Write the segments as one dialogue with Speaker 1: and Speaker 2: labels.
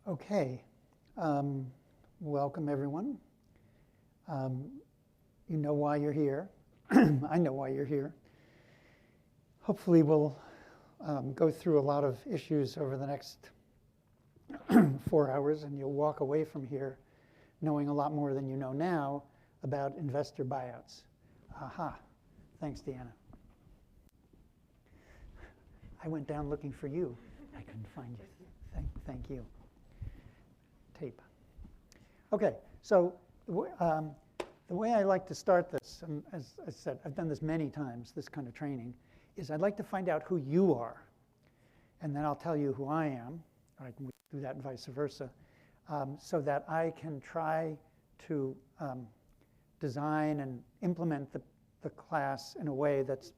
Speaker 1: Okay, welcome everyone. You know why you're here. I know why you're here. Hopefully we'll go through a lot of issues over the next 4 hours, and you'll walk away from here knowing a lot more than you know now about investor buyouts. Aha, thanks Deanna. I went down looking for you. I couldn't find you. Thank you. Tape. Okay, so the way I like to start this, and as I said, I've done this many times, this kind of training, is I'd like to find out who you are, and then I'll tell you who I am. I can do that and vice versa, so that I can try to design and implement the class in a way that's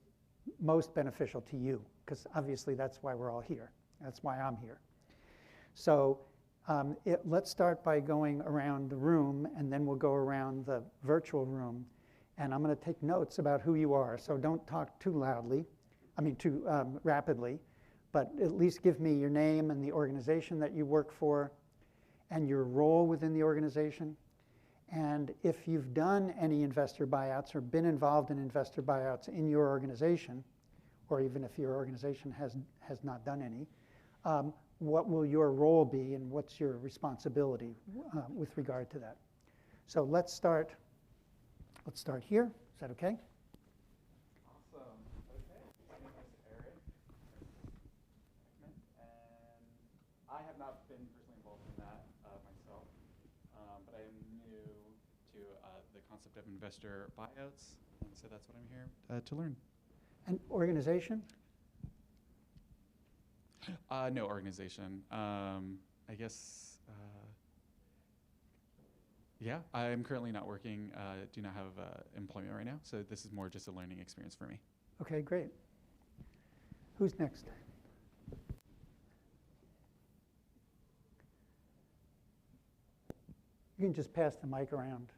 Speaker 1: most beneficial to you, because obviously that's why we're all here. That's why I'm here. So let's start by going around the room, and then we'll go around the virtual room. And I'm going to take notes about who you are. So don't talk too loudly, too rapidly, but at least give me your name and the organization that you work for and your role within the organization. And if you've done any investor buyouts or been involved in investor buyouts in your organization, or even if your organization has not done any, what will your role be and what's your responsibility with regard to that? So let's start here. Is that okay?
Speaker 2: Awesome. Okay. My name is Eric, and I have not been personally involved in that myself, but I am new to the concept of investor buyouts, and so that's what I'm here to learn.
Speaker 1: And organization?
Speaker 2: No organization. I guess, yeah, I'm currently not working, do not have employment right now, so this is more just a learning experience for me.
Speaker 1: Okay, great. Who's next? You can just pass the mic around.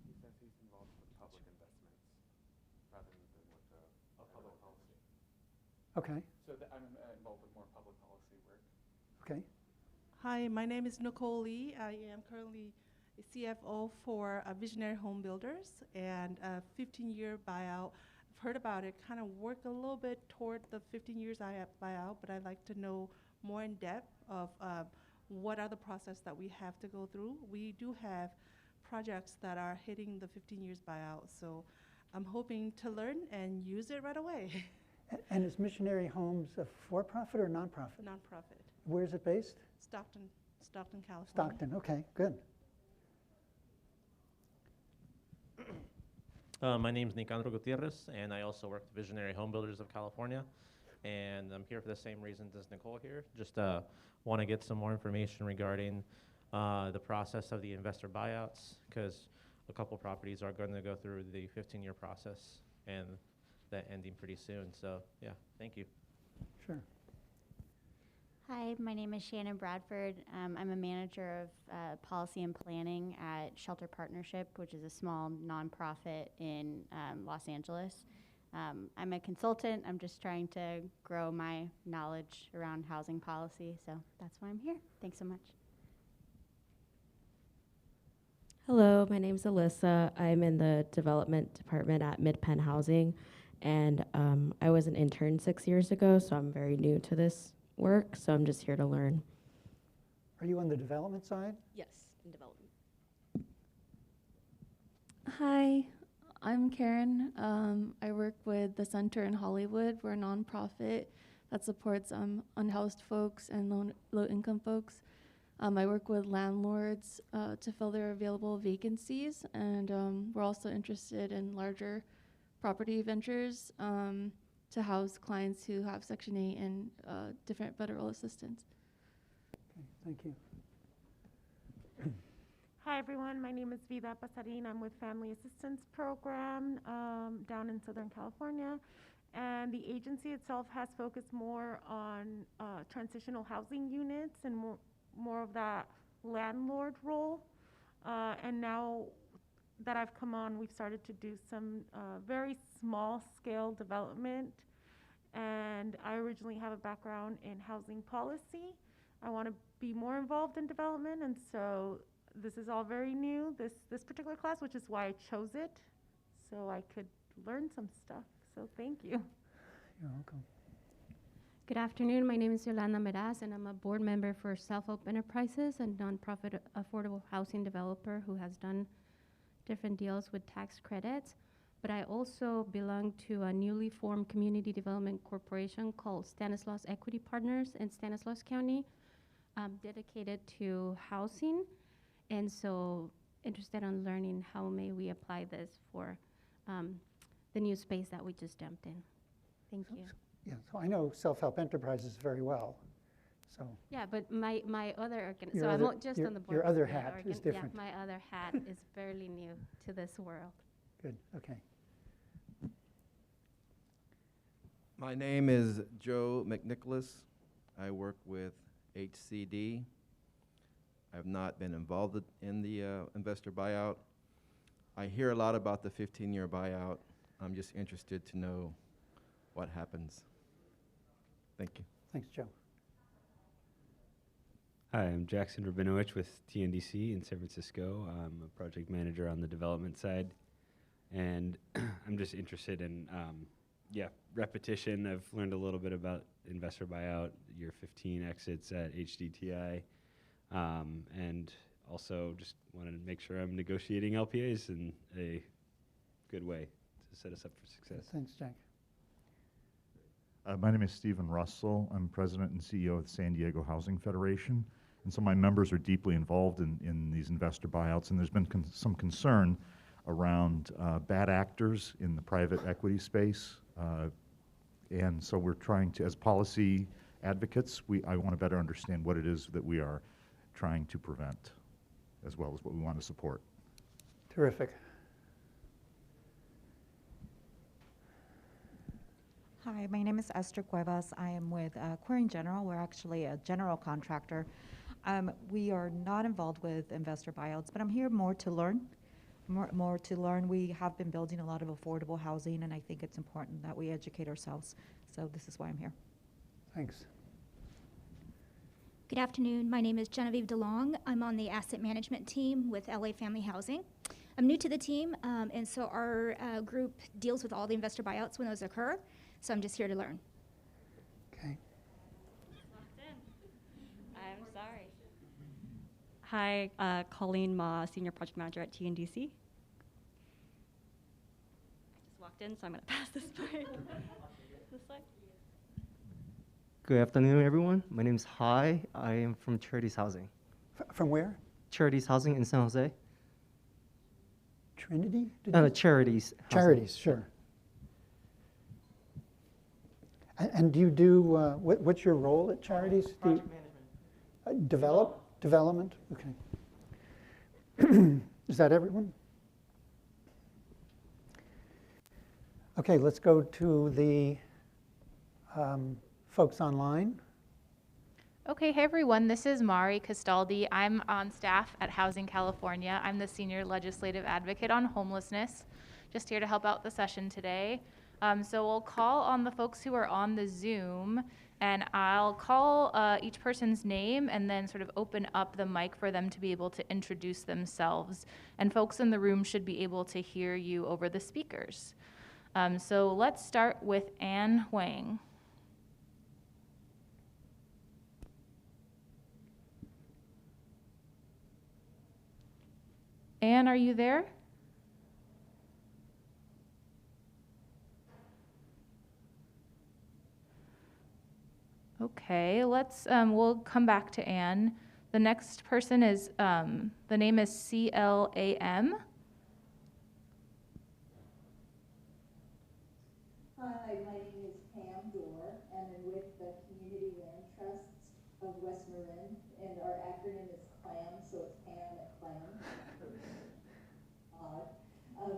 Speaker 3: He says he's involved with public investments rather than with public policy.
Speaker 1: Okay.
Speaker 2: So I'm involved with more public policy work.
Speaker 1: Okay.
Speaker 4: Hi, my name is Nicole Lee. I am currently a CFO for Visionary Home Builders and a 15-year buyout. I've heard about it, kind of work a little bit toward the 15 years buyout, but I'd like to know more in depth of what are the process that we have to go through. We do have projects that are hitting the 15 years buyout, so I'm hoping to learn and use it right away.
Speaker 1: And is Missionary Homes a for-profit or non-profit?
Speaker 4: Nonprofit.
Speaker 1: Where is it based?
Speaker 4: Stockton, California.
Speaker 1: Stockton, okay, good.
Speaker 5: My name is Nicandro Gutierrez, and I also work with Visionary Home Builders of California. And I'm here for the same reasons as Nicole here. Just want to get some more information regarding the process of the investor buyouts, because a couple properties are going to go through the 15-year process and that ending pretty soon. So yeah, thank you.
Speaker 1: Sure.
Speaker 6: Hi, my name is Shannon Bradford. I'm a manager of policy and planning at Shelter Partnership, which is a small nonprofit in Los Angeles. I'm a consultant. I'm just trying to grow my knowledge around housing policy, so that's why I'm here. Thanks so much.
Speaker 7: Hello, my name's Alyssa. I'm in the development department at Mid-Penn Housing, and I was an intern 6 years ago, so I'm very new to this work, so I'm just here to learn.
Speaker 1: Are you on the development side?
Speaker 7: Yes, in development.
Speaker 8: Hi, I'm Karen. I work with the Center in Hollywood. We're a nonprofit that supports unhoused folks and low-income folks. I work with landlords to fill their available vacancies, and we're also interested in larger property ventures to house clients who have Section 8 and different federal assistance.
Speaker 1: Okay, thank you.
Speaker 9: Hi everyone, my name is Vida Pasarin. I'm with Family Assistance Program down in Southern California. And the agency itself has focused more on transitional housing units and more of that landlord role. And now that I've come on, we've started to do some very small scale development And I originally have a background in housing policy. I want to be more involved in development, and so this is all very new, this particular class, which is why I chose it, so I could learn some stuff. So thank you.
Speaker 1: You're welcome.
Speaker 10: Good afternoon. My name is Yolanda Meraz, and I'm a board member for Self-Help Enterprises, a nonprofit affordable housing developer who has done different deals with tax credits. But I also belong to a newly formed community development corporation called Stanislaus Equity Partners in Stanislaus County, dedicated to housing. And so interested in learning how may we apply this for the new space that we just jumped in. Thank you.
Speaker 1: Yeah, so I know Self-Help Enterprises very well, so.
Speaker 10: Yeah, but my other,
Speaker 1: Your
Speaker 10: so I'm
Speaker 1: other-
Speaker 10: not just on the board.
Speaker 1: your other
Speaker 10: yeah,
Speaker 1: hat is different.
Speaker 10: Yeah, my other hat is fairly new to this world.
Speaker 1: Good, okay.
Speaker 11: My name is Joe McNicholas. I work with HCD. I've not been involved in the investor buyout. I hear a lot about the 15-year buyout. I'm just interested to know what happens. Thank you.
Speaker 1: Thanks, Joe.
Speaker 12: Hi, I'm Jackson Rabinowicz with TNDC in San Francisco. I'm a project manager on the development side. And I'm just interested in, repetition. I've learned a little bit about investor buyout, year 15 exits at HDTI. And also just want to make sure I'm negotiating LPAs in a good way to set us up for success.
Speaker 1: Thanks, Jack.
Speaker 13: My name is Stephen Russell. I'm president and CEO of the San Diego Housing Federation. And so my members are deeply involved in these investor buyouts, and there's been some concern around bad actors in the private equity space. And so we're trying to, as policy advocates, I want to better understand what it is that we are trying to prevent, as well as what we want to support.
Speaker 1: Terrific.
Speaker 14: Hi, my name is Esther Cuevas. I am with Query General. We're actually a general contractor. We are not involved with investor buyouts, but I'm here more to learn. More to learn. We have been building a lot of affordable housing, and I think it's important that we educate ourselves. So this is why I'm here.
Speaker 1: Thanks.
Speaker 15: Good afternoon. My name is Genevieve DeLong. I'm on the asset management team with LA Family Housing. I'm new to the team, and so our group deals with all the investor buyouts when those occur. So I'm just here to learn.
Speaker 1: Okay.
Speaker 16: I'm sorry. Hi, Colleen Ma, Senior Project Manager at TNDC. I just walked in, so I'm going to pass this by. This way.
Speaker 17: Good afternoon, everyone. My name is Hai. I am from Charities Housing.
Speaker 1: From where?
Speaker 17: Charities Housing in San Jose.
Speaker 1: Trinity?
Speaker 17: Charities.
Speaker 1: Charities, sure. And do you do, what's your role at Charities?
Speaker 17: Project management.
Speaker 1: Development? Okay. Is that everyone? Okay, let's go to the folks online.
Speaker 18: Okay, hey everyone, this is Mari Castaldi. I'm on staff at Housing California. I'm the Senior Legislative Advocate on Homelessness, just here to help out the session today. So we'll call on the folks who are on the Zoom, and I'll call each person's name and then sort of open up the mic for them to be able to introduce themselves. And folks in the room should be able to hear you over the speakers. So let's start with Ann Huang. Ann, are you there? Okay, we'll come back to Ann. The next person is, the name is CLAM.
Speaker 19: Hi, my name is Pam Dorr, and I'm with the Community Land Trusts of West Marin, and our acronym is CLAM, so it's Pam at CLAM.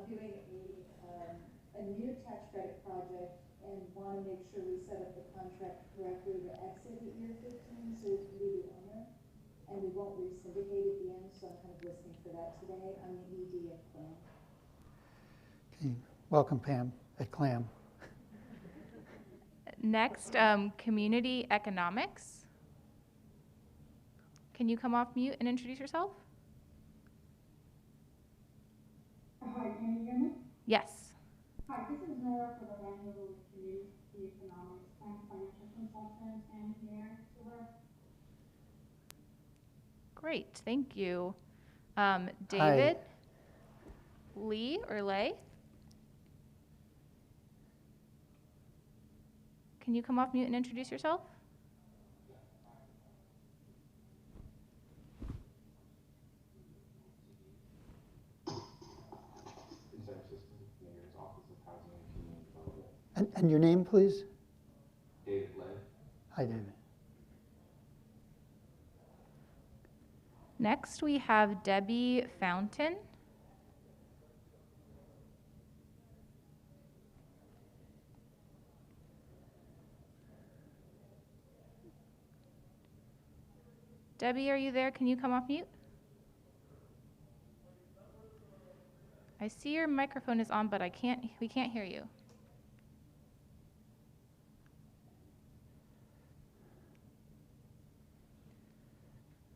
Speaker 19: Doing a new tax credit project and want to make sure we set up the contract correctly to exit at year 15 so we can be the owner. And we won't re-syndicate at the end, so I'm kind of listening for that today. I'm the ED at CLAM.
Speaker 1: Okay, welcome Pam at CLAM.
Speaker 18: Next, community economics. Can you come off mute and introduce yourself?
Speaker 20: Hi, can you hear me?
Speaker 18: Yes.
Speaker 20: Hi, this is Nora for the Vanderbilt Community Economics. I'm a financial consultant and here to work.
Speaker 18: Great, thank you. David, Lee or Lay? Can you come off mute and introduce yourself?
Speaker 3: Mayor's Office of Housing and Community Development.
Speaker 1: And your name, please?
Speaker 3: David Lay.
Speaker 1: Hi, David.
Speaker 18: Next, we have Debbie Fountain. Debbie, are you there? Can you come off mute? I see your microphone is on, but we can't hear you.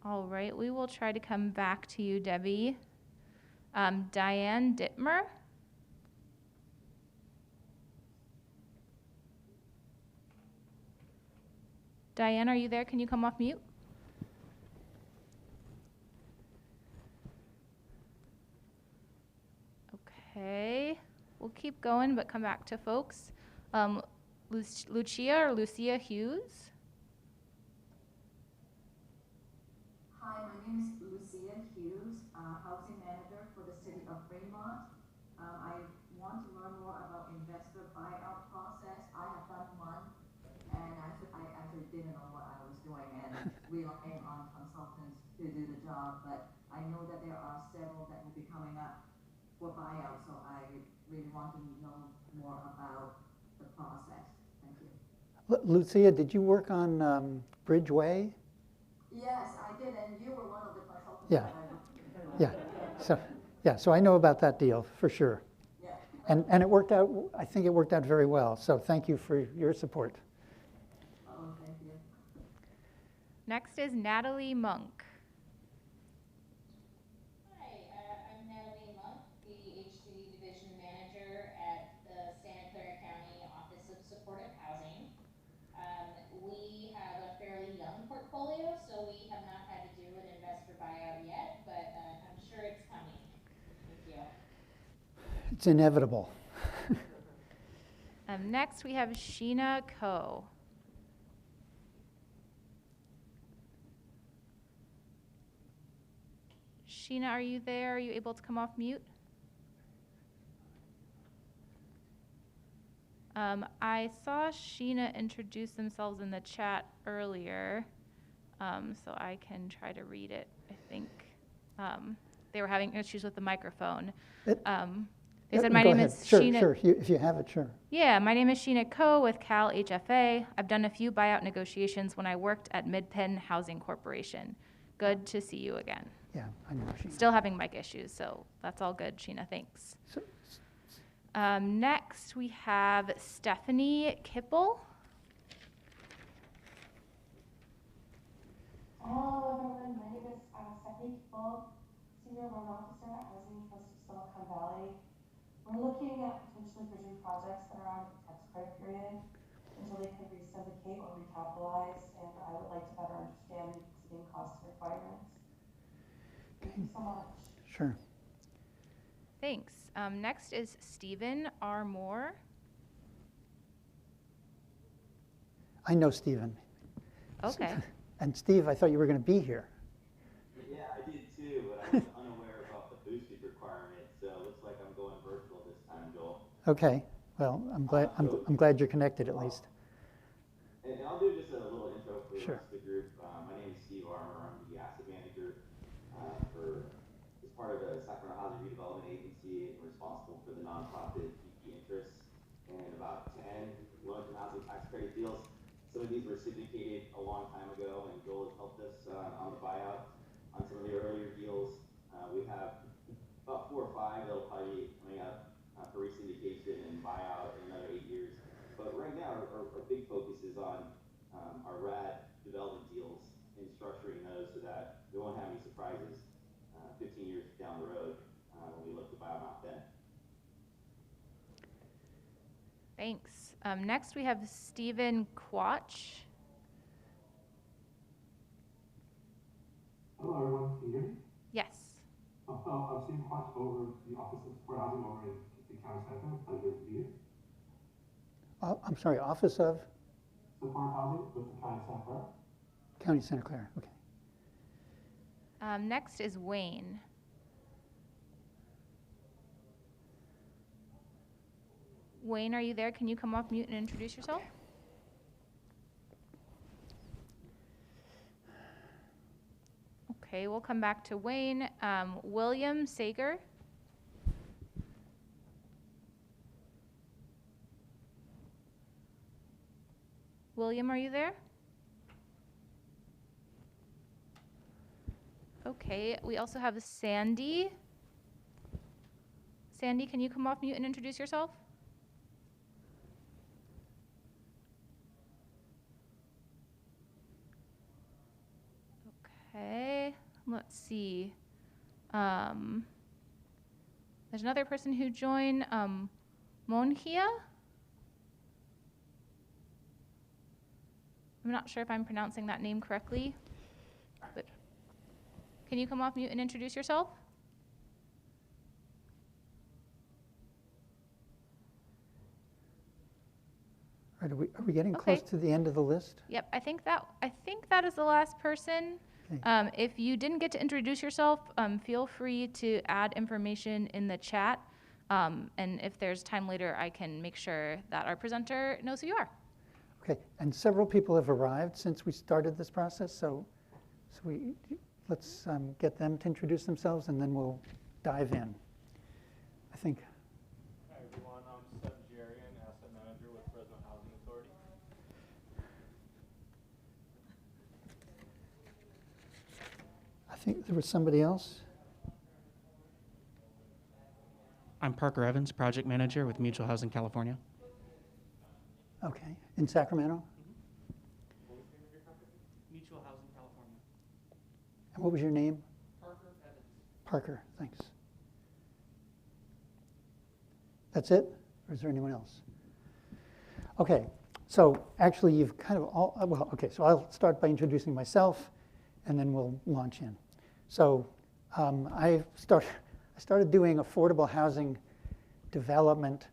Speaker 18: All right, we will try to come back to you, Debbie. Diane Dittmer. Diane, are you there? Can you come off mute? Okay, we'll keep going, but come back to folks. Lucia Hughes.
Speaker 21: Hi, my name is Lucia Hughes, housing manager for the city of Fremont. I want to learn more about investor buyout process. I have done one, and I actually didn't know what I was doing and relying on consultants to do the job, but I know that there are several that will be coming up for buyout, so I really want to know more about the process. Thank you.
Speaker 1: Lucia, did you work on Bridgeway?
Speaker 21: Yes, I did, and you were one of the consultants.
Speaker 1: Yeah.
Speaker 21: That
Speaker 1: Yeah. So I know about that deal for sure.
Speaker 21: Yeah.
Speaker 1: And it worked out. I think it worked out very well. So thank you for your support.
Speaker 21: Oh, thank you.
Speaker 18: Next is Natalie Monk.
Speaker 22: Hi, I'm Natalie Monk, the HCD Division Manager at the Santa Clara County Office of Supportive Housing. We have a fairly young portfolio, so we have not had to do an investor buyout yet, but I'm sure it's coming. Thank you.
Speaker 1: It's inevitable.
Speaker 18: Next, we have Sheena Ko. Sheena, are you there? Are you able to come off mute? I saw Sheena introduce themselves in the chat earlier, so I can try to read it. I think they were having issues with the microphone. They said, my name is Sheena.
Speaker 1: Sure, if you have it, sure.
Speaker 18: Yeah, my name is Sheena Ko with Cal HFA. I've done a few buyout negotiations when I worked at Mid-Penn Housing Corporation. Good to see you again.
Speaker 1: Yeah, I know Sheena.
Speaker 18: Still having mic issues, so that's all good, Sheena, thanks. Next, we have Stephanie Kipple.
Speaker 23: Hello, everyone. My name is Stephanie Kipple, Senior Loan Officer at Housing Trust of Silicon Valley. We're looking at potentially bridging projects that are out of the tax credit period until they can re-syndicate or recapitalize, and I would like to better understand the exiting cost requirements. Thank you so much.
Speaker 1: Sure.
Speaker 18: Thanks. Next is Stephen R. Moore.
Speaker 1: I know Stephen.
Speaker 18: Okay.
Speaker 1: And Steve, I thought you were going to be here.
Speaker 24: Yeah, I did too, but I was unaware about the boosted requirement, so it looks like I'm going virtual this time, Joel.
Speaker 1: Okay. Well, I'm glad you're connected at least.
Speaker 24: And I'll do just a little intro for the
Speaker 1: Sure.
Speaker 24: rest of the group. My name is Steve Armour. I'm the asset manager as part of the Sacramento Housing Redevelopment Agency, and responsible for the nonprofit GP interests and about 10 low-income housing tax credit deals. Some of these were syndicated a long time ago, and Joel has helped us on the buyout on some of the earlier deals. We have about 4 or 5 that'll probably be coming up for re-syndication and buyout in another 8 years. But right now, our big focus
Speaker 21: on our RAD development deals and structuring those so that we won't have any surprises 15 years down the road when we look to buy them out then.
Speaker 18: Thanks. Next, we have Stephen Quach.
Speaker 2: Hello, everyone. Can you hear me?
Speaker 18: Yes.
Speaker 2: Hello, I'm Steve Quach over the Office of Support Housing over in the County Center. Pleasure to be here.
Speaker 1: I'm sorry, Office of?
Speaker 2: Support Housing with the County Santa Clara.
Speaker 1: County Santa Clara, okay.
Speaker 18: Next is Wayne. Wayne, are you there? Can you come off mute and introduce yourself? Okay, we'll come back to Wayne. William Sager. William, are you there? Okay, we also have Sandy. Sandy, can you come off mute and introduce yourself? Okay, let's see. There's another person who joined, Monhia. I'm not sure if I'm pronouncing that name correctly, but can you come off mute and introduce yourself?
Speaker 1: All right, are we getting close to the end of the list?
Speaker 18: Yep, I think that is the last person.
Speaker 1: Okay.
Speaker 18: If you didn't get to introduce yourself, feel free to add information in the chat. And if there's time later, I can make sure that our presenter knows who you are.
Speaker 1: Okay, and several people have arrived since we started this process, so let's get them to introduce themselves, and then we'll dive in. I think.
Speaker 4: Hi everyone, I'm Seb Jarian, Asset Manager with Fresno Housing Authority.
Speaker 1: I think there was somebody else.
Speaker 5: I'm Parker Evans, Project Manager with Mutual Housing California.
Speaker 1: Okay, in Sacramento?
Speaker 5: Mutual Housing California.
Speaker 1: And what was your name?
Speaker 5: Parker Evans.
Speaker 1: Parker, thanks. That's it? Or is there anyone else? Okay, so actually you've kind of all, well, okay, so I'll start by introducing myself, and then we'll launch in. So I started doing affordable housing development,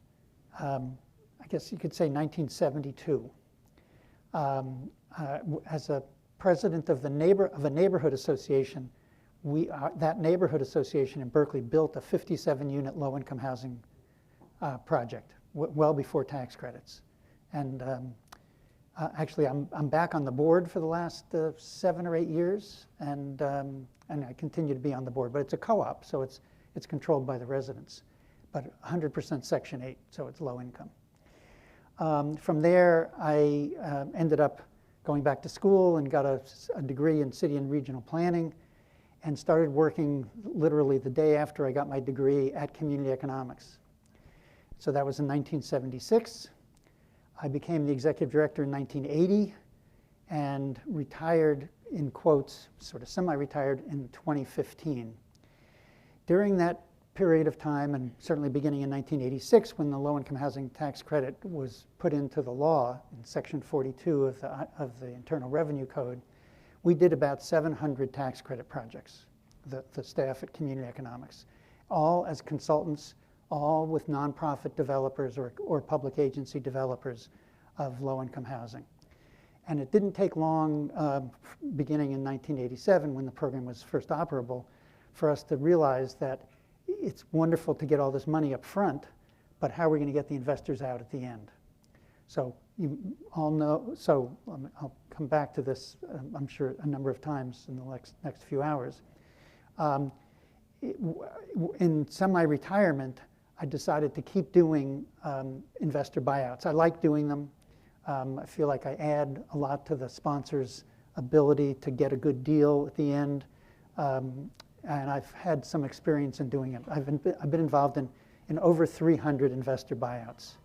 Speaker 1: I guess you could say 1972. As a president of a neighborhood association, that neighborhood association in Berkeley built a 57-unit low-income housing project well before tax credits. And actually, I'm back on the board for the last 7 or 8 years, and I continue to be on the board. But it's a co-op, so it's controlled by the residents, but 100% Section 8, so it's low income. From there, I ended up going back to school and got a degree in city and regional planning, and started working literally the day after I got my degree at Community Economics. So that was in 1976. I became the executive director in 1980 and retired, in quotes, sort of semi-retired in 2015. During that period of time, and certainly beginning in 1986, when the low-income housing tax credit was put into the law in Section 42 of the Internal Revenue Code, we did about 700 tax credit projects, the staff at Community Economics, all as consultants, all with nonprofit developers or public agency developers of low-income housing. And it didn't take long, beginning in 1987, when the program was first operable, for us to realize that it's wonderful to get all this money up front, but how are we going to get the investors out at the end? So you all know, so I'll come back to this, I'm sure, a number of times in the next few hours. In semi-retirement, I decided to keep doing investor buyouts. I like doing them. I feel like I add a lot to the sponsor's ability to get a good deal at the end. And I've had some experience in doing it. I've been involved in over 300 investor buyouts.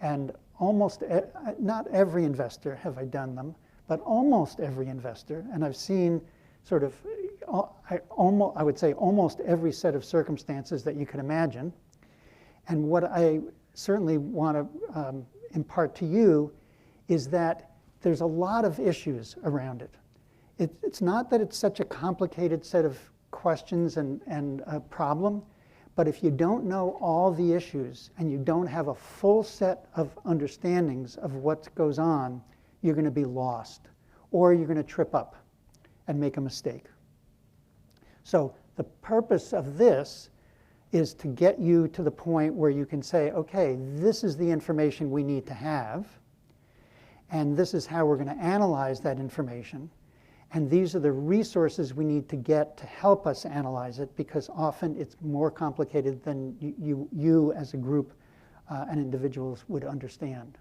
Speaker 1: And not every investor have I done them, but almost every investor, and I've seen sort of, I would say almost every set of circumstances that you can imagine. And what I certainly want to impart to you is that there's a lot of issues around it. It's not that it's such a complicated set of questions and a problem, but if you don't know all the issues and you don't have a full set of understandings of what goes on, you're going to be lost, or you're going to trip up and make a mistake. So the purpose of this is to get you to the point where you can say, okay, this is the information we need to have, and this is how we're going to analyze that information, and these are the resources we need to get to help us analyze it, because often it's more complicated than you as a group and individuals would understand.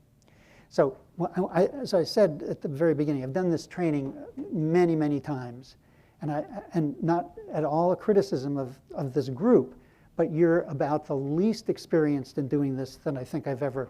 Speaker 1: So as I said at the very beginning, I've done this training many, many times, and not at all a criticism of this group, but you're about the least experienced in doing this than I think I've ever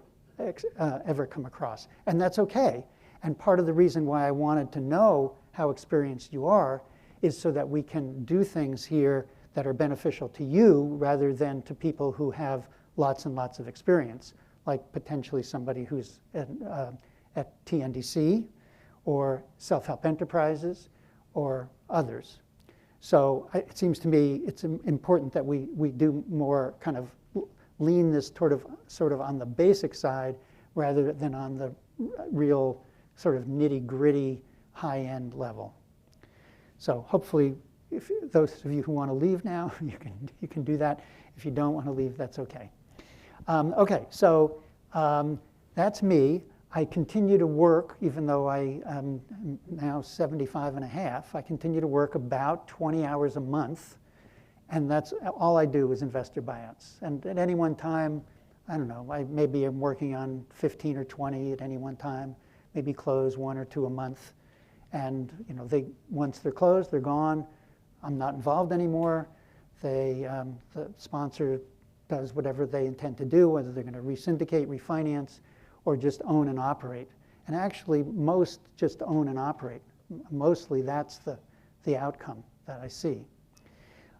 Speaker 1: come across. And that's okay. And part of the reason why I wanted to know how experienced you are is so that we can do things here that are beneficial to you rather than to people who have lots and lots of experience, like potentially somebody who's at TNDC or self-help enterprises or others. So it seems to me it's important that we do more kind of lean this sort of on the basic side rather than on the real sort of nitty-gritty high-end level. So hopefully, if those of you who want to leave now, you can do that. If you don't want to leave, that's okay. Okay, so that's me. I continue to work, even though I am now 75 and a half, I continue to work about 20 hours a month, and that's all I do is investor buyouts. And at any one time, I don't know, maybe I'm working on 15 or 20 at any one time, maybe close 1 or 2 a month. And once they're closed, they're gone. I'm not involved anymore. The sponsor does whatever they intend to do, whether they're going to resyndicate, refinance, or just own and operate. And actually, most just own and operate. Mostly that's the outcome that I see.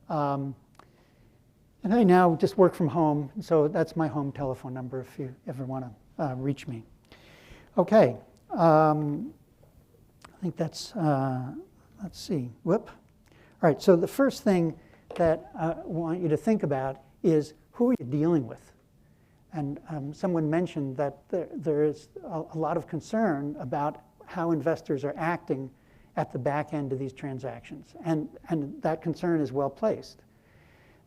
Speaker 1: And I now just work from home, so that's my home telephone number if you ever want to reach me. Okay. I think that's, let's see, whoop. All right, so the first thing that I want you to think about is who are you dealing with? And someone mentioned that there is a lot of concern about how investors are acting at the back end of these transactions. And that concern is well placed.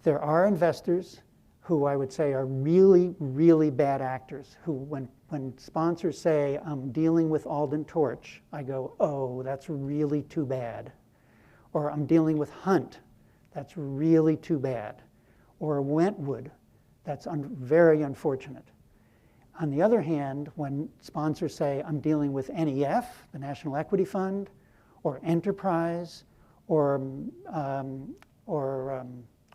Speaker 1: There are investors who I would say are really, really bad actors, who when sponsors say, I'm dealing with Alden Torch, I go, oh, that's really too bad. Or I'm dealing with Hunt, that's really too bad. Or Wentwood, that's very unfortunate. On the other hand, when sponsors say, I'm dealing with NEF, the National Equity Fund, or Enterprise, or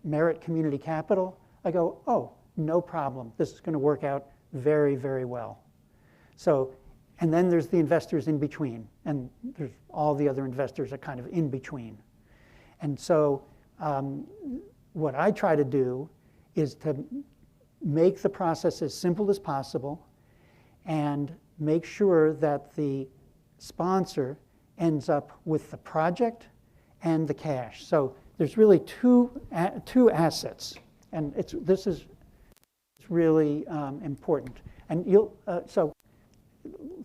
Speaker 1: Merit Community Capital, I go, oh, no problem. This is going to work out very, very well. So, and then there's the investors in between, and there's all the other investors are kind of in between. And so what I try to do is to make the process as simple as possible and make sure that the sponsor ends up with the project and the cash. So there's really two assets, and this is really important. And so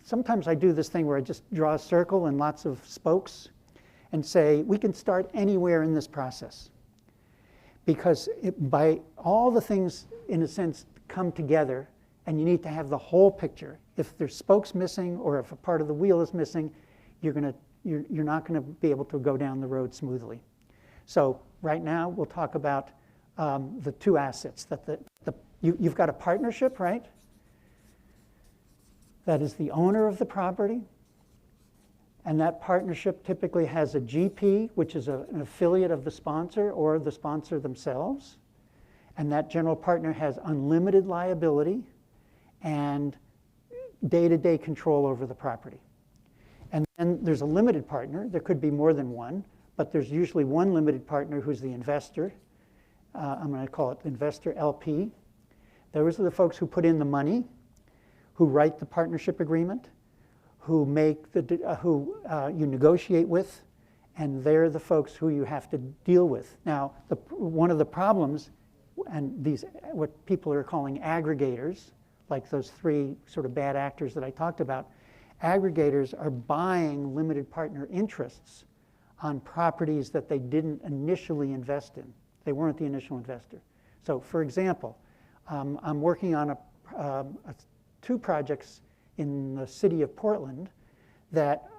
Speaker 1: sometimes I do this thing where I just draw a circle and lots of spokes and say, we can start anywhere in this process. Because by all the things, in a sense, come together, and you need to have the whole picture. If there's spokes missing or if a part of the wheel is missing, you're not going to be able to go down the road smoothly. So right now, we'll talk about the two assets. You've got a partnership, right? That is the owner of the property. And that partnership typically has a GP, which is an affiliate of the sponsor or the sponsor themselves. And that general partner has unlimited liability and day-to-day control over the property. And then there's a limited partner. There could be more than one, but there's usually one limited partner who's the investor. I'm going to call it investor LP. Those are the folks who put in the money, who write the partnership agreement, who make you negotiate with, and they're the folks who you have to deal with. Now, one of the problems, and these what people are calling aggregators, like those three sort of bad actors that I talked about, aggregators are buying limited partner interests on properties that they didn't initially invest in. They weren't the initial investor. So, for example, I'm working on two projects in the city of Portland that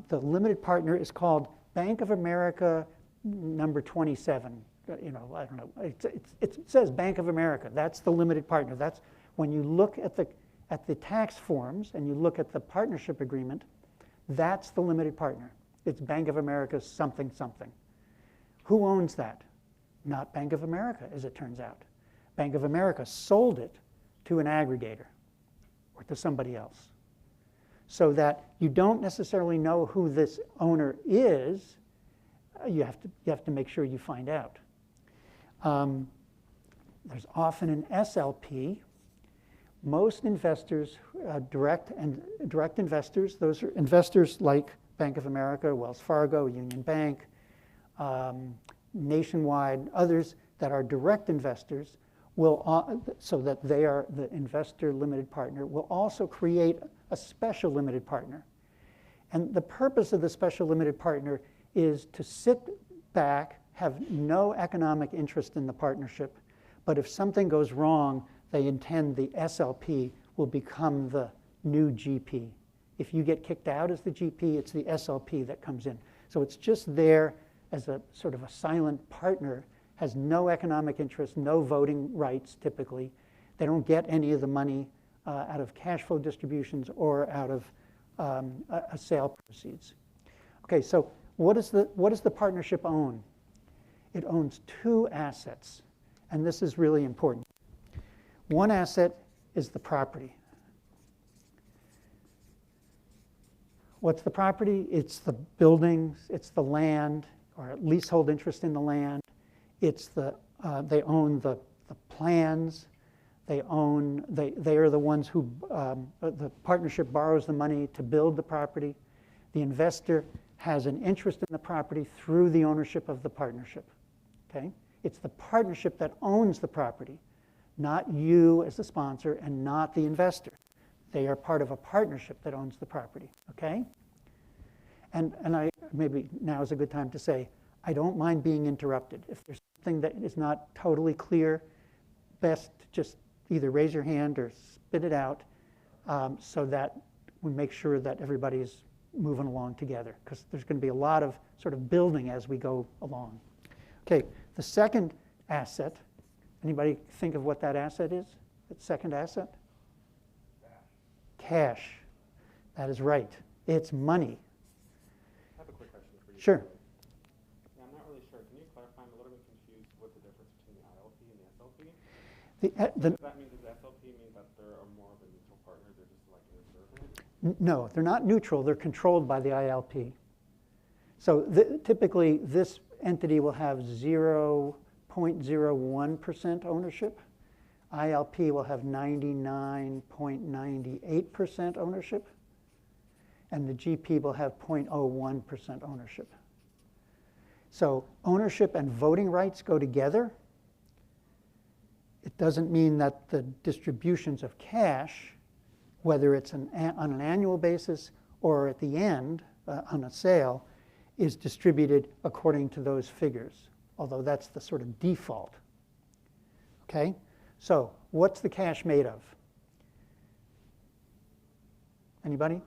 Speaker 1: the limited partner is called Bank of America number 27. I don't know. It says Bank of America. That's the limited partner. That's when you look at the tax forms and you look at the partnership agreement, that's the limited partner. It's Bank of America something something. Who owns that? Not Bank of America, as it turns out. Bank of America sold it to an aggregator or to somebody else, so that you don't necessarily know who this owner is. You have to make sure you find out. There's often an SLP. Most investors, direct investors, those are investors like Bank of America, Wells Fargo, Union Bank, Nationwide, others that are direct investors will, so that they are the investor limited partner, will also create a special limited partner. And the purpose of the special limited partner is to sit back, have no economic interest in the partnership, but if something goes wrong, they intend the SLP will become the new GP. If you get kicked out as the GP, it's the SLP that comes in. So it's just there as a sort of a silent partner, has no economic interest, no voting rights typically. They don't get any of the money out of cash flow distributions or out of a sale proceeds. Okay, so what does the partnership own? It owns two assets, and this is really important. One asset is the property. What's the property? It's the buildings, it's the land, or leasehold interest in the land. It's they own the plans. They are the ones who, the partnership borrows the money to build the property. The investor has an interest in the property through the ownership of the partnership. Okay? It's the partnership that owns the property, not you as the sponsor and not the investor. They are part of a partnership that owns the property. Okay? And maybe now is a good time to say, I don't mind being interrupted. If there's something that is not totally clear, best just either raise your hand or spit it out so that we make sure that everybody's moving along together, because there's going to be a lot of sort of building as we go along. Okay, the second asset, anybody think of what that asset is? That second asset? Cash. That is right. It's money.
Speaker 3: I have a quick question for you.
Speaker 1: Sure.
Speaker 3: Yeah, I'm not really sure. Can you clarify? I'm a little bit confused with the difference between the ILP and the SLP. Does that mean, does the SLP mean that they're more of a neutral partner? They're just like in a servant?
Speaker 1: No, they're not neutral. They're controlled by the ILP. So typically, this entity will have 0.01% ownership. ILP will have 99.98% ownership. And the GP will have 0.01% ownership. So ownership and voting rights go together. It doesn't mean that the distributions of cash, whether it's on an annual basis or at the end on a sale, is distributed according to those figures, although that's the sort of default. Okay? So what's the cash made of? Anybody?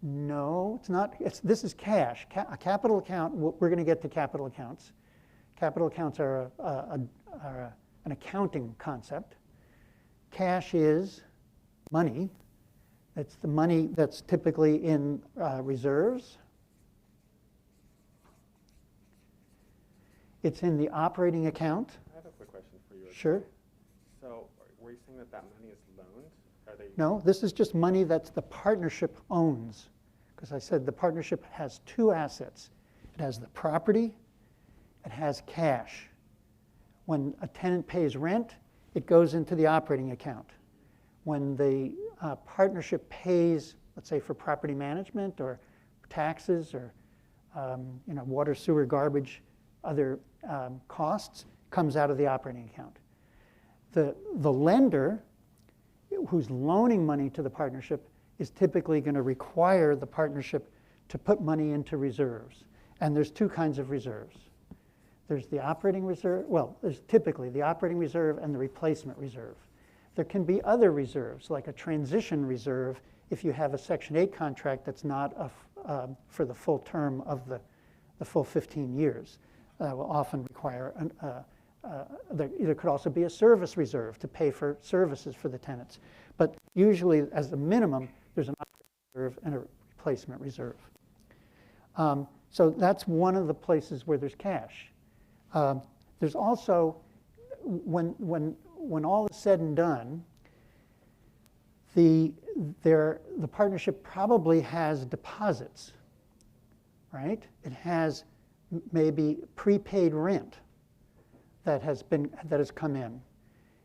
Speaker 1: No, it's not. This is cash. A capital account, we're going to get to capital accounts. Capital accounts are an accounting concept. Cash is money. It's the money that's typically in reserves. It's in the operating account.
Speaker 3: I have a quick question for you.
Speaker 1: Sure.
Speaker 3: So, were you saying that that money is loaned Are they?
Speaker 1: No, this is just money that the partnership owns. Because I said the partnership has two assets. It has the property, it has cash. When a tenant pays rent, it goes into the operating account. When the partnership pays, let's say for property management or taxes or water, sewer, garbage, other costs, comes out of the operating account. The lender who's loaning money to the partnership is typically going to require the partnership to put money into reserves. And there's two kinds of reserves. There's the operating reserve, well, there's typically the operating reserve and the replacement reserve. There can be other reserves, like a transition reserve, if you have a Section 8 contract that's not for the full term of the full 15 years. Will often require, there could also be a service reserve to pay for services for the tenants. But usually, as a minimum, there's an operating reserve and a replacement reserve. So that's one of the places where there's cash. There's also, when all is said and done, the partnership probably has deposits, right? It has maybe prepaid rent that has come in.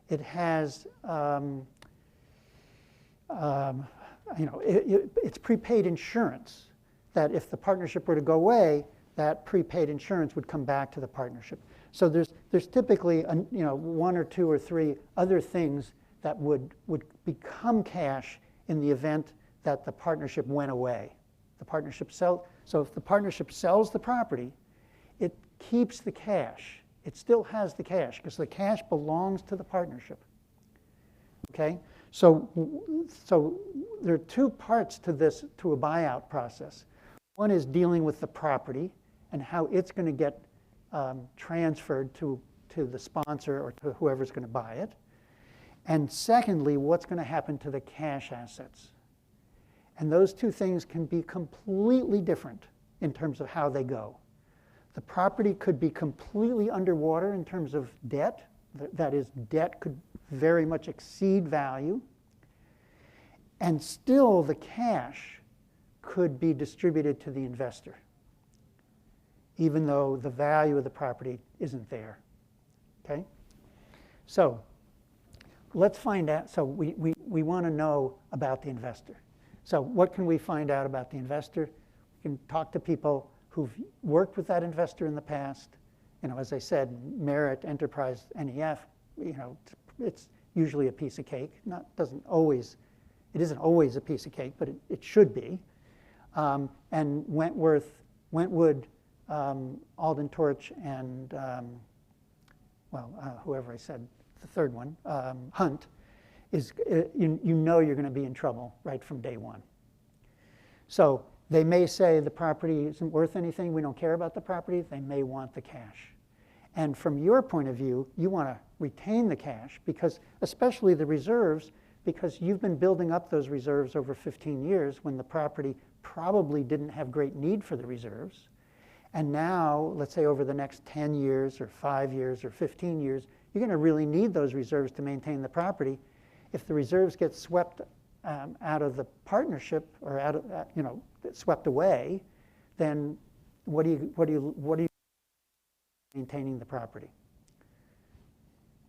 Speaker 1: It has it's prepaid insurance that if the partnership were to go away, that prepaid insurance would come back to the partnership. So there's typically one or two or three other things that would become cash in the event that the partnership went away. So if the partnership sells the property, it keeps the cash. It still has the cash because the cash belongs to the partnership. Okay? So there are two parts to this, to a buyout process. One is dealing with the property and how it's going to get transferred to the sponsor or to whoever's going to buy it. And secondly, what's going to happen to the cash assets. And those two things can be completely different in terms of how they go. The property could be completely underwater in terms of debt. That is, debt could very much exceed value. And still, the cash could be distributed to the investor, even though the value of the property isn't there. Okay? So let's find out. So we want to know about the investor. So what can we find out about the investor? We can talk to people who've worked with that investor in the past. As I said, Merit, Enterprise, NEF, it's usually a piece of cake. It isn't always a piece of cake, but it should be. And Wentwood, Alden Torch, and whoever I said, the third one, Hunt, is you know you're going to be in trouble right from day one. So they may say the property isn't worth anything, we don't care about the property, they may want the cash. And from your point of view, you want to retain the cash, because especially the reserves, because you've been building up those reserves over 15 years when the property probably didn't have great need for the reserves. And now, let's say over the next 10 years or 5 years or 15 years, you're going to really need those reserves to maintain the property. If the reserves get swept out of the partnership or swept away, then what do you maintaining the property?
Speaker 4: Is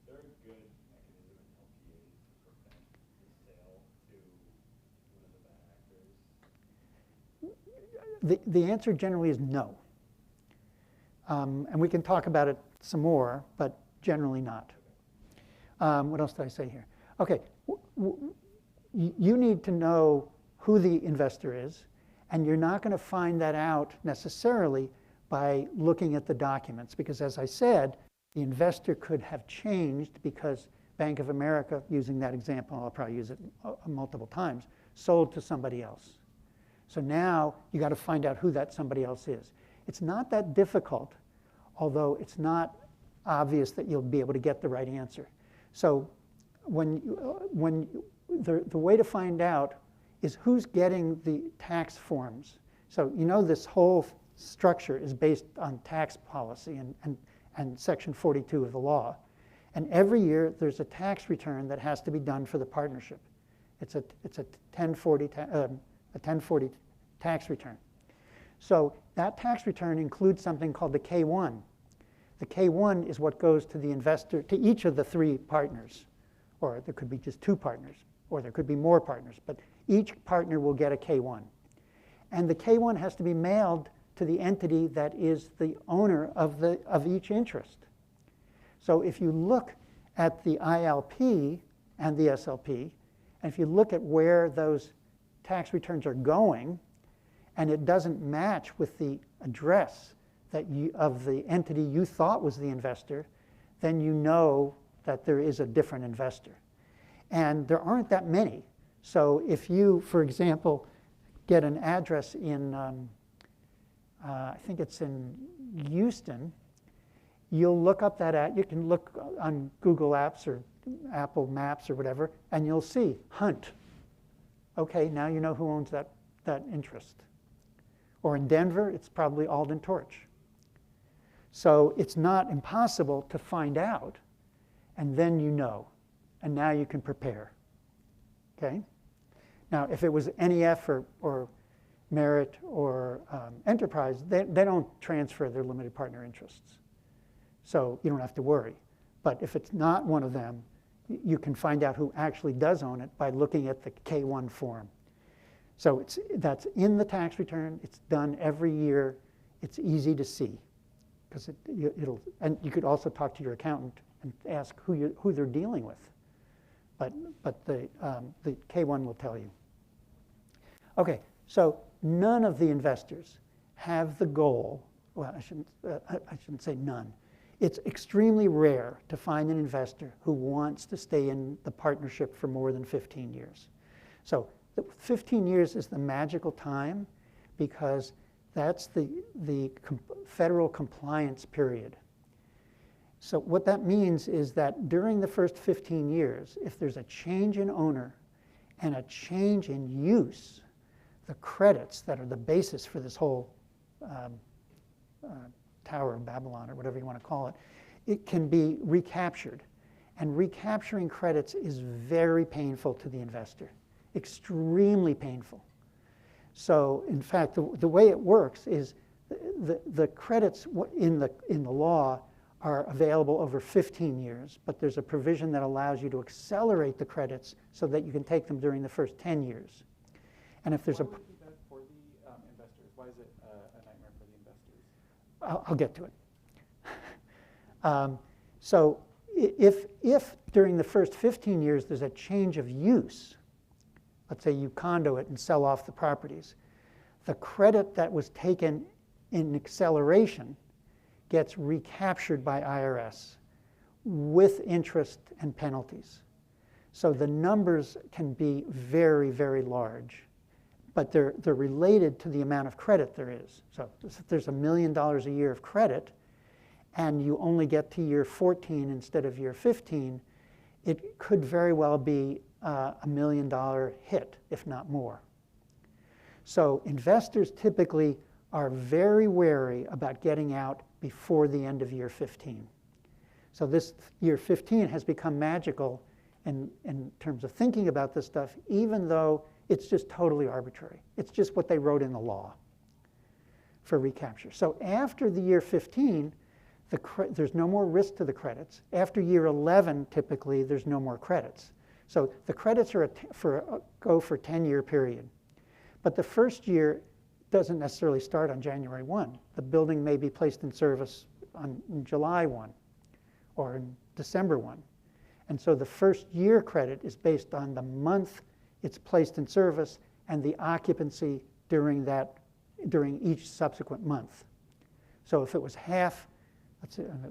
Speaker 4: there a good mechanism in LPAs to prevent the sale to one of the bad actors?
Speaker 1: The answer generally is no. And we can talk about it some more, but generally not. What else did I say here? Okay, you need to know who the investor is, and you're not going to find that out necessarily by looking at the documents, because as I said, the investor could have changed because Bank of America, using that example, I'll probably use it multiple times, sold to somebody else. So now you got to find out who that somebody else is. It's not that difficult, although it's not obvious that you'll be able to get the right answer. So the way to find out is who's getting the tax forms. So this whole structure is based on tax policy and Section 42 of the law. And every year there's a tax return that has to be done for the partnership. It's a 1040 tax return. So that tax return includes something called the K1. The K1 is what goes to the investor, to each of the 3 partners, or there could be just 2 partners, or there could be more partners, but each partner will get a K1. And the K1 has to be mailed to the entity that is the owner of each interest. So if you look at the ILP and the SLP, and if you look at where those tax returns are going, and it doesn't match with the address of the entity you thought was the investor, then you know that there is a different investor. And there aren't that many. So if you, for example, get an address in, I think it's in Houston, you'll look up that you can look on Google Apps or Apple Maps or whatever, and you'll see Hunt. Okay, now you know who owns that interest. Or in Denver, it's probably Alden Torch. So it's not impossible to find out, and then you know, and now you can prepare. Okay? Now, if it was NEF or Merit or Enterprise, they don't transfer their limited partner interests. So you don't have to worry. But if it's not one of them, you can find out who actually does own it by looking at the K1 form. So that's in the tax return. It's done every year. It's easy to see, because and you could also talk to your accountant and ask who they're dealing with. But the K1 will tell you. Okay, so none of the investors have the goal. Well, I shouldn't say none. It's extremely rare to find an investor who wants to stay in the partnership for more than 15 years. So 15 years is the magical time, because that's the federal compliance period. So what that means is that during the first 15 years, if there's a change in owner and a change in use, the credits that are the basis for this whole Tower of Babylon, or whatever you want to call it, it can be recaptured. And recapturing credits is very painful to the investor, extremely painful. So in fact, the way it works is the credits in the law are available over 15 years, but there's a provision that allows you to accelerate the credits so that you can take them during the first 10 years. And if there's
Speaker 3: Why would it be bad for the investors? Why is it a nightmare for the investors?
Speaker 1: I'll get to it. So if during the first 15 years there's a change of use, let's say you condo it and sell off the properties, the credit that was taken in acceleration gets recaptured by IRS with interest and penalties. So the numbers can be very, very large, but they're related to the amount of credit there is. So if there's $1 million a year of credit and you only get to year 14 instead of year 15, it could very well be $1 million hit, if not more. So investors typically are very wary about getting out before the end of year 15. So this year 15 has become magical in terms of thinking about this stuff, even though it's just totally arbitrary. It's just what they wrote in the law for recapture. So after the year 15, there's no more risk to the credits. After year 11, typically, there's no more credits. So the credits are go for a 10-year period. But the first year doesn't necessarily start on January 1. The building may be placed in service on July 1 or in December 1. And so the first year credit is based on the month it's placed in service and the occupancy during each subsequent month. So if it was half,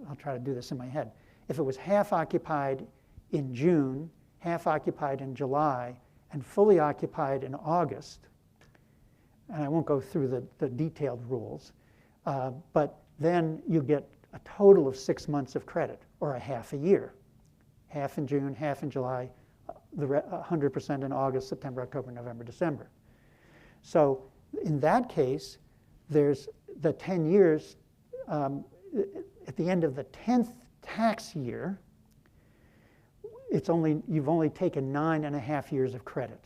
Speaker 1: I'll try to do this in my head. If it was half occupied in June, half occupied in July, and fully occupied in August, and I won't go through the detailed rules, but then you get a total of 6 months of credit, or a half a year. Half in June, half in July, 100% in August, September, October, November, December. So in that case, there's the 10 years, at the end of the 10th tax year, you've only taken 9.5 years of credit.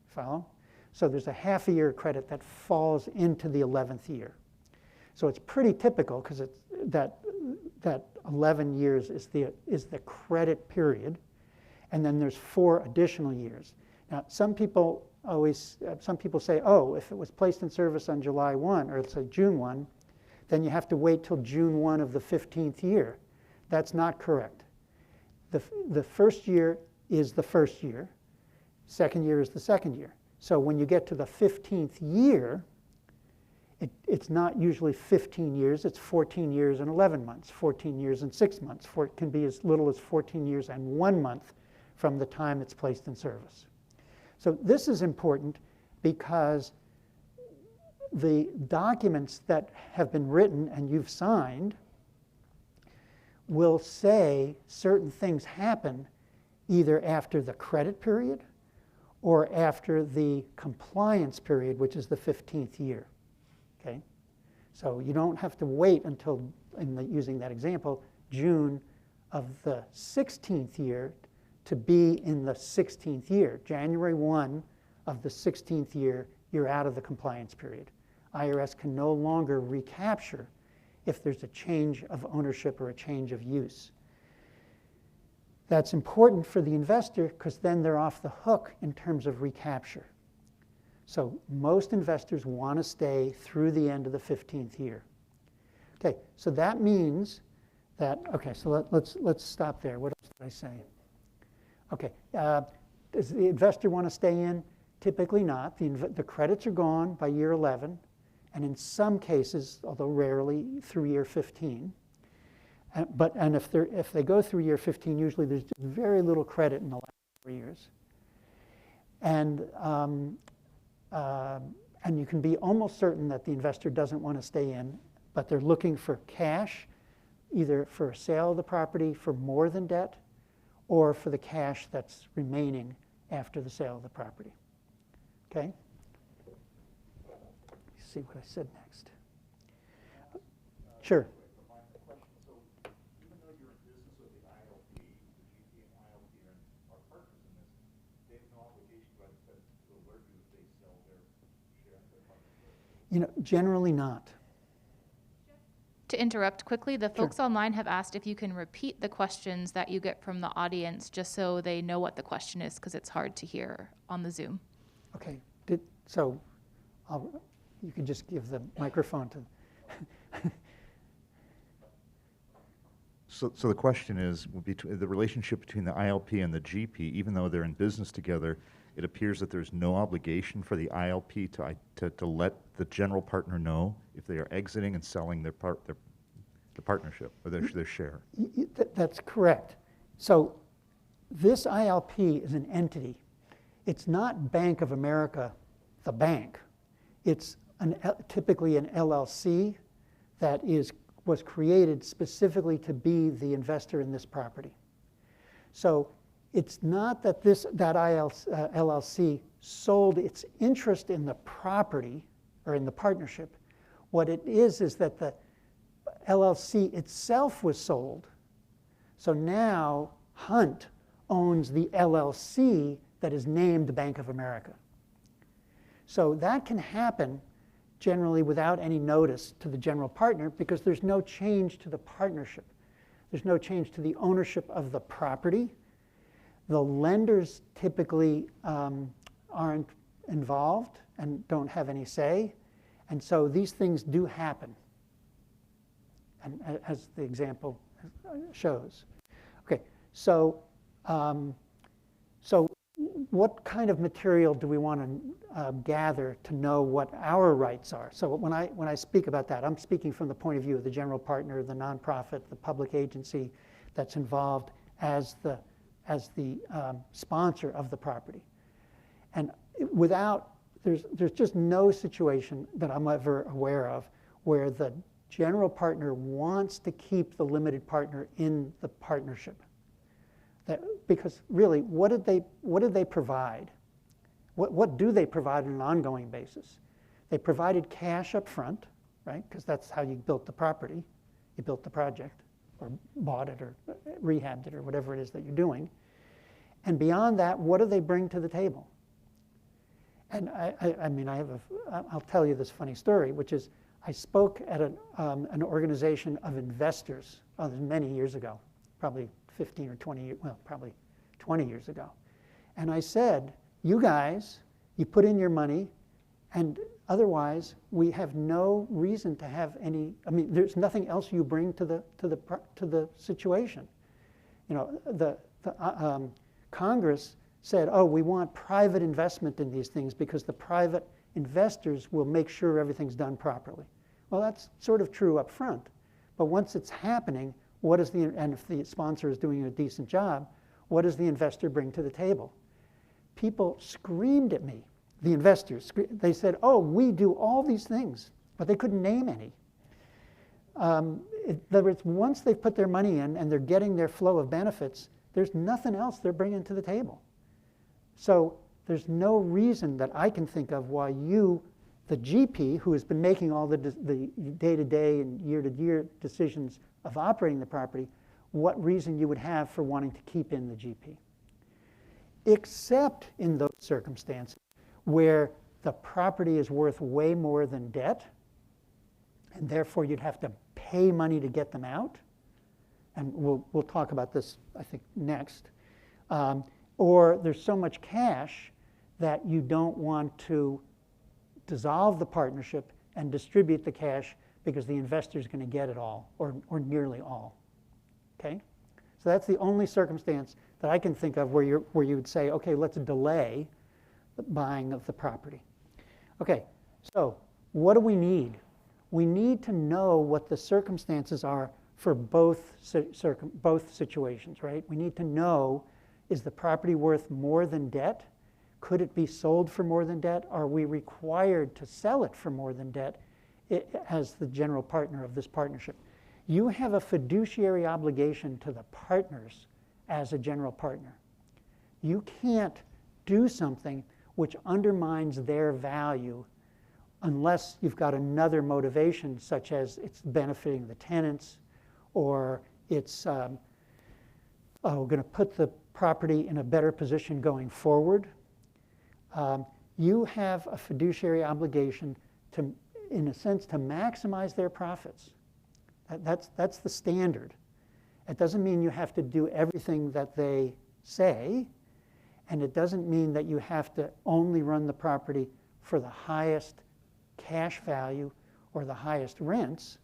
Speaker 1: Follow? So there's a half a year of credit that falls into the 11th year. So it's pretty typical because it's that 11 years is the credit period, and then there's 4 additional years. Now, some people say, oh, if it was placed in service on July 1 or it's June 1, then you have to wait till June 1 of the 15th year. That's not correct. The first year is the first year. Second year is the second year. So when you get to the 15th year, it's not usually 15 years, it's 14 years and 11 months, 14 years and 6 months. It can be as little as 14 years and 1 month from the time it's placed in service. So this is important because the documents that have been written and you've signed will say certain things happen either after the credit period or after the compliance period, which is the 15th year. Okay? So you don't have to wait until, using that example, June of the 16th year to be in the 16th year. January 1 of the 16th year, you're out of the compliance period. IRS can no longer recapture if there's a change of ownership or a change of use. That's important for the investor because then they're off the hook in terms of recapture. So most investors want to stay through the end of the 15th year. Okay, so that means that, okay, so let's stop there. What else did I say? Okay, does the investor want to stay in? Typically not. The credits are gone by year 11, and in some cases, although rarely, through year 15. And if they go through year 15, usually there's just very little credit in the last 4 years. And you can be almost certain that the investor doesn't want to stay in, but they're looking for cash, either for a sale of the property for more than debt, or for the cash that's remaining after the sale of the property. Okay? Let's see what I said next. Sure. You know, generally not.
Speaker 18: To interrupt quickly, the folks online have asked if you can repeat the questions that you get from the audience just so they know what the question is, because it's hard to hear on the Zoom.
Speaker 1: Okay. You can just give the microphone to.
Speaker 13: So the question is, the relationship between the ILP and the GP, even though they're in business together, it appears that there's no obligation for the ILP to let the general partner know if they are exiting and selling the partnership or their share.
Speaker 1: That's correct. So this ILP is an entity. It's not Bank of America, the bank. It's typically an LLC that was created specifically to be the investor in this property. So it's not that that LLC sold its interest in the property or in the partnership. What it is that the LLC itself was sold. So now Hunt owns the LLC that is named Bank of America. So that can happen generally without any notice to the general partner because there's no change to the partnership. There's no change to the ownership of the property. The lenders typically aren't involved and don't have any say. And so these things do happen, and as the example shows. Okay, so what kind of material do we want to gather to know what our rights are? So when I speak about that, I'm speaking from the point of view of the general partner, the nonprofit, the public agency that's involved as the sponsor of the property. And there's just no situation that I'm ever aware of where the general partner wants to keep the limited partner in the partnership. Because really, what did they provide? What do they provide on an ongoing basis? They provided cash up front, right? Because that's how you built the property. You built the project, or bought it, or rehabbed it, or whatever it is that you're doing. And beyond that, what do they bring to the table? And I mean, I'll tell you this funny story, which is I spoke at an organization of investors many years ago, probably 15 or 20 years, well, probably 20 years ago. And I said, you guys, you put in your money, and otherwise we have no reason to have any, I mean, there's nothing else you bring to the situation. You know, the Congress said, oh, we want private investment in these things because the private investors will make sure everything's done properly. Well, that's sort of true up front. But once it's happening, and if the sponsor is doing a decent job, what does the investor bring to the table? People screamed at me, the investors. They said, oh, we do all these things, but they couldn't name any. Once they've put their money in and they're getting their flow of benefits, there's nothing else they're bringing to the table. So there's no reason that I can think of why you, the GP, who has been making all the day-to-day and year-to-year decisions of operating the property, what reason you would have for wanting to keep in the GP. Except in those circumstances where the property is worth way more than debt, and therefore you'd have to pay money to get them out. And we'll talk about this, I think, next. Or there's so much cash that you don't want to dissolve the partnership and distribute the cash because the investor is going to get it all, or nearly all. Okay? So that's the only circumstance that I can think of where you would say, okay, let's delay the buying of the property. Okay, so what do we need? We need to know what the circumstances are for both situations, right? We need to know, is the property worth more than debt? Could it be sold for more than debt? Are we required to sell it for more than debt as the general partner of this partnership? You have a fiduciary obligation to the partners as a general partner. You can't do something which undermines their value unless you've got another motivation, such as it's benefiting the tenants, or it's going to put the property in a better position going forward. You have a fiduciary obligation to, in a sense, to maximize their profits. That's the standard. It doesn't mean you have to do everything that they say, and it doesn't mean that you have to only run the property for the highest cash value or the highest rents,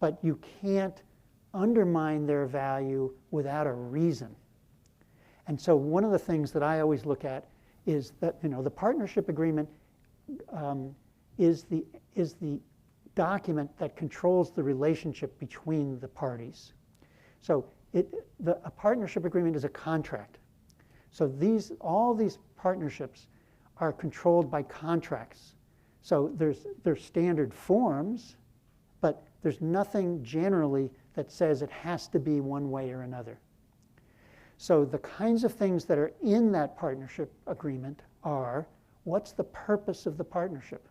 Speaker 1: but you can't undermine their value without a reason. And so one of the things that I always look at is that, you know, the partnership agreement is the document that controls the relationship between the parties. So a partnership agreement is a contract. So all these partnerships are controlled by contracts. So there's standard forms, but there's nothing generally that says it has to be one way or another. So the kinds of things that are in that partnership agreement are, what's the purpose of the partnership?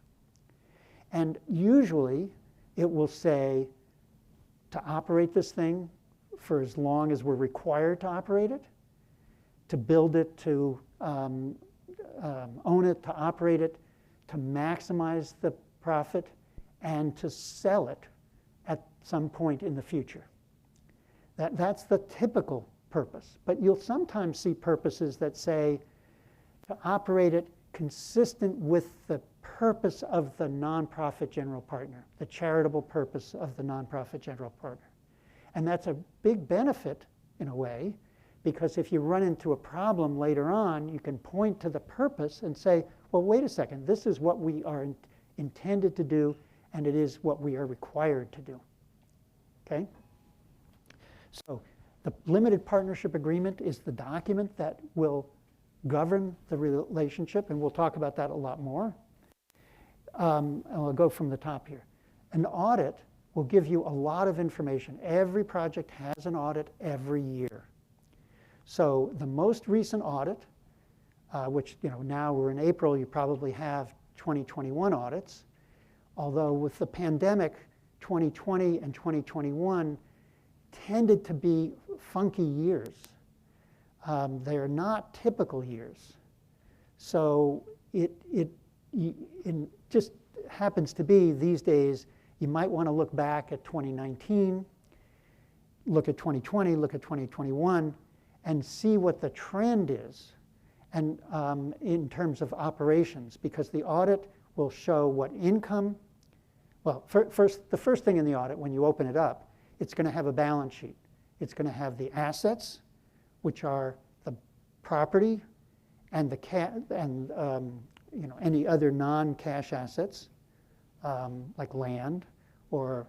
Speaker 1: And usually it will say to operate this thing for as long as we're required to operate it, to build it, to own it, to operate it, to maximize the profit, and to sell it at some point in the future. That's the typical purpose. But you'll sometimes see purposes that say to operate it consistent with the purpose of the nonprofit general partner, the charitable purpose of the nonprofit general partner. And that's a big benefit, in a way, because if you run into a problem later on, you can point to the purpose and say, well, wait a second, this is what we are intended to do, and it is what we are required to do. Okay? So the limited partnership agreement is the document that will govern the relationship, and we'll talk about that a lot more. And I'll go from the top here. An audit will give you a lot of information. Every project has an audit every year. So the most recent audit, which, you know, now we're in April, you probably have 2021 audits. Although with the pandemic, 2020 and 2021 tended to be funky years. they're not typical years. So it just happens to be these days, you might want to look back at 2019, look at 2020, look at 2021, and see what the trend is, and in terms of operations, because the audit will show what income. Well, the first thing in the audit, when you open it up, it's going to have a balance sheet. It's going to have the assets, which are the property and any other non-cash assets, like land or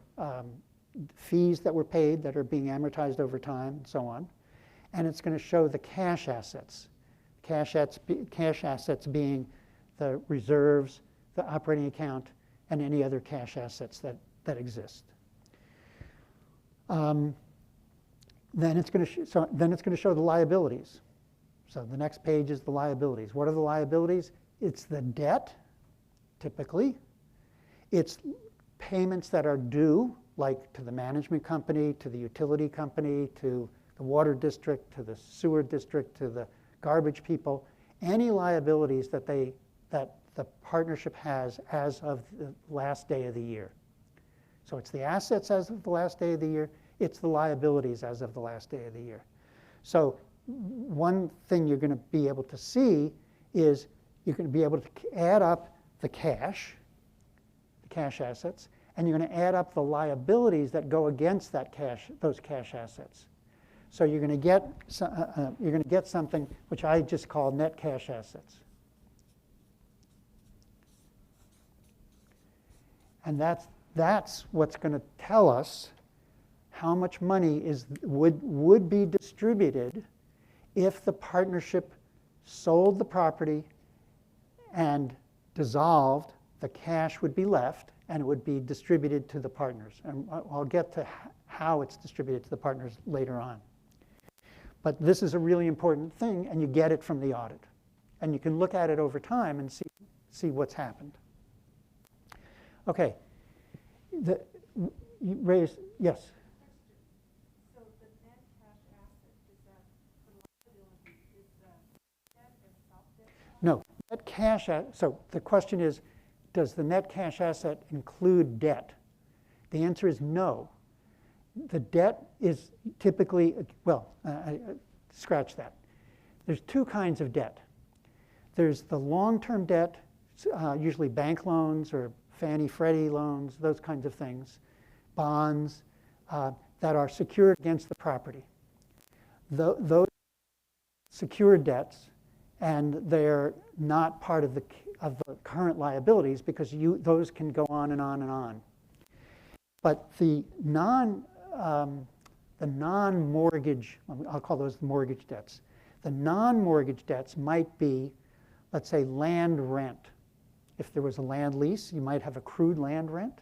Speaker 1: fees that were paid that are being amortized over time, and so on. And it's going to show the cash assets. Cash assets being the reserves, the operating account, and any other cash assets that exist. Then it's going to show the liabilities. So the next page is the liabilities. What are the liabilities? It's the debt, typically. It's payments that are due, like to the management company, to the utility company, to the water district, to the sewer district, to the garbage people. Any liabilities that the partnership has as of the last day of the year. So it's the assets as of the last day of the year. It's the liabilities as of the last day of the year. So one thing you're going to be able to see is you're going to be able to add up the cash assets, and you're going to add up the liabilities that go against those cash assets. So you're going to get something which I just call net cash assets. And that's what's going to tell us how much money would be distributed if the partnership sold the property and dissolved. The cash would be left, and it would be distributed to the partners. And I'll get to how it's distributed to the partners later on. But this is a really important thing, and you get it from the audit. And you can look at it over time and see what's happened. Okay. You raised, yes?
Speaker 20: So the net cash asset, is that the liability, is the debt itself debt?
Speaker 1: No. Net cash, so the question is, does the net cash asset include debt? The answer is no. The debt is typically, scratch that. There's two kinds of debt. There's the long-term debt, usually bank loans or Fannie Freddie loans, those kinds of things, bonds that are secured against the property. Those secured debts, and they're not part of the current liabilities because those can go on and on and on. But the non-mortgage, I'll call those mortgage debts. The non-mortgage debts might be, let's say, land rent. If there was a land lease, you might have accrued land rent.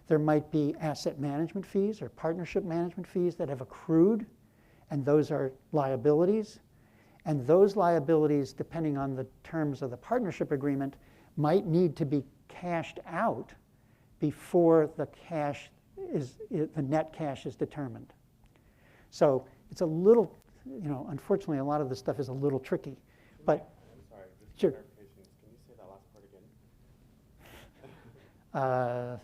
Speaker 1: There might be asset management fees or partnership management fees that have accrued, and those are liabilities. And those liabilities, depending on the terms of the partnership agreement, might need to be cashed out before the net cash is determined. So it's a little, unfortunately, a lot of this stuff is a little tricky. But
Speaker 3: I'm sorry, just
Speaker 1: sure.
Speaker 3: clarification. Can you say that last part again?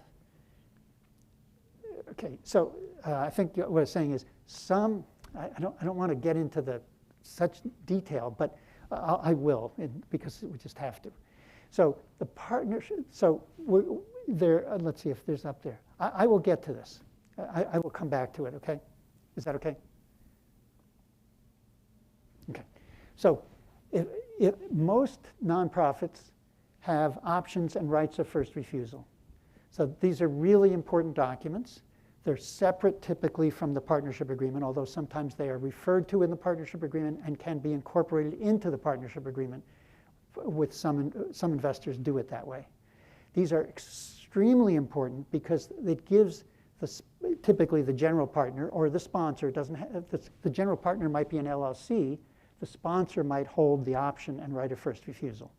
Speaker 1: Okay, so I think what I was saying is I don't want to get into such detail, but I will, because we just have to. So the partnership, let's see if there's up there. I will get to this. I will come back to it, okay? Is that okay? Okay. So if most nonprofits have options and rights of first refusal. So these are really important documents. They're separate typically from the partnership agreement, although sometimes they are referred to in the partnership agreement and can be incorporated into the partnership agreement. With some investors do it that way. These are extremely important because it gives typically the general partner or the sponsor doesn't have, the general partner might be an LLC, the sponsor might hold the option and right of first refusal.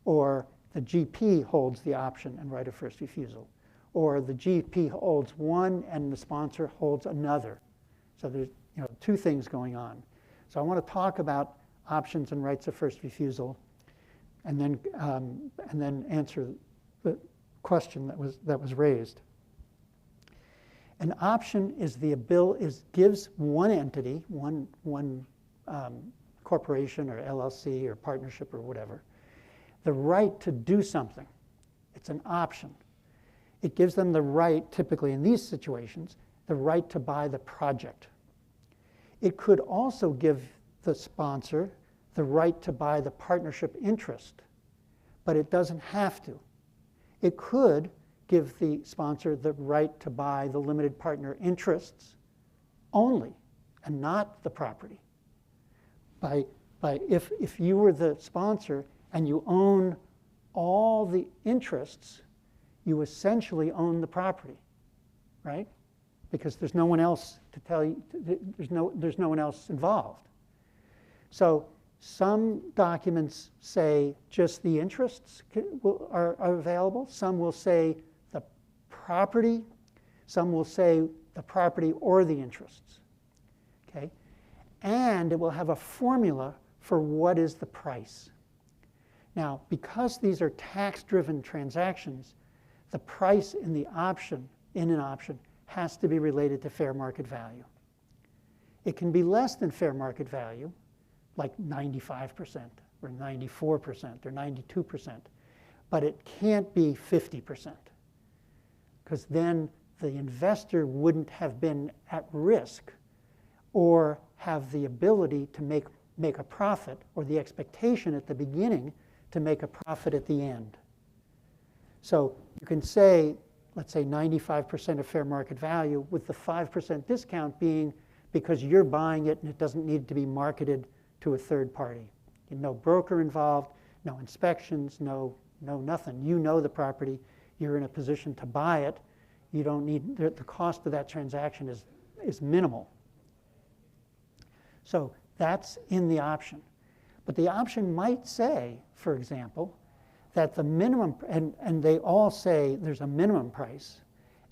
Speaker 1: Or the GP holds the option and right of first refusal. Or the GP holds one and the sponsor holds another. So there's two things going on. So I want to talk about options and rights of first refusal, and then answer the question that was raised. An option is gives one entity, one corporation or LLC or partnership or whatever, the right to do something. It's an option. It gives them the right, typically in these situations, the right to buy the project. It could also give the sponsor the right to buy the partnership interest, but it doesn't have to. It could give the sponsor the right to buy the limited partner interests only and not the property. If you were the sponsor and you own all the interests, you essentially own the property, right? Because there's no one else to tell you, there's no one else involved. So some documents say just the interests are available. Some will say the property. Some will say the property or the interests, okay? And it will have a formula for what is the price. Now, because these are tax-driven transactions, the price in an option, has to be related to fair market value. It can be less than fair market value, like 95% or 94% or 92%, but it can't be 50%, because then the investor wouldn't have been at risk or have the ability to make a profit, or the expectation at the beginning to make a profit at the end. So you can say, let's say 95% of fair market value, with the 5% discount being because you're buying it and it doesn't need to be marketed to a third party. No broker involved, no inspections, no nothing. You know the property, you're in a position to buy it. You don't need, the cost of that transaction is minimal. So that's in the option. But the option might say, for example, that the minimum, and they all say there's a minimum price,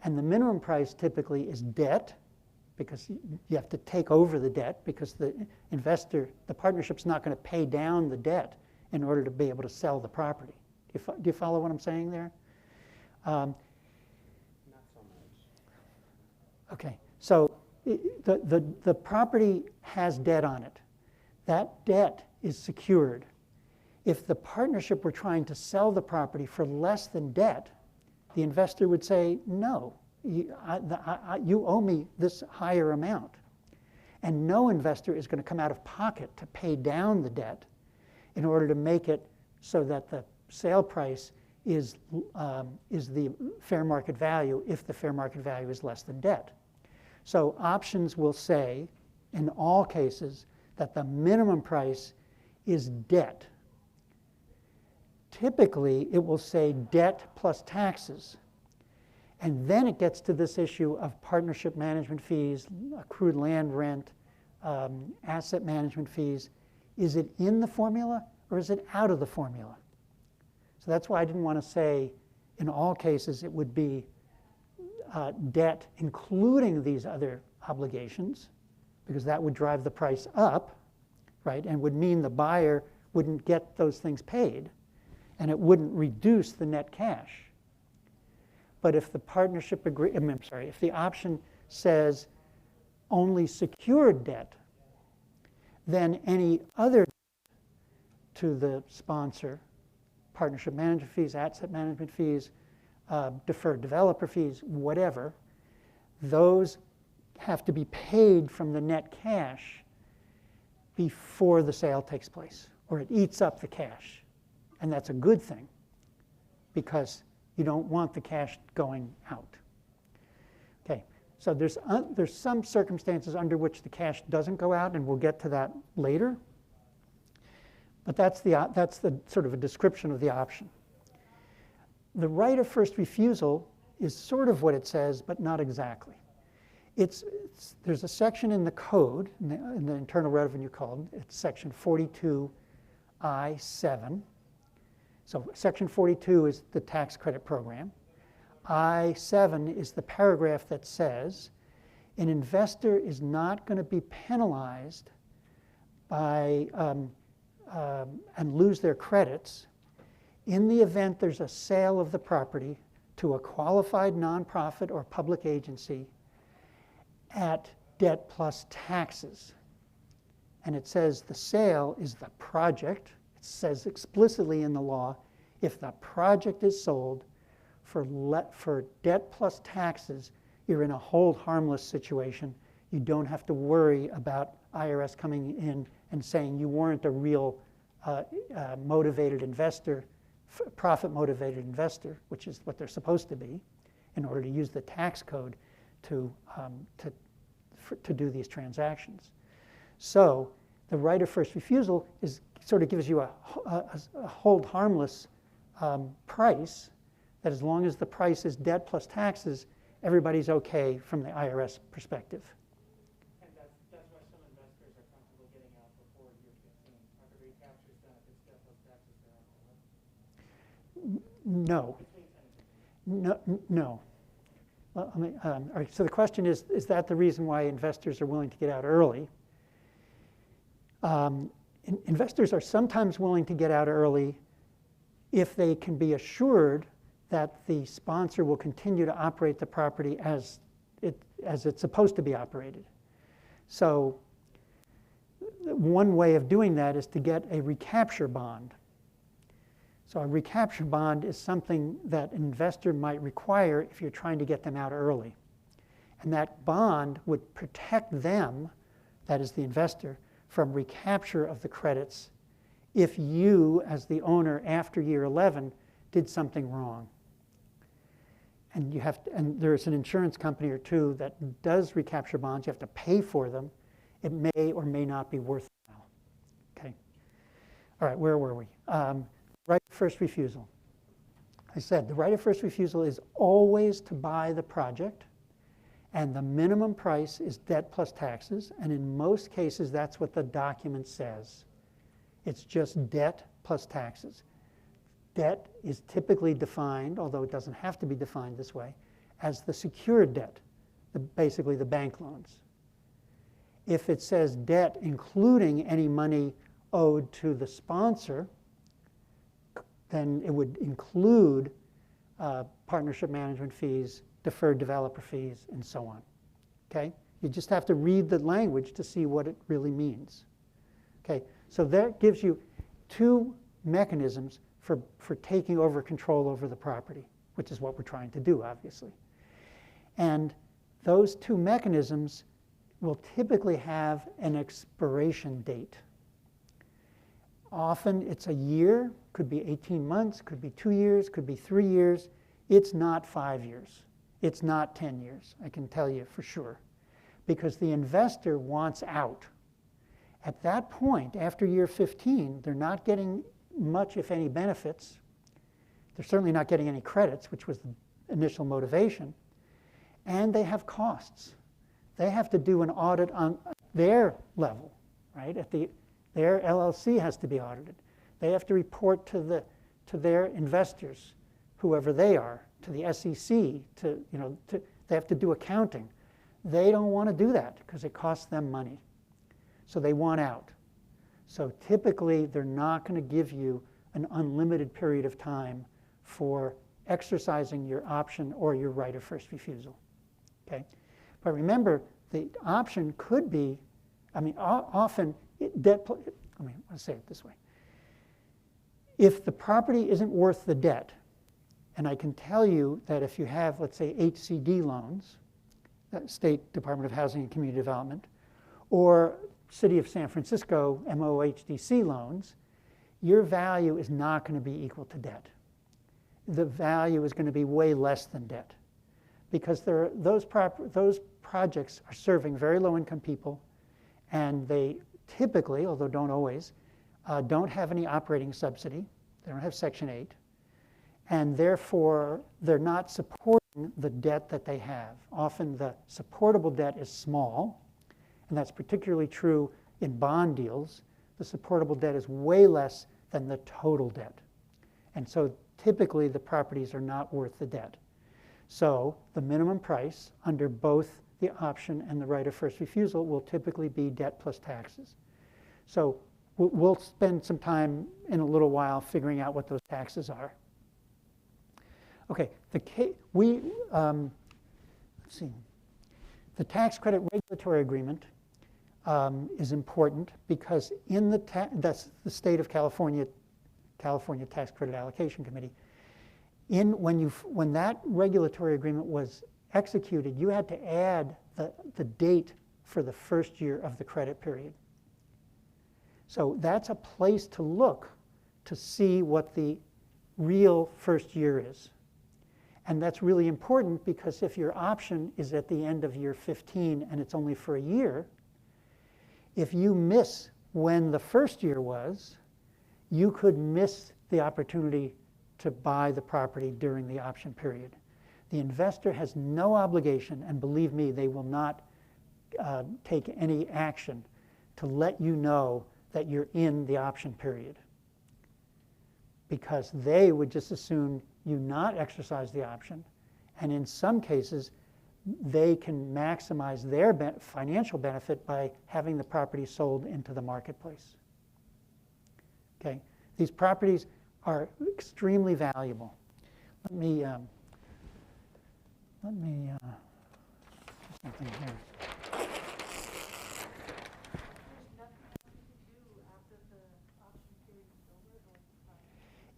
Speaker 1: and the minimum price typically is debt, because you have to take over the debt, because the investor, the partnership's not going to pay down the debt in order to be able to sell the property. Do you follow what I'm saying there?
Speaker 3: Not so much.
Speaker 1: Okay, so the property has debt on it. That debt is secured. If the partnership were trying to sell the property for less than debt, the investor would say, no, you owe me this higher amount. And no investor is going to come out of pocket to pay down the debt in order to make it so that the sale price is the fair market value if the fair market value is less than debt. So options will say, in all cases, that the minimum price is debt. Typically, it will say debt plus taxes. And then it gets to this issue of partnership management fees, accrued land rent, asset management fees. Is it in the formula or is it out of the formula? So that's why I didn't want to say in all cases it would be debt including these other obligations, because that would drive the price up, right, and would mean the buyer wouldn't get those things paid, and it wouldn't reduce the net cash. But if the partnership if the option says only secured debt, then any other to the sponsor, partnership management fees, asset management fees, deferred developer fees, whatever, those have to be paid from the net cash before the sale takes place, or it eats up the cash. And that's a good thing, because you don't want the cash going out. Okay, so there's some circumstances under which the cash doesn't go out, and we'll get to that later. But that's the sort of a description of the option. The right of first refusal is sort of what it says, but not exactly. There's a section in the code, in the Internal Revenue Code, it's section 42I7. So section 42 is the tax credit program. I7 is the paragraph that says an investor is not going to be penalized and lose their credits in the event there's a sale of the property to a qualified nonprofit or public agency at debt plus taxes. And it says the sale is the project. It says explicitly in the law, if the project is sold for debt plus taxes, you're in a hold harmless situation. You don't have to worry about IRS coming in and saying you weren't a real motivated investor, profit motivated investor, which is what they're supposed to be in order to use the tax code to do these transactions. So the right of first refusal sort of gives you a hold harmless price that as long as the price is debt plus taxes, everybody's okay from the IRS perspective.
Speaker 5: And that's why some investors are comfortable getting out before year 15. After recapture is done, if it's debt plus taxes, they're out.
Speaker 1: No. No. Well, all right, so the question is that the reason why investors are willing to get out early? Investors are sometimes willing to get out early if they can be assured that the sponsor will continue to operate the property as it's supposed to be operated. So one way of doing that is to get a recapture bond. So a recapture bond is something that an investor might require if you're trying to get them out early. And that bond would protect them, that is the investor, from recapture of the credits if you, as the owner after year 11, did something wrong. And and there's an insurance company or two that does recapture bonds. You have to pay for them. It may or may not be worthwhile. Okay. All right, where were we? Right of first refusal. I said the right of first refusal is always to buy the project, and the minimum price is debt plus taxes, and in most cases that's what the document says. It's just debt plus taxes. Debt is typically defined, although it doesn't have to be defined this way, as the secured debt, basically the bank loans. If it says debt including any money owed to the sponsor, then it would include partnership management fees, deferred developer fees, and so on. Okay? You just have to read the language to see what it really means. Okay? So that gives you two mechanisms for taking over control over the property, which is what we're trying to do, obviously. And those two mechanisms will typically have an expiration date. Often it's a year, could be 18 months, could be 2 years, could be 3 years. It's not 5 years. It's not 10 years, I can tell you for sure, because the investor wants out. At that point, after year 15, they're not getting much, if any, benefits. They're certainly not getting any credits, which was the initial motivation. And they have costs. They have to do an audit on their level, right? Their LLC has to be audited. They have to report to their investors, whoever they are, to the SEC. They have to do accounting. They don't want to do that because it costs them money. So they want out. So typically, they're not going to give you an unlimited period of time for exercising your option or your right of first refusal. Okay? But remember, the option could be, often, I'll say it this way. If the property isn't worth the debt, and I can tell you that if you have, let's say, HCD loans, State Department of Housing and Community Development, or City of San Francisco MOHDC loans, your value is not going to be equal to debt. The value is going to be way less than debt because those projects are serving very low-income people, and they typically, although don't always, don't have any operating subsidy. They don't have Section 8. And therefore, they're not supporting the debt that they have. Often the supportable debt is small, and that's particularly true in bond deals. The supportable debt is way less than the total debt. And so typically the properties are not worth the debt. So the minimum price under both the option and the right of first refusal will typically be debt plus taxes. So we'll spend some time in a little while figuring out what those taxes are. Okay, let's see. The tax credit regulatory agreement is important because in that's the state of California Tax Credit Allocation Committee. When that regulatory agreement was executed, you had to add the date for the first year of the credit period. So that's a place to look to see what the real first year is. And that's really important because if your option is at the end of year 15 and it's only for a year, if you miss when the first year was, you could miss the opportunity to buy the property during the option period. The investor has no obligation, and believe me, they will not take any action to let you know that you're in the option period, because they would just as soon you not exercise the option, and in some cases they can maximize their financial benefit by having the property sold into the marketplace. Okay, these properties are extremely valuable. Let me do something here.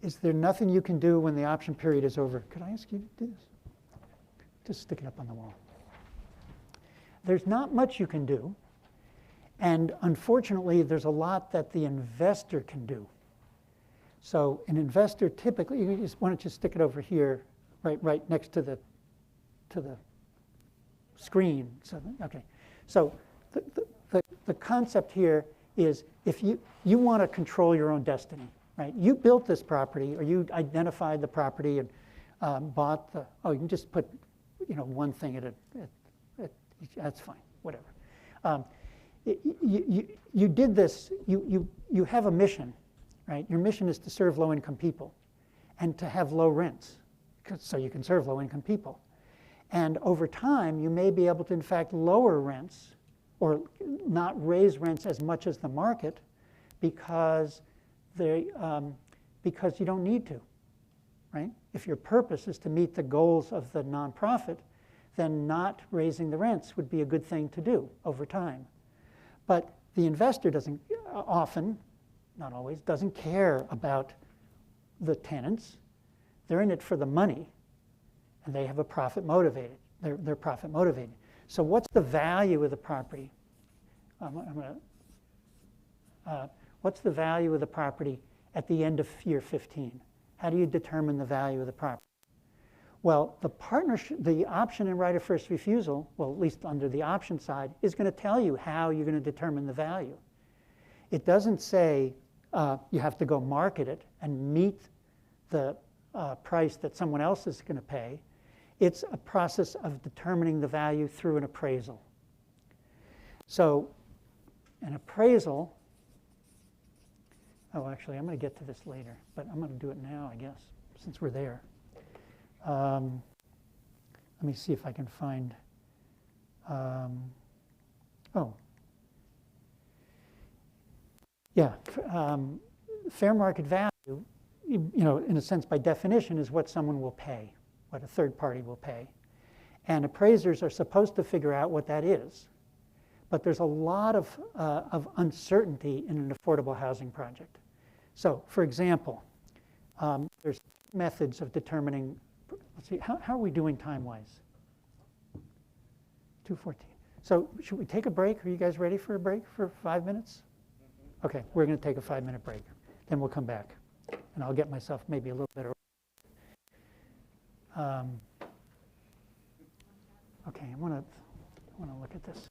Speaker 1: Is there nothing you can do when the option period is over? Could I ask you to do this? Just stick it up on the wall. There's not much you can do. And unfortunately, there's a lot that the investor can do. So an investor typically, why don't you stick it over here, right next to the screen. So, okay. So the concept here is if you want to control your own destiny. Right? You built this property, or you identified the property and bought the. Oh, you can just put, one thing at that's fine. Whatever. You did this. You have a mission, right? Your mission is to serve low-income people, and to have low rents, so you can serve low-income people. And over time, you may be able to, in fact, lower rents, or not raise rents as much as the market, because you don't need to, right? If your purpose is to meet the goals of the nonprofit, then not raising the rents would be a good thing to do over time. But the investor doesn't often, not always, doesn't care about the tenants. They're in it for the money, and they have a profit motivated. They're profit motivated. So what's the value of the property? What's the value of the property at the end of year 15? How do you determine the value of the property? Well, the option and right of first refusal, well, at least under the option side, is going to tell you how you're going to determine the value. It doesn't say you have to go market it and meet the price that someone else is going to pay. It's a process of determining the value through an appraisal. So an appraisal. Oh, actually, I'm going to get to this later, but I'm going to do it now, I guess, since we're there. Let me see if I can find. Fair market value, in a sense, by definition, is what someone will pay, what a third party will pay. And appraisers are supposed to figure out what that is. But there's a lot of uncertainty in an affordable housing project. So, for example, there's methods of determining. Let's see, how are we doing time-wise? 2:14. So, should we take a break? Are you guys ready for a break for 5 minutes? Okay, we're going to take a 5-minute break. Then we'll come back, and I'll get myself maybe a little bit early. Okay, I want to look at this.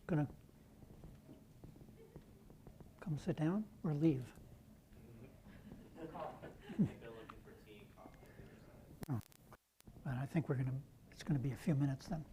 Speaker 1: going to come sit down or leave? Oh. But I think it's going to be a few minutes then.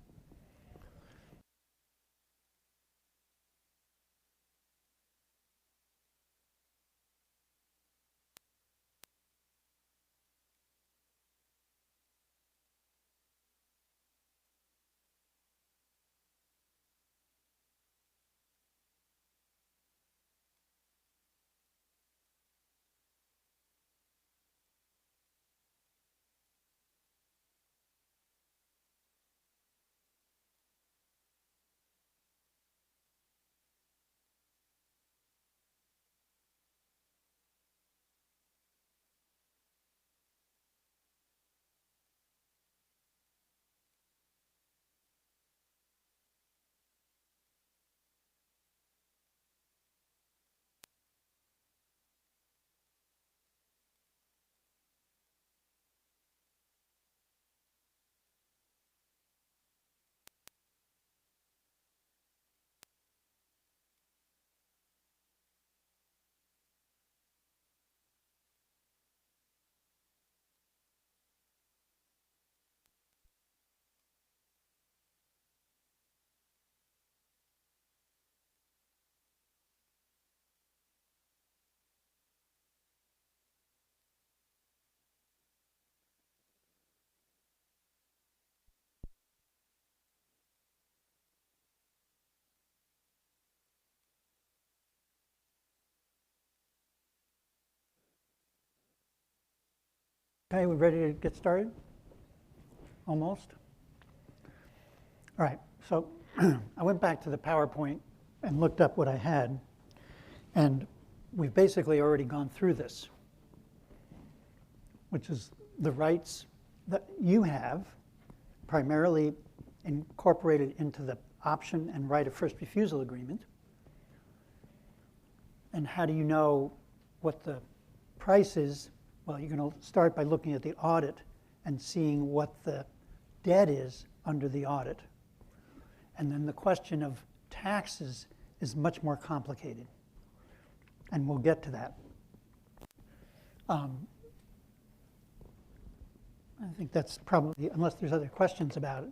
Speaker 1: Okay, we ready to get started? Almost. All right, so I went back to the PowerPoint and looked up what I had, and we've basically already gone through this, which is the rights that you have, primarily incorporated into the option and right of first refusal agreement. And how do you know what the price is? Well, you're going to start by looking at the audit and seeing what the debt is under the audit. And then the question of taxes is much more complicated. And we'll get to that. I think that's probably, unless there's other questions about it,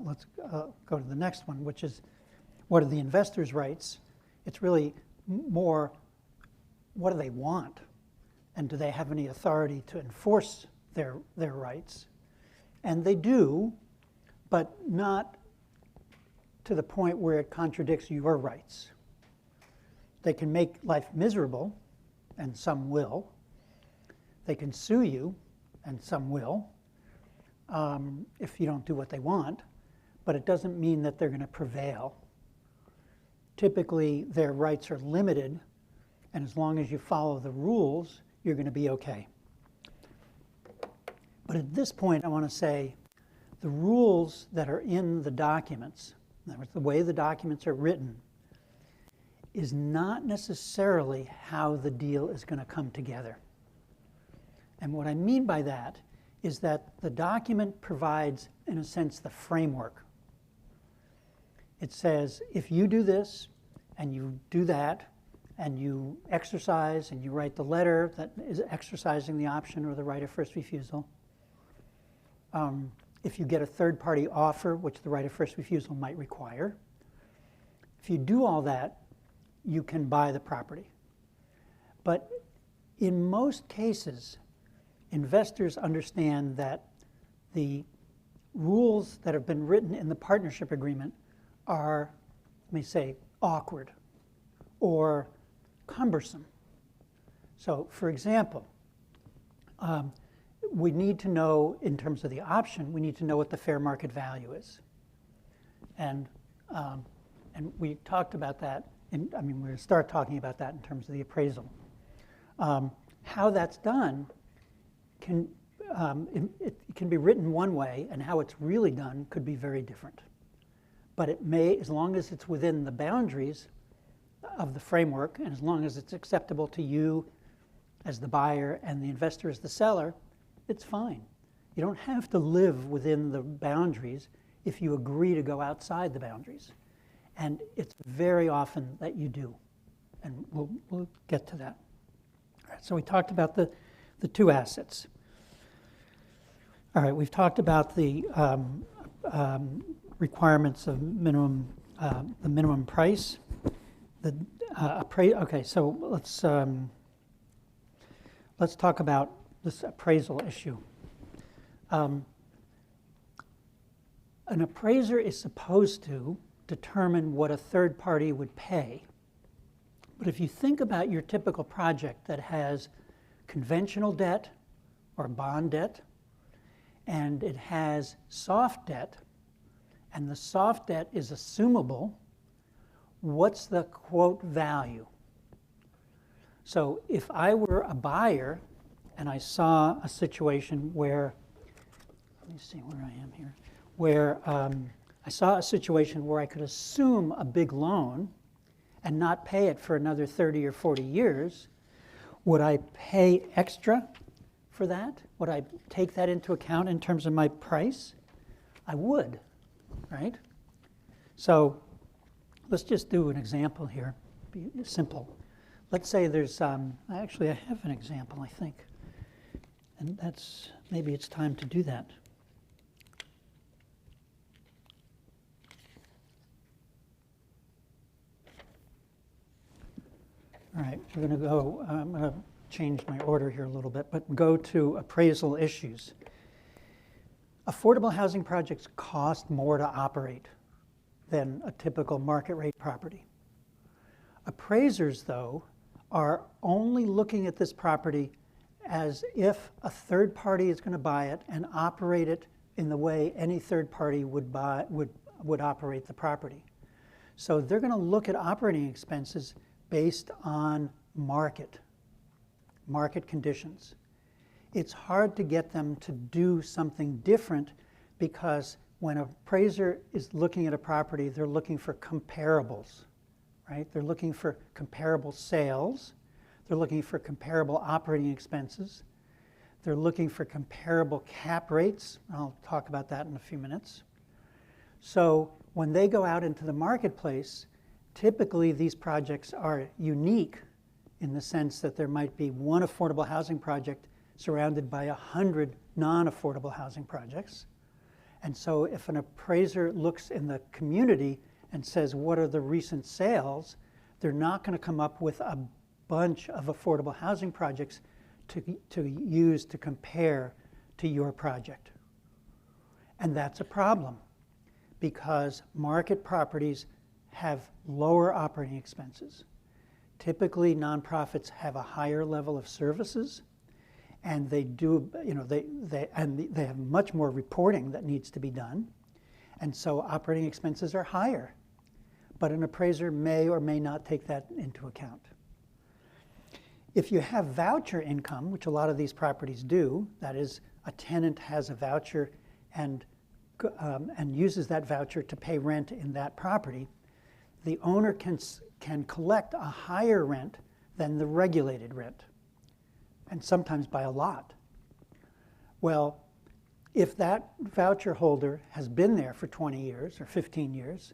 Speaker 1: let's go to the next one, which is what are the investors' rights? It's really more, what do they want? And do they have any authority to enforce their rights? And they do, but not to the point where it contradicts your rights. They can make life miserable, and some will. They can sue you, and some will, if you don't do what they want, but it doesn't mean that they're going to prevail. Typically, their rights are limited, and as long as you follow the rules, you're going to be okay. But at this point, I want to say the rules that are in the documents, in other words, the way the documents are written, is not necessarily how the deal is going to come together. And what I mean by that is that the document provides, in a sense, the framework. It says, if you do this, and you do that, and you exercise, and you write the letter that is exercising the option or the right of first refusal. If you get a third-party offer, which the right of first refusal might require, if you do all that, you can buy the property. But in most cases, investors understand that the rules that have been written in the partnership agreement are, let me say, awkward or cumbersome. So, for example, we need to know, in terms of the option, we need to know what the fair market value is. And we talked about that, we're going to start talking about that in terms of the appraisal. How that's done can, it can be written one way, and how it's really done could be very different. But it may, as long as it's within the boundaries of the framework, and as long as it's acceptable to you as the buyer and the investor as the seller, it's fine. You don't have to live within the boundaries if you agree to go outside the boundaries. And it's very often that you do. And we'll get to that. All right, so we talked about the two assets. All right, we've talked about the requirements of minimum, the minimum price. Okay, so let's talk about this appraisal issue. An appraiser is supposed to determine what a third party would pay. But if you think about your typical project that has conventional debt or bond debt, and it has soft debt, and the soft debt is assumable, what's the quote value? So if I were a buyer and I saw a situation where, let me see where I am here, where I saw a situation where I could assume a big loan and not pay it for another 30 or 40 years, would I pay extra for that? Would I take that into account in terms of my price? I would, right? So let's just do an example here, be simple. Let's say there's, actually I have an example, I think. And that's, maybe it's time to do that. All right, we're going to go, I'm going to change my order here a little bit, but go to appraisal issues. Affordable housing projects cost more to operate than a typical market rate property. Appraisers, though, are only looking at this property as if a third party is going to buy it and operate it in the way any third party would operate the property. So they're going to look at operating expenses based on market conditions. It's hard to get them to do something different because when an appraiser is looking at a property, they're looking for comparables, right? They're looking for comparable sales. They're looking for comparable operating expenses. They're looking for comparable cap rates. I'll talk about that in a few minutes. So when they go out into the marketplace, typically these projects are unique in the sense that there might be one affordable housing project surrounded by 100 non-affordable housing projects. And so if an appraiser looks in the community and says, what are the recent sales, they're not going to come up with a bunch of affordable housing projects to use to compare to your project. And that's a problem because market properties have lower operating expenses. Typically, nonprofits have a higher level of services, and they do, they have much more reporting that needs to be done, and so operating expenses are higher. But an appraiser may or may not take that into account. If you have voucher income, which a lot of these properties do, that is, a tenant has a voucher and uses that voucher to pay rent in that property, the owner can collect a higher rent than the regulated rent, and sometimes by a lot. Well, if that voucher holder has been there for 20 years or 15 years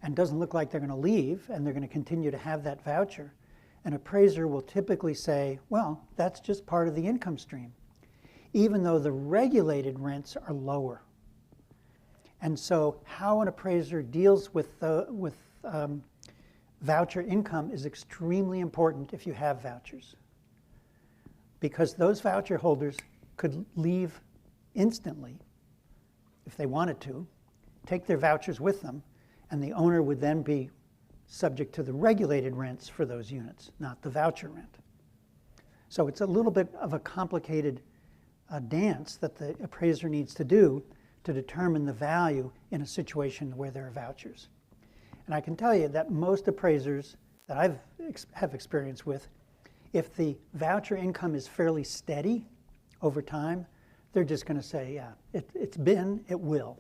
Speaker 1: and doesn't look like they're going to leave and they're going to continue to have that voucher, an appraiser will typically say, well, that's just part of the income stream, even though the regulated rents are lower. And so how an appraiser deals with voucher income is extremely important if you have vouchers, because those voucher holders could leave instantly if they wanted to, take their vouchers with them, and the owner would then be subject to the regulated rents for those units, not the voucher rent. So it's a little bit of a complicated dance that the appraiser needs to do to determine the value in a situation where there are vouchers. And I can tell you that most appraisers that I have experience with, if the voucher income is fairly steady over time, they're just going to say, yeah, it's been, it will.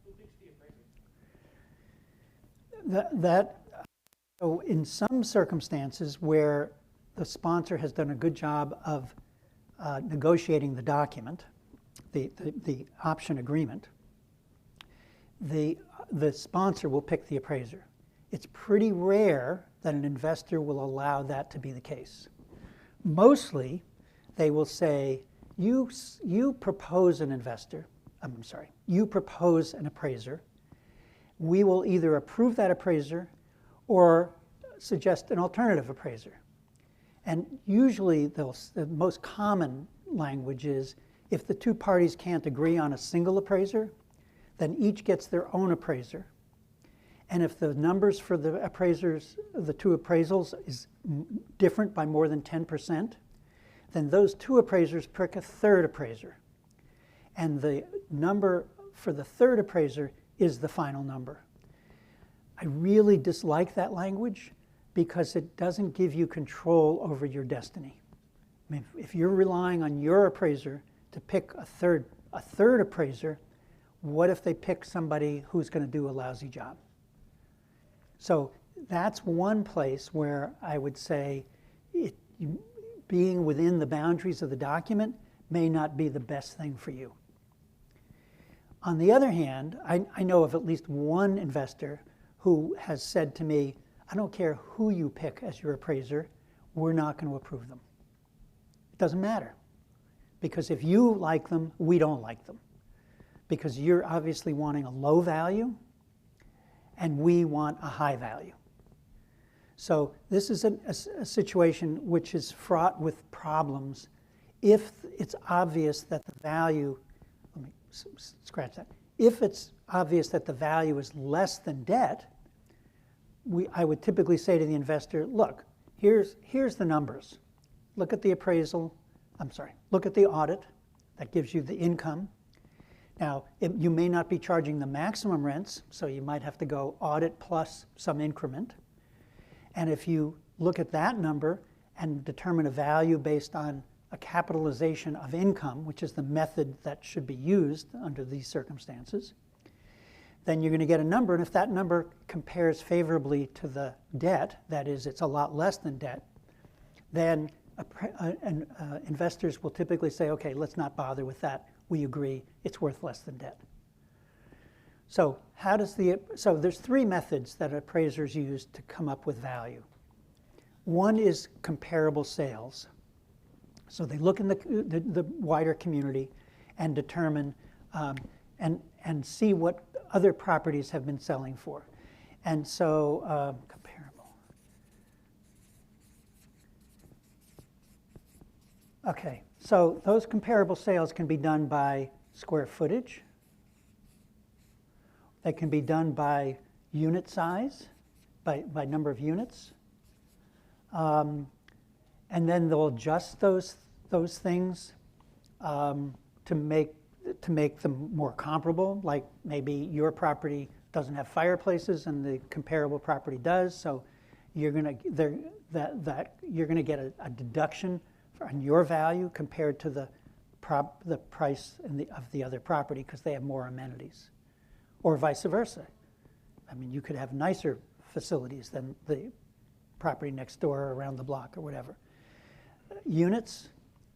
Speaker 5: Who picks the appraiser?
Speaker 1: So in some circumstances where the sponsor has done a good job of negotiating the document, the option agreement, the sponsor will pick the appraiser. It's pretty rare that an investor will allow that to be the case. Mostly, they will say, you propose an investor, I'm sorry, you propose an appraiser. We will either approve that appraiser or suggest an alternative appraiser. And usually the most common language is if the two parties can't agree on a single appraiser, then each gets their own appraiser. And if the numbers for the appraisers, the two appraisals is different by more than 10%, then those two appraisers pick a third appraiser. And the number for the third appraiser is the final number. I really dislike that language because it doesn't give you control over your destiny. I mean, if you're relying on your appraiser to pick a third appraiser, what if they pick somebody who's going to do a lousy job? So that's one place where I would say being within the boundaries of the document may not be the best thing for you. On the other hand, I know of at least one investor who has said to me, I don't care who you pick as your appraiser, we're not going to approve them. It doesn't matter. Because if you like them, we don't like them. Because you're obviously wanting a low value, and we want a high value. So this is a situation which is fraught with problems if it's obvious that the value, let me scratch that. If it's obvious that the value is less than debt, I would typically say to the investor, look, here's the numbers. Look at the appraisal, look at the audit. That gives you the income. Now, you may not be charging the maximum rents, so you might have to go audit plus some increment. And if you look at that number and determine a value based on a capitalization of income, which is the method that should be used under these circumstances, then you're going to get a number. And if that number compares favorably to the debt, that is, it's a lot less than debt, then investors will typically say, okay, let's not bother with that. We agree it's worth less than debt. So there's three methods that appraisers use to come up with value. One is comparable sales. So they look in the wider community and determine and see what other properties have been selling for. And so comparable. Okay, so those comparable sales can be done by square footage. They can be done by unit size, by number of units. And then they'll adjust those things to make them more comparable. Like maybe your property doesn't have fireplaces and the comparable property does, so you're going to get a deduction on your value compared to the price of the other property because they have more amenities, or vice versa. I mean, you could have nicer facilities than the property next door or around the block or whatever. Units,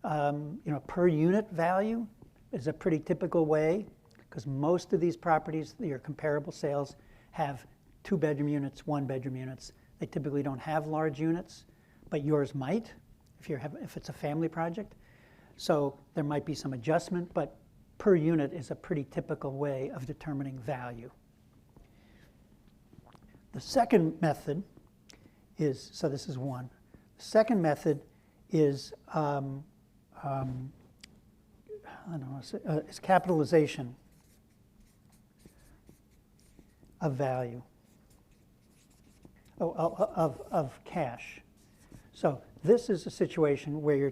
Speaker 1: per unit value is a pretty typical way because most of these properties, your comparable sales, have 2-bedroom units, 1-bedroom units. They typically don't have large units, but yours might if it's a family project. So there might be some adjustment, but per unit is a pretty typical way of determining value. The second method is, so this is one. The second method is is capitalization of value, of cash. So this is a situation where you're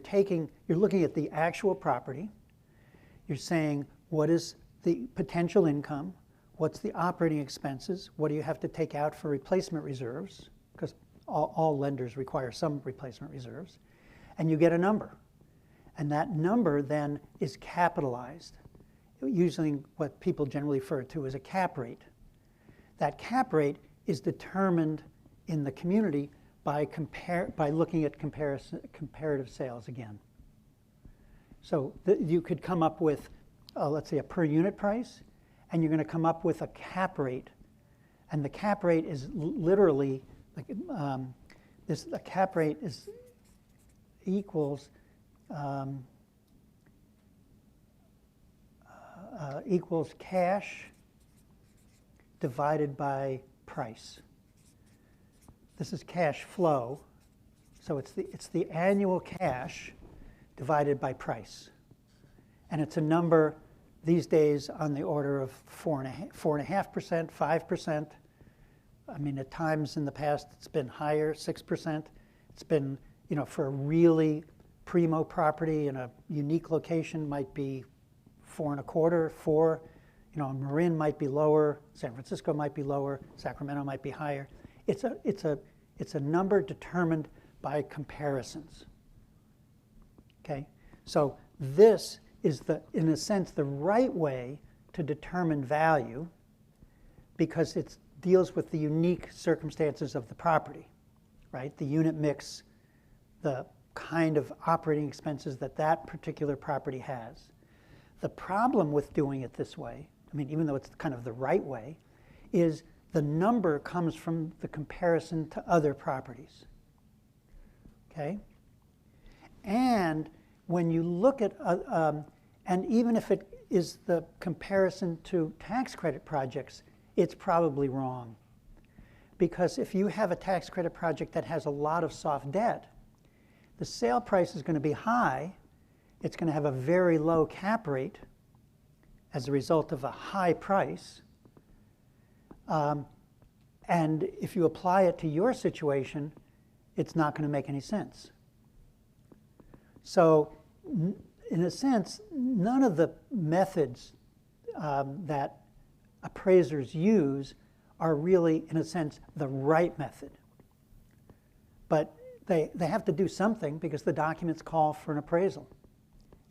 Speaker 1: looking at the actual property. You're saying, what is the potential income? What's the operating expenses? What do you have to take out for replacement reserves? Because all lenders require some replacement reserves. And you get a number. And that number then is capitalized, using what people generally refer to as a cap rate. That cap rate is determined in the community by looking at comparative sales again. So you could come up with, let's say, a per unit price, and you're going to come up with a cap rate. And the cap rate is literally, like, the cap rate is equals equals cash divided by price. This is cash flow, so it's the annual cash divided by price, and it's a number these days on the order of 4.5%, 5%. I mean, at times in the past it's been higher, 6%. It's been, you know, for a really primo property in a unique location might be 4.25%, 4. You know, Marin might be lower, San Francisco might be lower, Sacramento might be higher. It's a number determined by comparisons. Okay, so this is in a sense the right way to determine value because it deals with the unique circumstances of the property, right? The unit mix, the kind of operating expenses that that particular property has. The problem with doing it this way, I mean, even though it's kind of the right way, is the number comes from the comparison to other properties. Okay? And when you look at, and even if it is the comparison to tax credit projects, it's probably wrong. Because if you have a tax credit project that has a lot of soft debt, the sale price is going to be high. It's going to have a very low cap rate as a result of a high price. And if you apply it to your situation, it's not going to make any sense. So, in a sense, none of the methods that appraisers use are really, in a sense, the right method. But they have to do something because the documents call for an appraisal.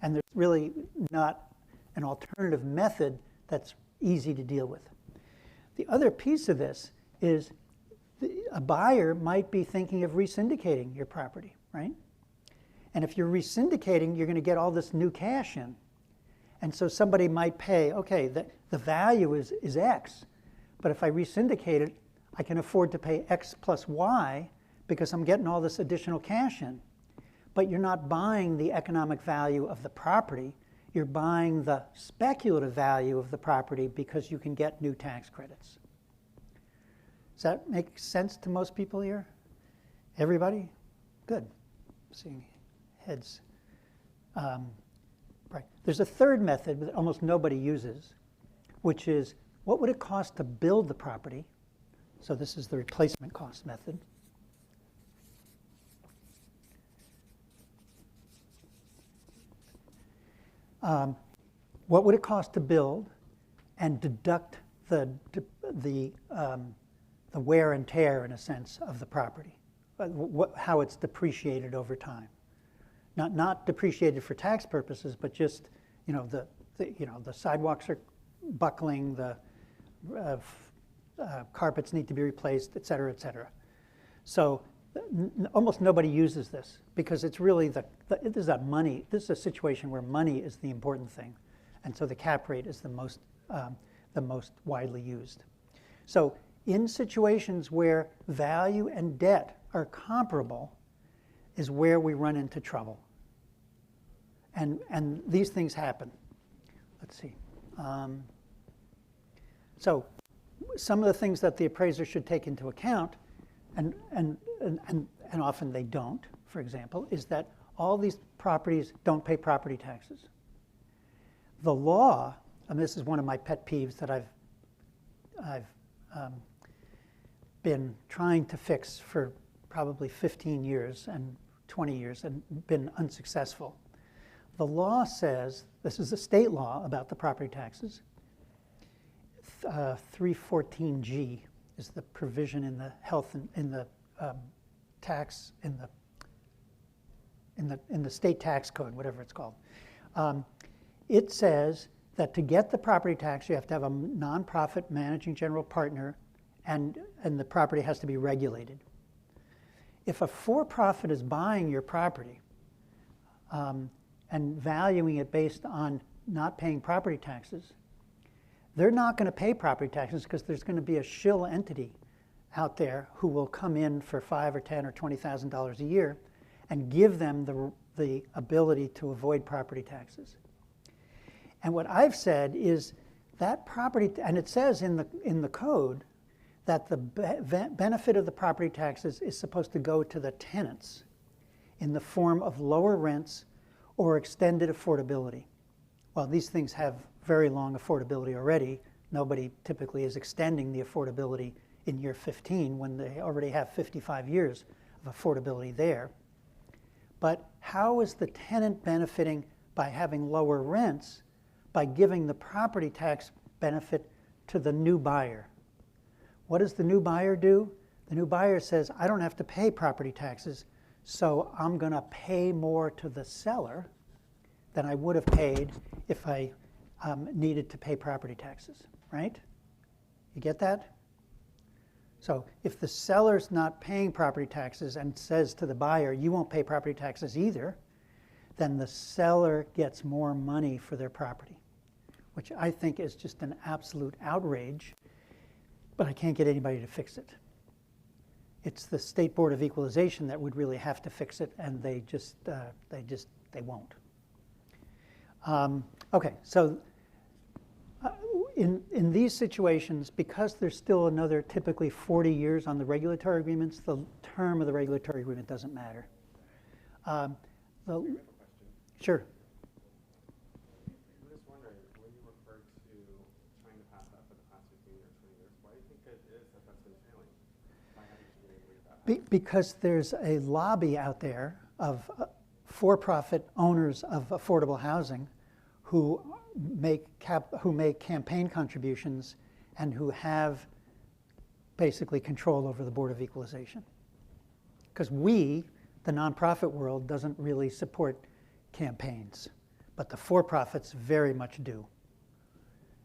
Speaker 1: And there's really not an alternative method that's easy to deal with. The other piece of this is a buyer might be thinking of resyndicating your property, right? And if you're resyndicating, you're going to get all this new cash in. And so somebody might pay, okay, the value is X, but if I resyndicate it, I can afford to pay X plus Y because I'm getting all this additional cash in. But you're not buying the economic value of the property, you're buying the speculative value of the property because you can get new tax credits. Does that make sense to most people here? Everybody? Good. Seeing heads. Right. There's a third method that almost nobody uses, which is what would it cost to build the property? So this is the replacement cost method. What would it cost to build and deduct the wear and tear, in a sense, of the property, how it's depreciated over time. Not depreciated for tax purposes, but just, you know, the sidewalks are buckling, the carpets need to be replaced, et cetera, et cetera. So almost nobody uses this because it's really this is a situation where money is the important thing, and so the cap rate is the most widely used. So in situations where value and debt are comparable is where we run into trouble. And these things happen. Let's see. So some of the things that the appraiser should take into account, and often they don't, for example, is that all these properties don't pay property taxes. The law, and this is one of my pet peeves that I've been trying to fix for probably 15 years and 20 years and been unsuccessful. The law says, this is a state law about the property taxes, 314G is the provision in the health and in the tax in the state tax code, whatever it's called. It says that to get the property tax, you have to have a nonprofit managing general partner, and the property has to be regulated. If a for-profit is buying your property and valuing it based on not paying property taxes, they're not going to pay property taxes because there's going to be a shill entity out there who will come in for $5 or $10 or $20,000 a year and give them the ability to avoid property taxes. And what I've said is that property, and it says in the code that the benefit of the property taxes is supposed to go to the tenants in the form of lower rents or extended affordability. Well, these things have very long affordability already. Nobody typically is extending the affordability in year 15 when they already have 55 years of affordability there. But how is the tenant benefiting by having lower rents by giving the property tax benefit to the new buyer? What does the new buyer do? The new buyer says, I don't have to pay property taxes, so I'm going to pay more to the seller than I would have paid if I needed to pay property taxes, right? You get that? So if the seller's not paying property taxes and says to the buyer, you won't pay property taxes either, then the seller gets more money for their property, which I think is just an absolute outrage, but I can't get anybody to fix it. It's the State Board of Equalization that would really have to fix it, and they won't. Okay, so in these situations, because there's still another typically 40 years on the regulatory agreements, the term of the regulatory agreement doesn't matter. Sure.
Speaker 3: I'm just wondering, when you refer to trying to pass that for the past 15 or 20 years, why do you think it is that that's been failing? Why haven't you been able to get that?
Speaker 1: Because there's a lobby out there of for-profit owners of affordable housing who make campaign contributions and who have basically control over the Board of Equalization. Because we, the nonprofit world, doesn't really support campaigns, but the for-profits very much do,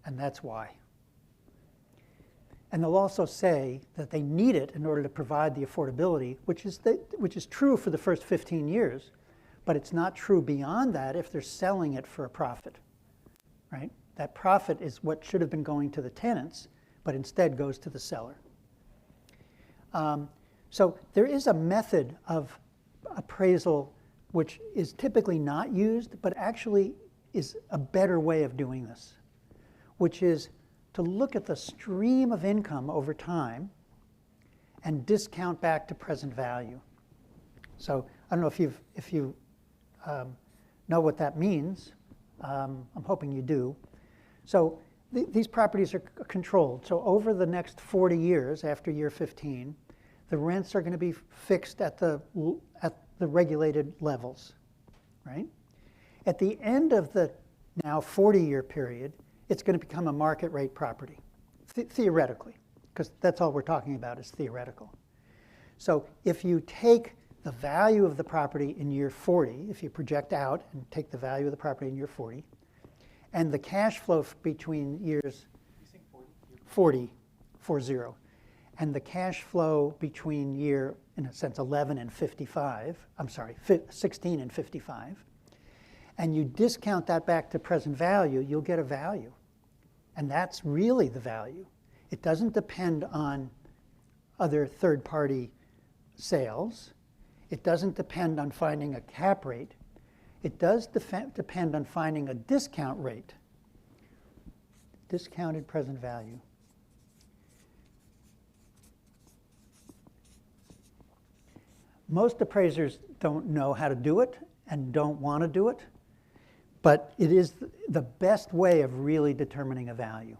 Speaker 1: and that's why. And they'll also say that they need it in order to provide the affordability, which is true for the first 15 years, but it's not true beyond that if they're selling it for a profit, right? That profit is what should have been going to the tenants, but instead goes to the seller. So there is a method of appraisal which is typically not used, but actually is a better way of doing this, which is to look at the stream of income over time and discount back to present value. So I don't know if you know what that means. I'm hoping you do. So these properties are controlled. So over the next 40 years after year 15, the rents are going to be fixed at the regulated levels, right? At the end of the now 40-year period, it's going to become a market rate property, theoretically, because that's all we're talking about is theoretical. So if you take the value of the property in year 40, if you project out and take the value of the property in year 40, and the cash flow between years 40, and the cash flow between year, in a sense, 11 and 55, 16 and 55, and you discount that back to present value, you'll get a value. And that's really the value. It doesn't depend on other third-party sales. It doesn't depend on finding a cap rate. It does depend on finding a discount rate, discounted present value. Most appraisers don't know how to do it and don't want to do it, but it is the best way of really determining a value.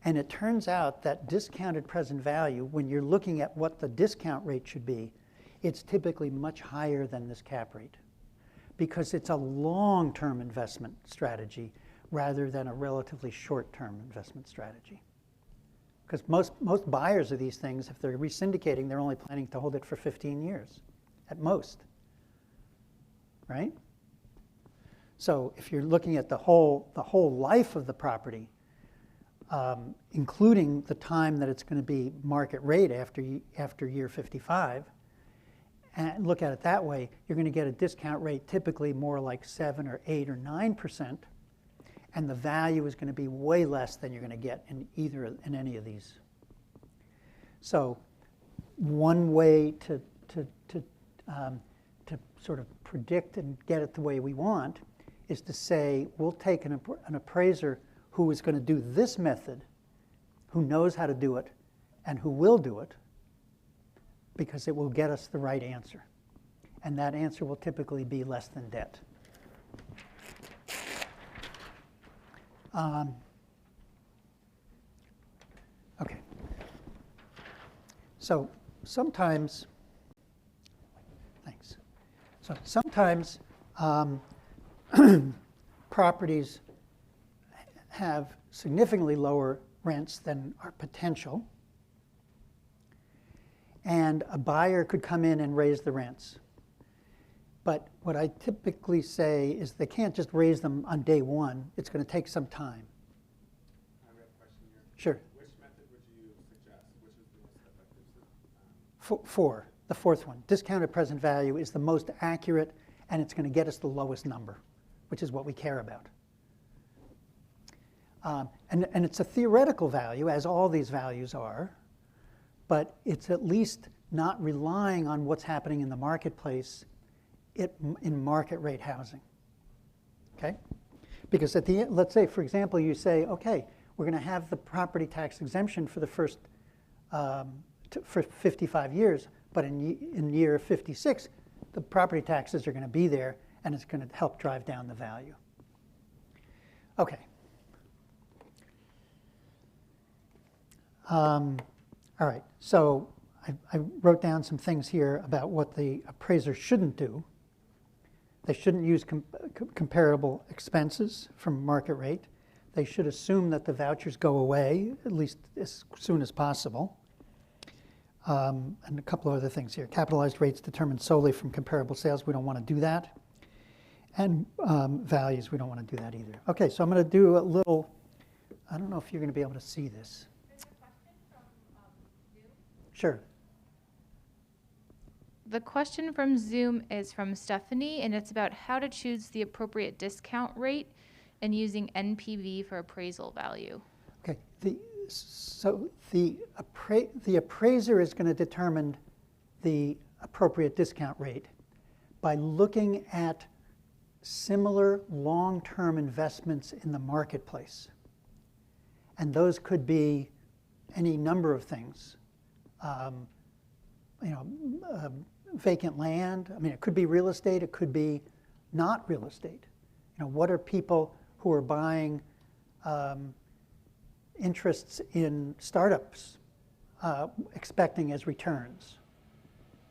Speaker 1: And it turns out that discounted present value, when you're looking at what the discount rate should be, it's typically much higher than this cap rate because it's a long-term investment strategy rather than a relatively short-term investment strategy. Because most buyers of these things, if they're resyndicating, they're only planning to hold it for 15 years at most, right? So if you're looking at the whole life of the property, including the time that it's going to be market rate after year 55, and look at it that way, you're going to get a discount rate typically more like 7 or 8 or 9%, and the value is going to be way less than you're going to get in any of these. So one way to sort of predict and get it the way we want is to say we'll take an appraiser who is going to do this method, who knows how to do it, and who will do it, because it will get us the right answer. And that answer will typically be less than debt. Okay. So sometimes, thanks. So sometimes properties have significantly lower rents than are potential, and a buyer could come in and raise the rents. But what I typically say is they can't just raise them on day one. It's going to take some time.
Speaker 3: I have a question here.
Speaker 1: Sure.
Speaker 3: Which method would you suggest? Which is the most effective?
Speaker 1: The fourth one. Discounted present value is the most accurate, and it's going to get us the lowest number, which is what we care about. And it's a theoretical value, as all these values are, but it's at least not relying on what's happening in the marketplace in market rate housing. Okay? Because at the end, let's say, for example, you say, okay, we're going to have the property tax exemption for the first for 55 years, but in year 56, the property taxes are going to be there, and it's going to help drive down the value. Okay. All right, so I wrote down some things here about what the appraiser shouldn't do. They shouldn't use comparable expenses from market rate. They should assume that the vouchers go away, at least as soon as possible. And a couple of other things here. Capitalized rates determined solely from comparable sales. We don't want to do that. And values, we don't want to do that either. Okay, so I'm going to do a little, I don't know if you're going to be able to see this. Sure.
Speaker 18: The question from Zoom is from Stephanie, and it's about how to choose the appropriate discount rate and using NPV for appraisal value.
Speaker 1: Okay. So the appraiser is going to determine the appropriate discount rate by looking at similar long-term investments in the marketplace. And those could be any number of things. Vacant land. I mean, it could be real estate. It could be not real estate. What are people who are buying interests in startups expecting as returns?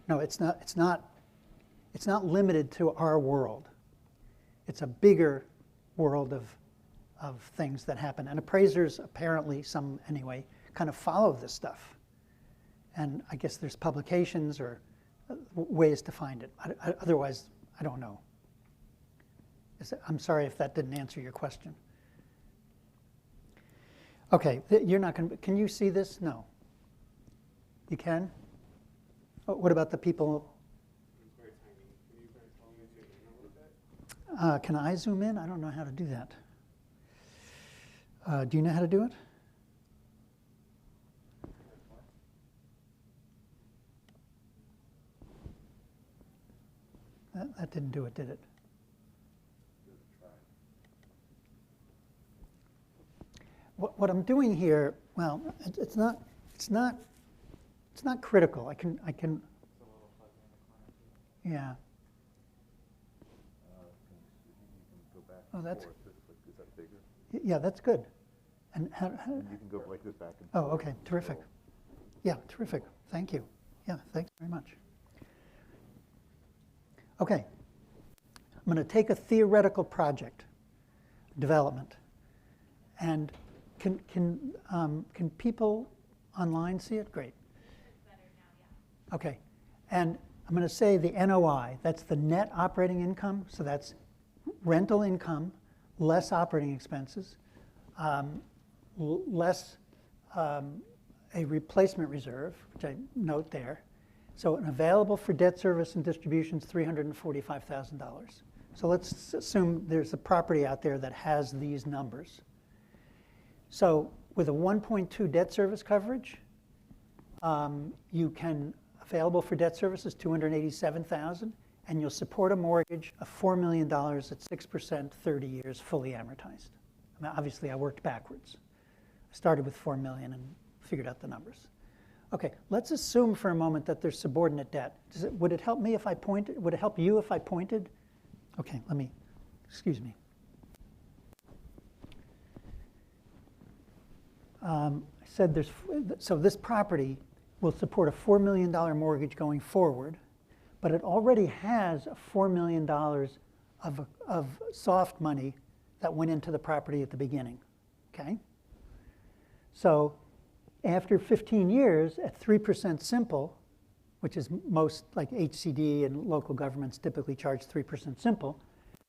Speaker 1: No, it's not limited to our world. It's a bigger world of things that happen. And appraisers, apparently, some anyway, kind of follow this stuff. And I guess there's publications or ways to find it. Otherwise, I don't know. I'm sorry if that didn't answer your question. Okay, you're not going to, can you see this? No. You can? Oh, what about the people?
Speaker 3: It's very tiny. Can you guys tell me to zoom in a little bit?
Speaker 1: Can I zoom in? I don't know how to do that. Do you know how to do it? That didn't do it, did it? What I'm doing here, well, it's not critical. I can. Yeah. Oh, that's.
Speaker 13: Is that bigger?
Speaker 1: Yeah, that's good. And how
Speaker 13: you can go like this back and
Speaker 1: oh,
Speaker 13: forth.
Speaker 1: okay, terrific. Yeah, terrific. Thank you. Yeah, thanks very much. Okay, I'm going to take a theoretical project, development, and can people online see it? Great. Okay, and I'm going to say the NOI. That's the net operating income. So that's rental income less operating expenses, less a replacement reserve, which I note there. So an available for debt service and distributions, $345,000. So let's assume there's a property out there that has these numbers. So with a 1.2 debt service coverage, you can, available for debt service is $287,000, and you'll support a mortgage of $4 million at 6%, 30 years, fully amortized. I mean, obviously, I worked backwards. I started with $4 million and figured out the numbers. Okay, let's assume for a moment that there's subordinate debt. Would it help me if I pointed? Would it help you if I pointed? Okay, excuse me. I said so this property will support a $4 million mortgage going forward, but it already has $4 million of soft money that went into the property at the beginning, okay? So after 15 years at 3% simple, which is most, like HCD and local governments typically charge 3% simple,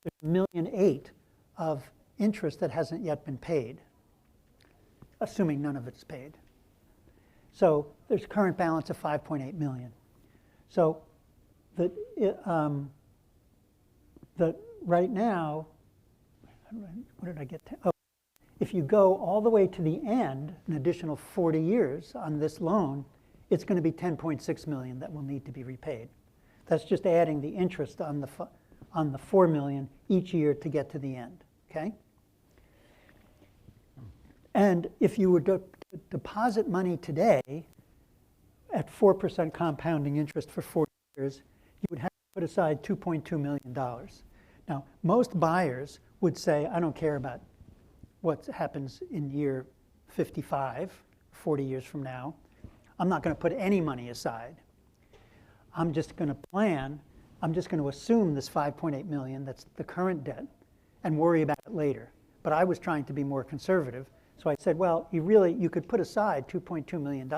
Speaker 1: there's $1.8 million of interest that hasn't yet been paid, assuming none of it's paid. So there's a current balance of $5.8 million. So right now, what did I get to? Oh, if you go all the way to the end, an additional 40 years on this loan, it's going to be $10.6 million that will need to be repaid. That's just adding the interest on the $4 million each year to get to the end, okay? And if you were to deposit money today at 4% compounding interest for 40 years, you would have to put aside $2.2 million. Now, most buyers would say, I don't care about what happens in year 55, 40 years from now. I'm not going to put any money aside. I'm just going to plan. I'm just going to assume this $5.8 million, that's the current debt, and worry about it later. But I was trying to be more conservative. So I said, well, you could put aside $2.2 million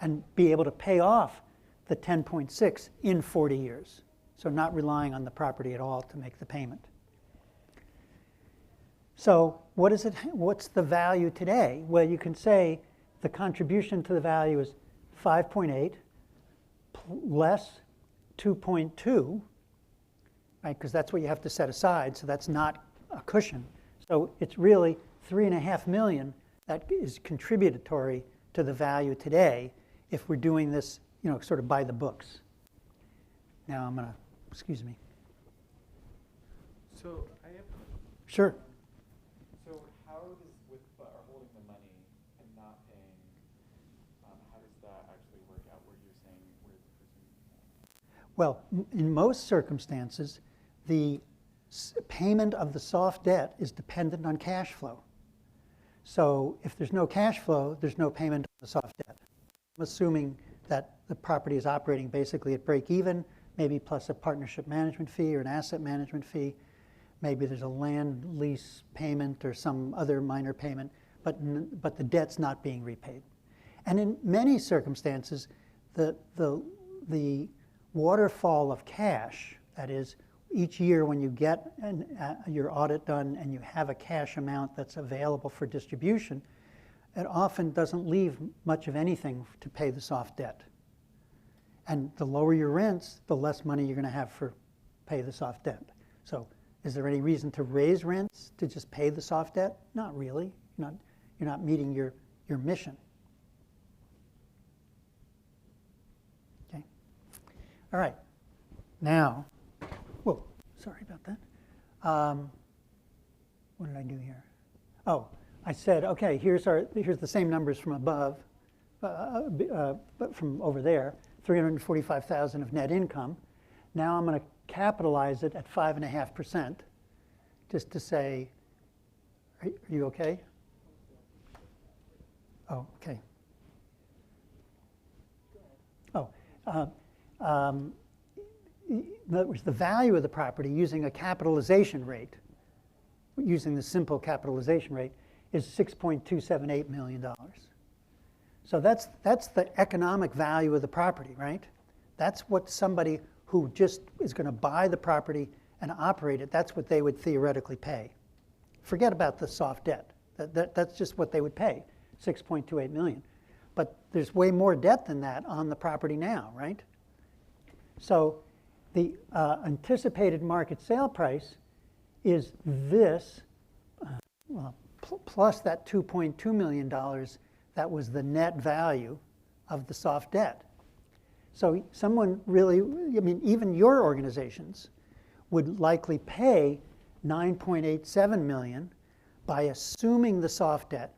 Speaker 1: and be able to pay off the 10.6 in 40 years. So not relying on the property at all to make the payment. So what's the value today? Well, you can say the contribution to the value is 5.8 less 2.2, right? Because that's what you have to set aside, so that's not a cushion. So it's really $3.5 million that is contributory to the value today if we're doing this, sort of by the books. Now I'm going to, excuse me.
Speaker 3: So I have.
Speaker 1: Sure.
Speaker 3: So how does, with holding the money and not paying, how does that actually work out where you're saying where the person?
Speaker 1: Well, in most circumstances, the payment of the soft debt is dependent on cash flow. So if there's no cash flow, there's no payment of the soft debt. I'm assuming that the property is operating basically at break even, maybe plus a partnership management fee or an asset management fee. Maybe there's a land lease payment or some other minor payment, but the debt's not being repaid. And in many circumstances, the waterfall of cash, that is, each year when you get your audit done and you have a cash amount that's available for distribution, it often doesn't leave much of anything to pay the soft debt. And the lower your rents, the less money you're going to have for pay the soft debt. So is there any reason to raise rents to just pay the soft debt? Not really. You're not meeting your mission. Okay. All right. Now, whoa, sorry about that. What did I do here? Oh, I said, okay, here's the same numbers from above, but from over there, 345,000 of net income. Now I'm going to capitalize it at 5.5%, just to say, are you okay? Oh, okay. Oh, in other words, the value of the property using a capitalization rate, using the simple capitalization rate, is $6.278 million. So that's the economic value of the property, right? That's what somebody who just is going to buy the property and operate it, that's what they would theoretically pay. Forget about the soft debt. That's just what they would pay, $6.28 million. But there's way more debt than that on the property now, right? So the anticipated market sale price is this, plus that $2.2 million that was the net value of the soft debt. So someone really, I mean, even your organizations would likely pay $9.87 million by assuming the soft debt,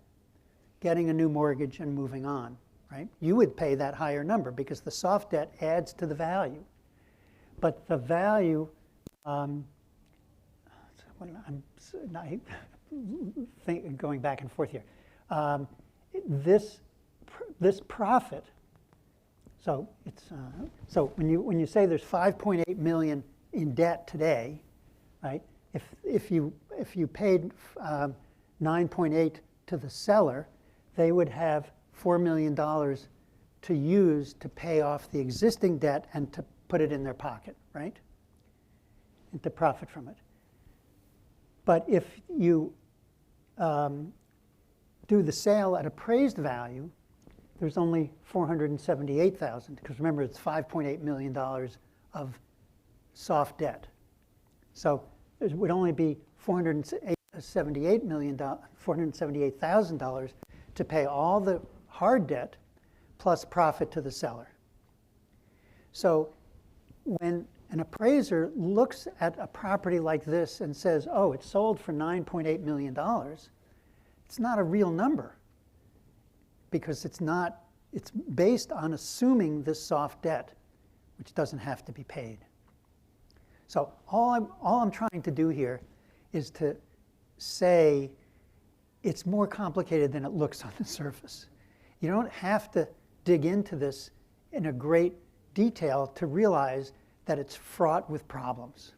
Speaker 1: getting a new mortgage, and moving on, right? You would pay that higher number because the soft debt adds to the value. But the value, I'm going back and forth here. This profit, so it's so when you say there's 5.8 million in debt today, right? If you paid 9.8 to the seller, they would have $4 million to use to pay off the existing debt and to put it in their pocket, right? And to profit from it. But if you do the sale at appraised value, there's only $478,000, because remember, it's $5.8 million of soft debt. So it would only be $478,000 to pay all the hard debt plus profit to the seller. So when an appraiser looks at a property like this and says, oh, it's sold for $9.8 million, it's not a real number, because it's based on assuming this soft debt, which doesn't have to be paid. So all I'm trying to do here is to say it's more complicated than it looks on the surface. You don't have to dig into this in a great detail to realize that it's fraught with problems.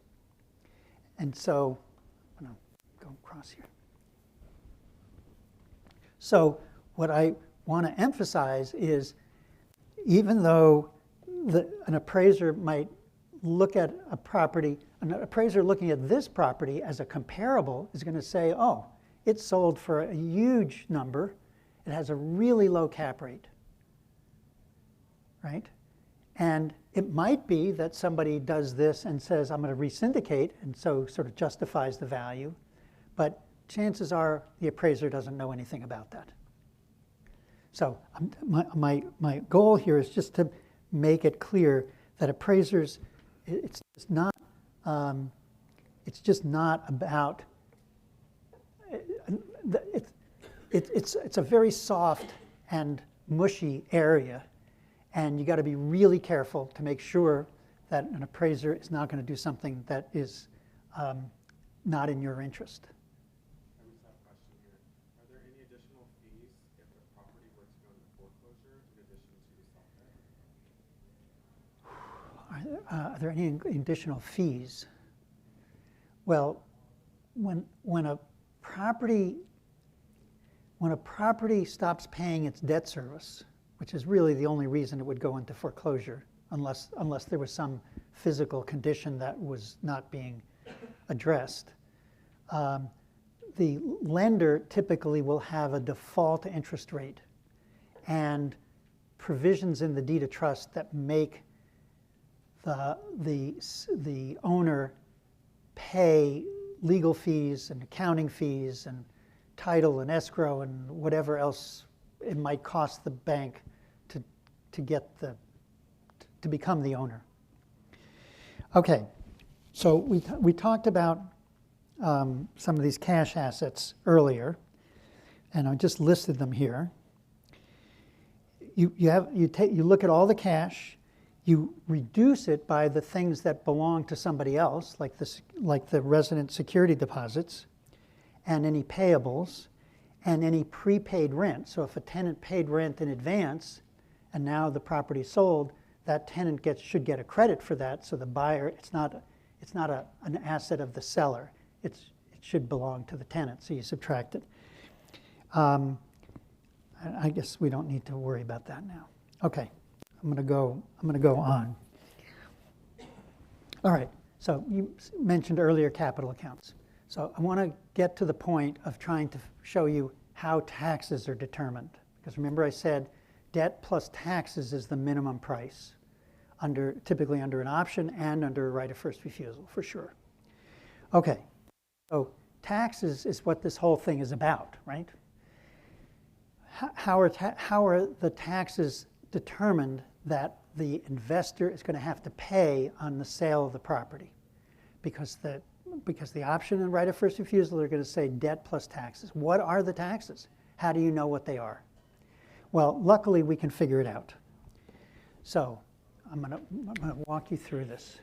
Speaker 1: And so, I'm going to go across here. So what I want to emphasize is, even though an appraiser might look at a property, an appraiser looking at this property as a comparable is going to say, oh, it's sold for a huge number. It has a really low cap rate, right? And it might be that somebody does this and says, I'm going to resyndicate, and so sort of justifies the value. But chances are the appraiser doesn't know anything about that. So my goal here is just to make it clear that appraisers, it's just not about, it's a very soft and mushy area, and you got to be really careful to make sure that an appraiser is not going to do something that is not in your interest.
Speaker 3: I just have a question here. Are there any additional fees if the property were to go into foreclosure in addition to the soft debt?
Speaker 1: Are there any additional fees? Well, when a property stops paying its debt service, which is really the only reason it would go into foreclosure, unless there was some physical condition that was not being addressed, the lender typically will have a default interest rate and provisions in the deed of trust that make the owner pay legal fees and accounting fees and title and escrow and whatever else it might cost the bank to become the owner. Okay, so we talked about some of these cash assets earlier, and I just listed them here. You look at all the cash, you reduce it by the things that belong to somebody else, like the resident security deposits, and any payables, and any prepaid rent. So if a tenant paid rent in advance, and now the property sold, that tenant should get a credit for that. So the buyer, it's not an asset of the seller. It should belong to the tenant. So you subtract it. I guess we don't need to worry about that now. Okay, I'm going to go on. All right. So you mentioned earlier capital accounts. So I want to get to the point of trying to show you how taxes are determined. Because remember I said debt plus taxes is the minimum price typically under an option and under a right of first refusal, for sure. Okay, so taxes is what this whole thing is about, right? How are the taxes determined that the investor is going to have to pay on the sale of the property? Because the option and right of first refusal are going to say debt plus taxes. What are the taxes? How do you know what they are? Well, luckily we can figure it out. So I'm going to walk you through this.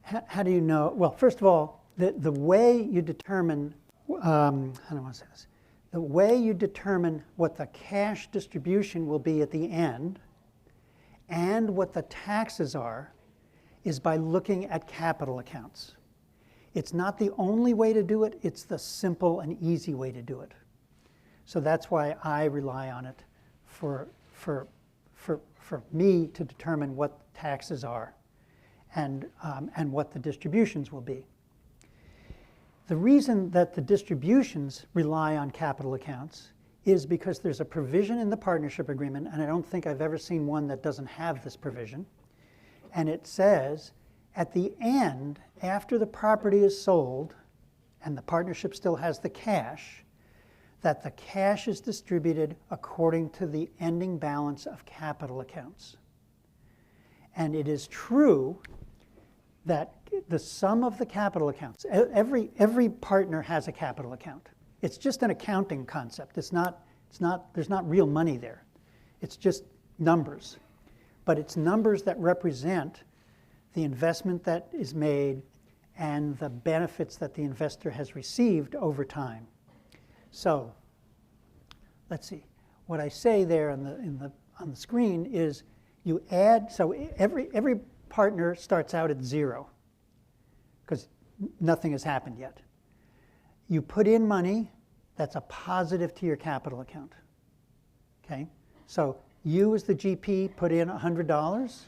Speaker 1: How do you know? Well, first of all, the way you determine, how do I want to say this? The way you determine what the cash distribution will be at the end and what the taxes are is by looking at capital accounts. It's not the only way to do it, it's the simple and easy way to do it. So that's why I rely on it for me to determine what taxes are and what the distributions will be. The reason that the distributions rely on capital accounts is because there's a provision in the partnership agreement, and I don't think I've ever seen one that doesn't have this provision. And it says, at the end, after the property is sold, and the partnership still has the cash, that the cash is distributed according to the ending balance of capital accounts. And it is true that the sum of the capital accounts, every partner has a capital account. It's just an accounting concept. There's not real money there. It's just numbers. But it's numbers that represent the investment that is made and the benefits that the investor has received over time. So let's see. What I say there on the screen is you add, so every partner starts out at 0 because nothing has happened yet. You put in money that's a positive to your capital account. Okay? So you as the GP put in $100,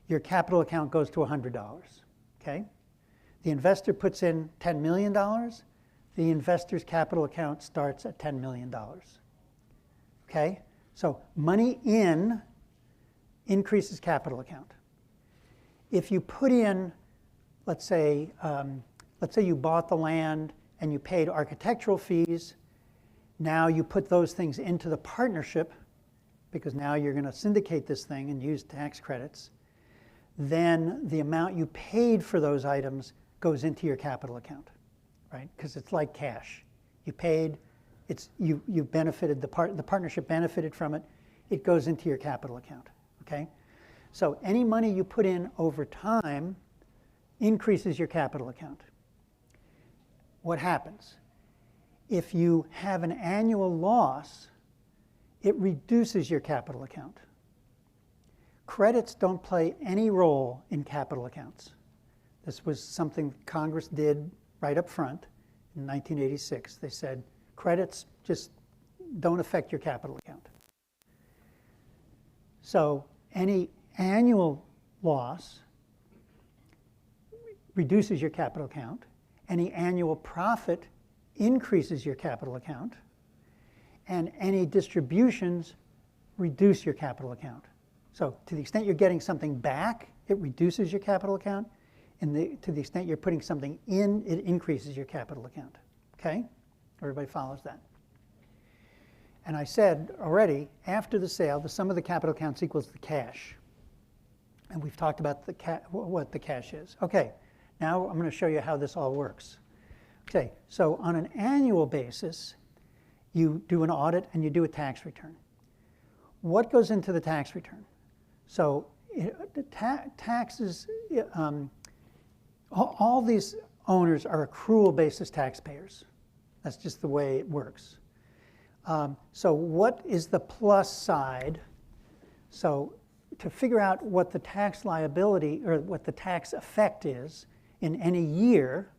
Speaker 1: your capital account goes to $100. Okay? The investor puts in $10 million, the investor's capital account starts at $10 million. Okay? So money in increases capital account. If you put in, let's say you bought the land and you paid architectural fees, now you put those things into the partnership because now you're going to syndicate this thing and use tax credits, then the amount you paid for those items goes into your capital account, right? Because it's like cash. You paid, you benefited, the partnership benefited from it, it goes into your capital account, okay? So any money you put in over time increases your capital account. What happens? If you have an annual loss, it reduces your capital account. Credits don't play any role in capital accounts. This was something Congress did right up front in 1986. They said, credits just don't affect your capital account. So any annual loss reduces your capital account. Any annual profit increases your capital account. And any distributions reduce your capital account. So to the extent you're getting something back, it reduces your capital account. And to the extent you're putting something in, it increases your capital account. Okay? Everybody follows that. And I said already, after the sale, the sum of the capital accounts equals the cash. And we've talked about what the cash is. Okay, now I'm going to show you how this all works. Okay, so on an annual basis, you do an audit and you do a tax return. What goes into the tax return? So the taxes, all these owners are accrual basis taxpayers. That's just the way it works. So what is the plus side? So to figure out what the tax liability or what the tax effect is in any year,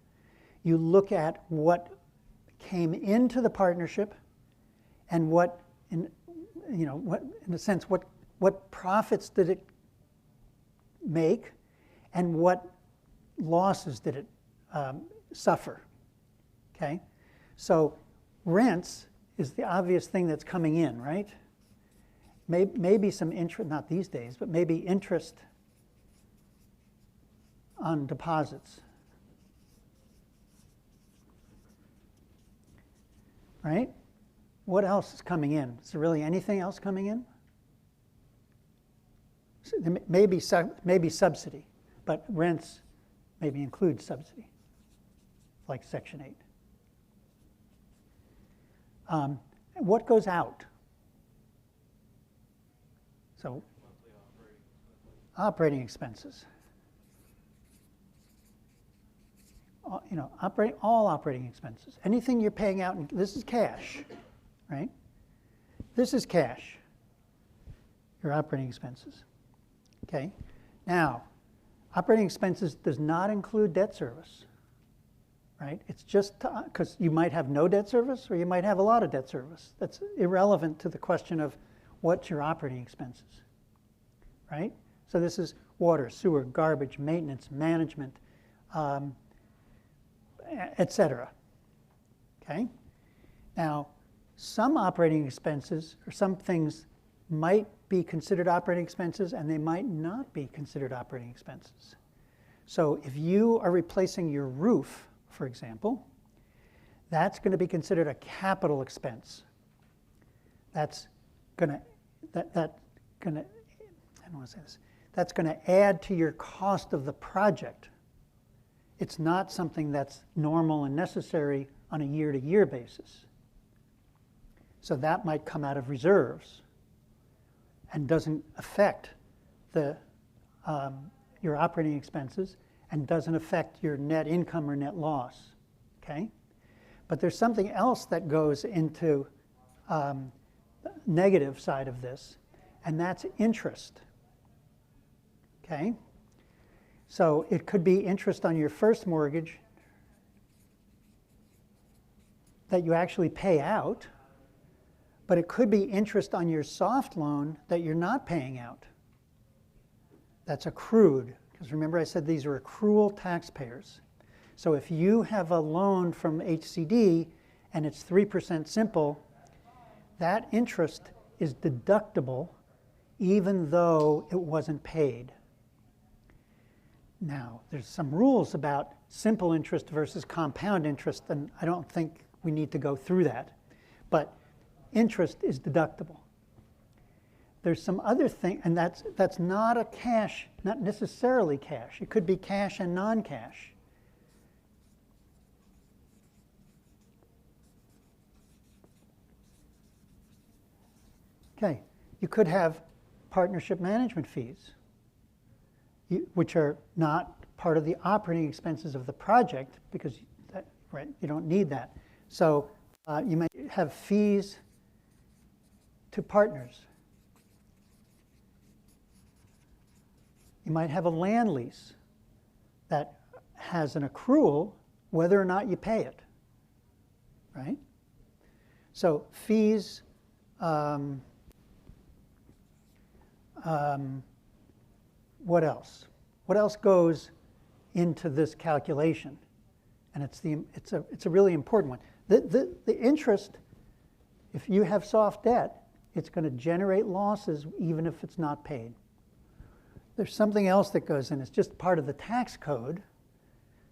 Speaker 1: you look at what came into the partnership and what, in a sense, what profits did it make and what losses did it suffer. Okay, so rents is the obvious thing that's coming in, right? maybe some interest, not these days, but maybe interest on deposits. Right? What else is coming in? Is there really anything else coming in? Maybe subsidy, but rents maybe include subsidy, like Section 8. What goes out? So, operating expenses. You know, all operating expenses. Anything you're paying out, and this is cash, right? This is cash, your operating expenses. Okay? Now, operating expenses does not include debt service, right? It's just because you might have no debt service or you might have a lot of debt service. That's irrelevant to the question of what's your operating expenses, right? So this is water, sewer, garbage, maintenance, management, et cetera. Okay? Now, some operating expenses or some things might be considered operating expenses and they might not be considered operating expenses. So if you are replacing your roof, for example, that's going to be considered a capital expense. That's going to, I don't want to say this, that's going to add to your cost of the project. It's not something that's normal and necessary on a year-to-year basis. So that might come out of reserves and doesn't affect the, your operating expenses and doesn't affect your net income or net loss, okay? But there's something else that goes into the negative side of this, and that's interest, okay? So it could be interest on your first mortgage that you actually pay out, but it could be interest on your soft loan that you're not paying out. That's accrued, because remember I said these are accrual taxpayers. So if you have a loan from HCD and it's 3% simple, that interest is deductible even though it wasn't paid. Now, there's some rules about simple interest versus compound interest, and I don't think we need to go through that. But interest is deductible. There's some other thing, and that's not a cash, not necessarily cash. It could be cash and non-cash. Okay, you could have partnership management fees, which are not part of the operating expenses of the project because right, you don't need that. So you might have fees to partners. You might have a land lease that has an accrual whether or not you pay it, right? So fees, what else? What else goes into this calculation? And it's a really important one. The interest, if you have soft debt, it's going to generate losses even if it's not paid. There's something else that goes in. It's just part of the tax code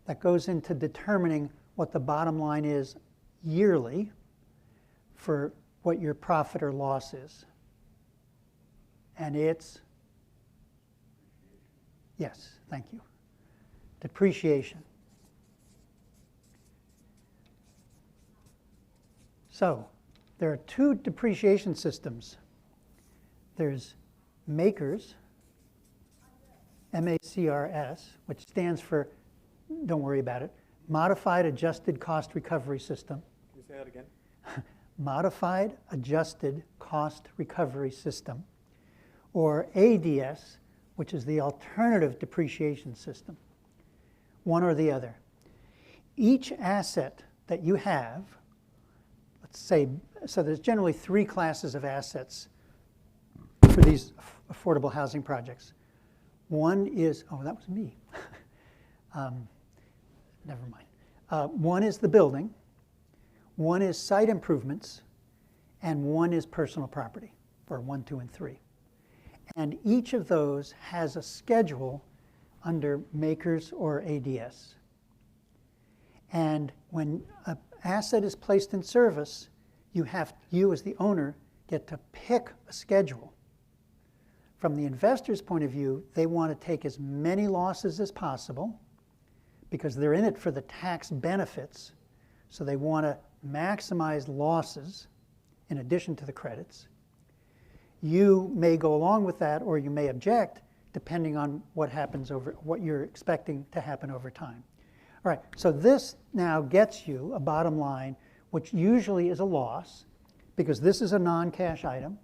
Speaker 1: that goes into determining what the bottom line is yearly for what your profit or loss is. And it's, yes, thank you, depreciation. So there are two depreciation systems. There's MACRS, M-A-C-R-S, which stands for, don't worry about it, Modified Adjusted Cost Recovery System.
Speaker 3: Can you say that again?
Speaker 1: Modified Adjusted Cost Recovery System, or ADS, which is the Alternative Depreciation System, one or the other. Each asset that you have, let's say, so there's generally 3 classes of assets for these affordable housing projects. One is, oh, that was me. Never mind. One is the building, one is site improvements, and one is personal property. for 1, 2, and 3. And each of those has a schedule under makers or ADS. And when an asset is placed in service, you as the owner get to pick a schedule. From the investor's point of view, they want to take as many losses as possible because they're in it for the tax benefits. So they want to maximize losses in addition to the credits. You may go along with that or you may object depending on what happens what you're expecting to happen over time. All right, so this now gets you a bottom line, which usually is a loss because this is a non-cash item.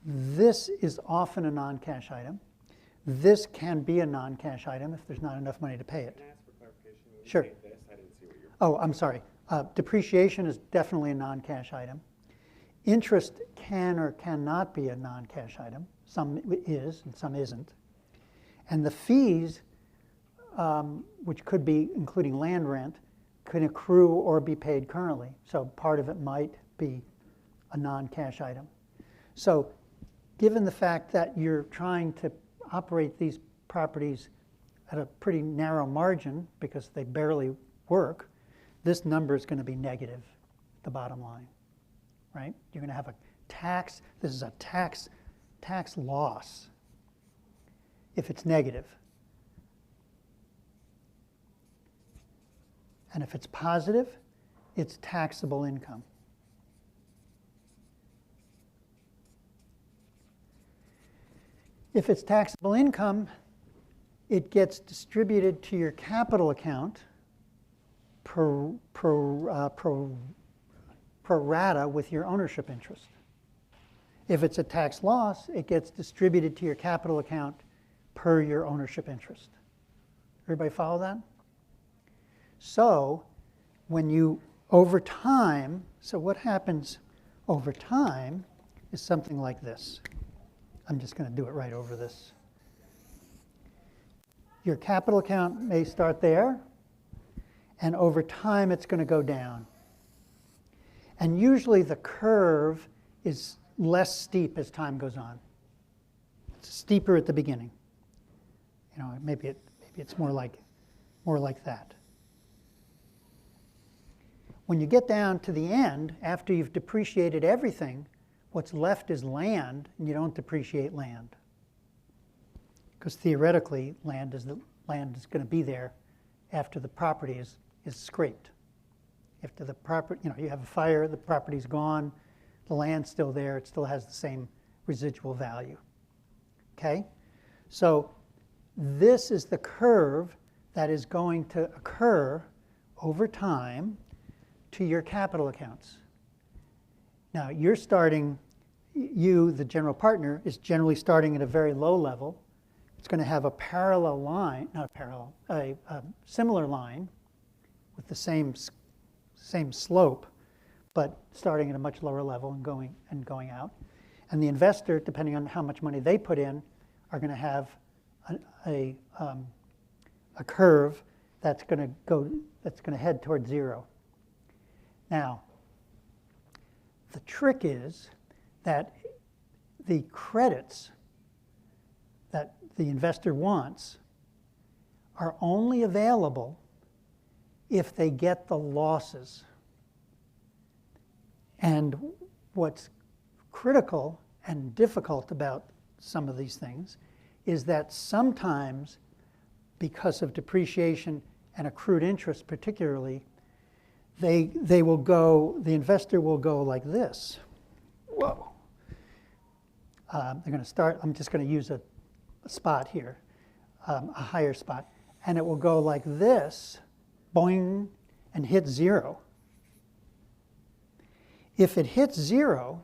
Speaker 1: This is often a non-cash item. This can be a non-cash item if there's not enough money to pay it.
Speaker 3: Can I ask for clarification? When
Speaker 1: Sure.
Speaker 3: you say this, I didn't see what you're...
Speaker 1: Oh, I'm sorry. Depreciation is definitely a non-cash item. Interest can or cannot be a non-cash item. Some is and some isn't. And the fees, which could be including land rent, can accrue or be paid currently. So part of it might be a non-cash item. So given the fact that you're trying to operate these properties at a pretty narrow margin because they barely work, this number is going to be negative, the bottom line, right? You're going to have a tax, this is a tax loss if it's negative. And if it's positive, it's taxable income. If it's taxable income, it gets distributed to your capital account pro rata with your ownership interest. If it's a tax loss, it gets distributed to your capital account per your ownership interest. Everybody follow that? So when you, over time, so what happens over time is something like this. I'm just going to do it right over this. Your capital account may start there, and over time it's going to go down. And usually the curve is less steep as time goes on. It's steeper at the beginning. You know, maybe it's more like that. When you get down to the end, after you've depreciated everything, what's left is land, and you don't depreciate land. Because theoretically, land is going to be there after the property is scraped. After the property, you have a fire, the property's gone, the land's still there, it still has the same residual value. Okay? So this is the curve that is going to occur over time to your capital accounts. Now, you're starting, the general partner, is generally starting at a very low level. It's going to have a parallel line, not a parallel, a similar line with the same slope, but starting at a much lower level and going out. And the investor, depending on how much money they put in, are going to have a curve that's going to head toward zero. Now, the trick is that the credits that the investor wants are only available if they get the losses. And what's critical and difficult about some of these things is that sometimes, because of depreciation and accrued interest particularly, the investor will go like this. Whoa. They're going to start, I'm just going to use a spot here, a higher spot, and it will go like this, boing, and hit zero. If it hits zero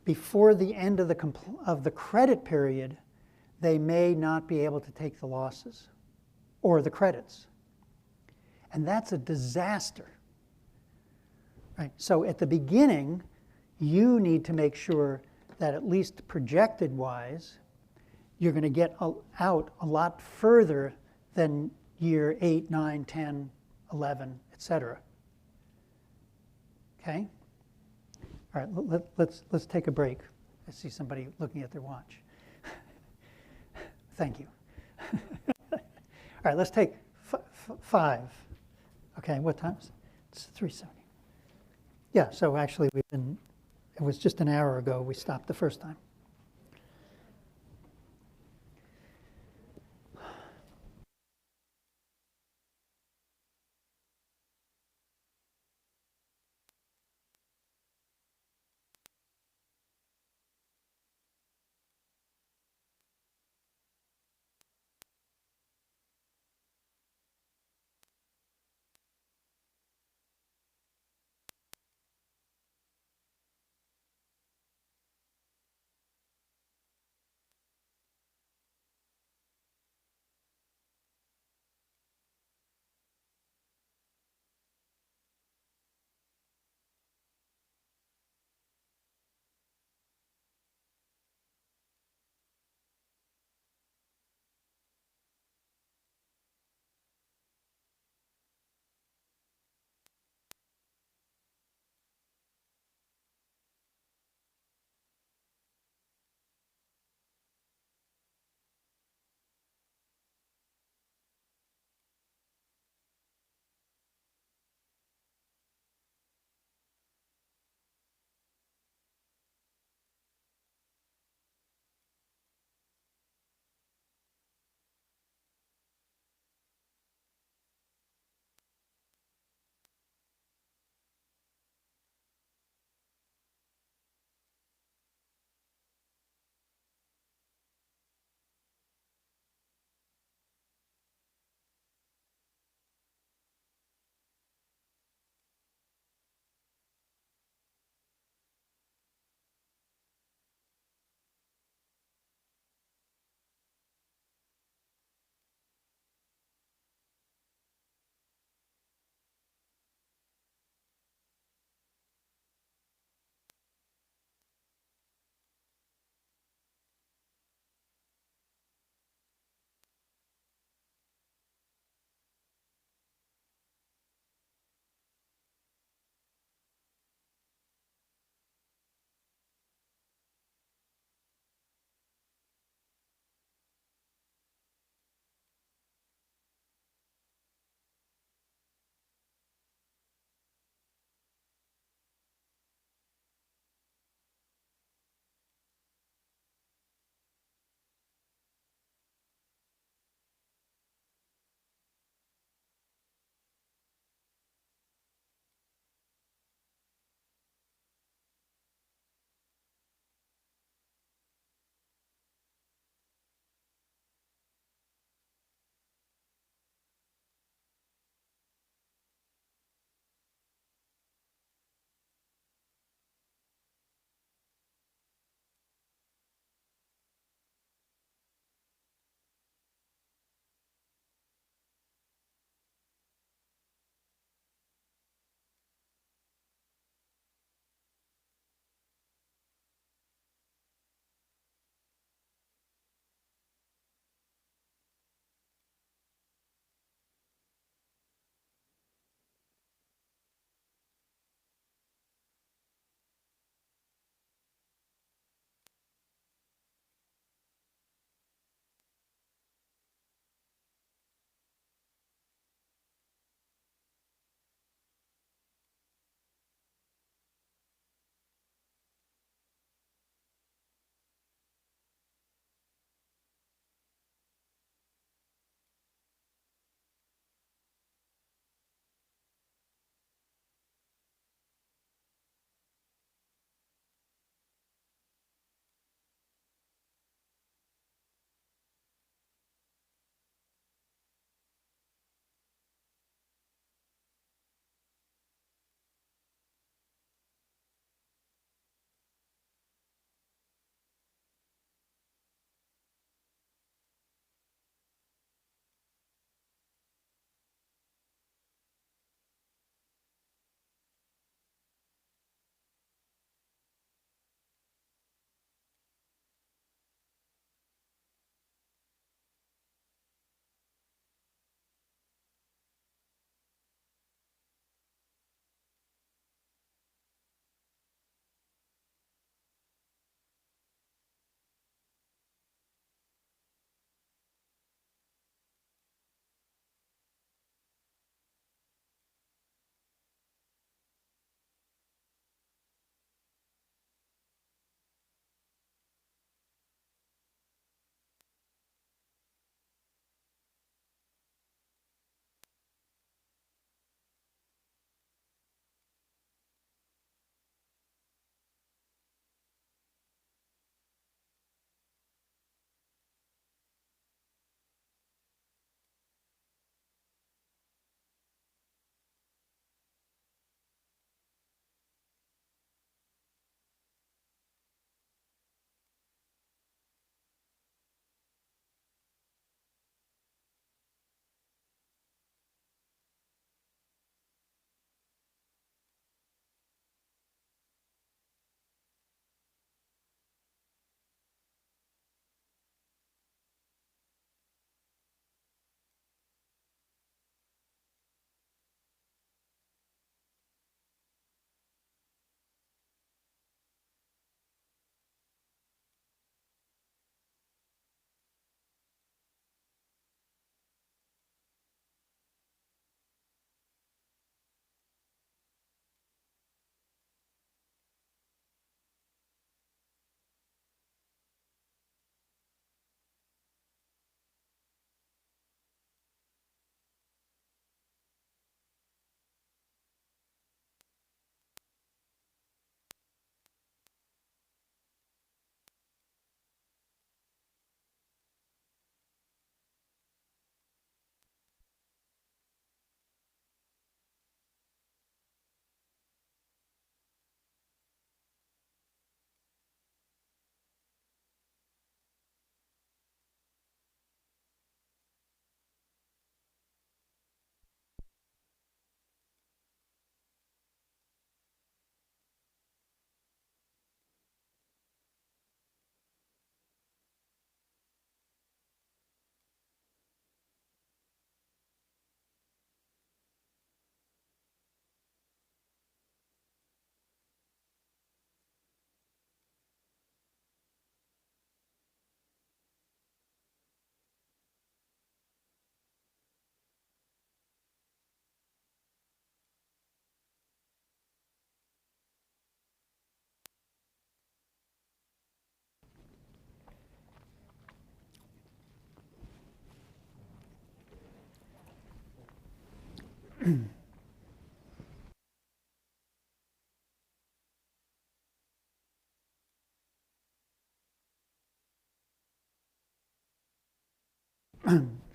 Speaker 1: before the end of the credit period, they may not be able to take the losses or the credits. And that's a disaster. Right? So at the beginning, you need to make sure that at least projected-wise, you're going to get out a lot further than year 8, 9, 10, 11, et cetera. Okay? All right, let's take a break I see somebody looking at their watch. Thank you. All right, let's take 5. Okay, what time is it? It's 3:70. Yeah, so actually it was just an hour ago we stopped the first time.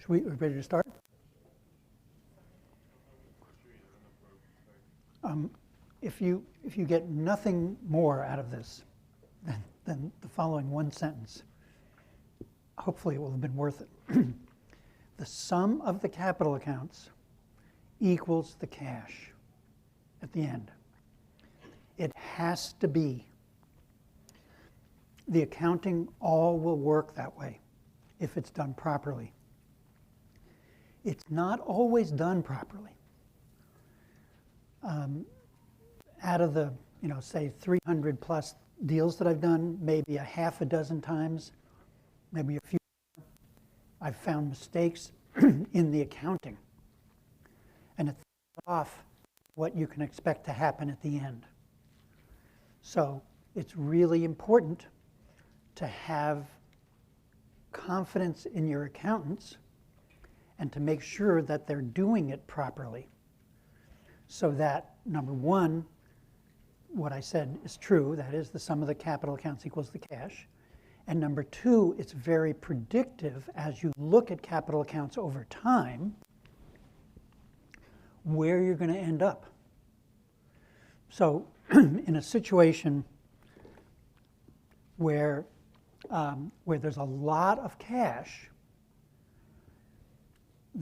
Speaker 1: We ready to start? If you get nothing more out of this than the following one sentence, hopefully it will have been worth it. The sum of the capital accounts equals the cash at the end. It has to be. The accounting all will work that way if it's done properly. It's not always done properly. Out of the, say 300 plus deals that I've done, maybe a half a dozen times, maybe a few, I've found mistakes in the accounting. And it throws off what you can expect to happen at the end. So it's really important to have confidence in your accountants and to make sure that they're doing it properly. So that, number one, what I said is true, that is the sum of the capital accounts equals the cash. And number two, it's very predictive as you look at capital accounts over time, where you're going to end up. So in a situation where there's a lot of cash,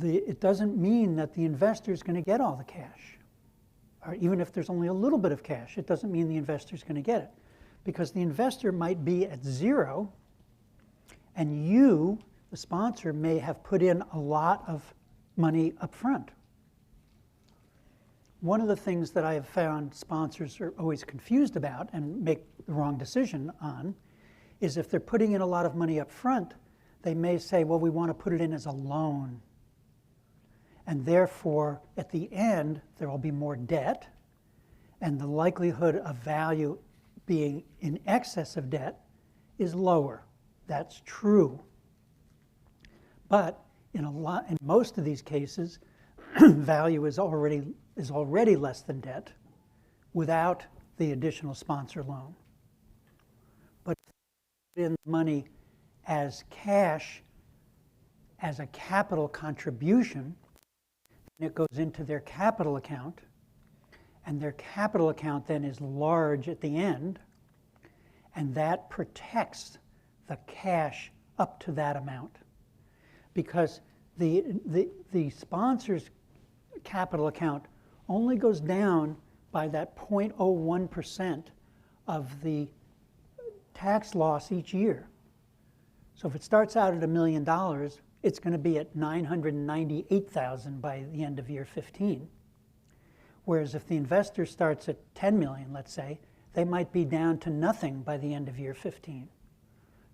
Speaker 1: it doesn't mean that the investor is going to get all the cash. Or even if there's only a little bit of cash, it doesn't mean the investor is going to get it. Because the investor might be at zero, and you, the sponsor, may have put in a lot of money up front. One of the things that I have found sponsors are always confused about and make the wrong decision on is if they're putting in a lot of money up front, they may say, well, we want to put it in as a loan. And therefore, at the end, there will be more debt, and the likelihood of value being in excess of debt is lower. That's true. But in most of these cases, value is already less than debt without the additional sponsor loan. But if you put in money as cash, as a capital contribution, it goes into their capital account, and their capital account then is large at the end, and that protects the cash up to that amount. Because the sponsor's capital account only goes down by that 0.01% of the tax loss each year. So if it starts out at $1 million, it's going to be at $998,000 by the end of year 15. Whereas if the investor starts at 10 million, let's say, they might be down to nothing by the end of year 15.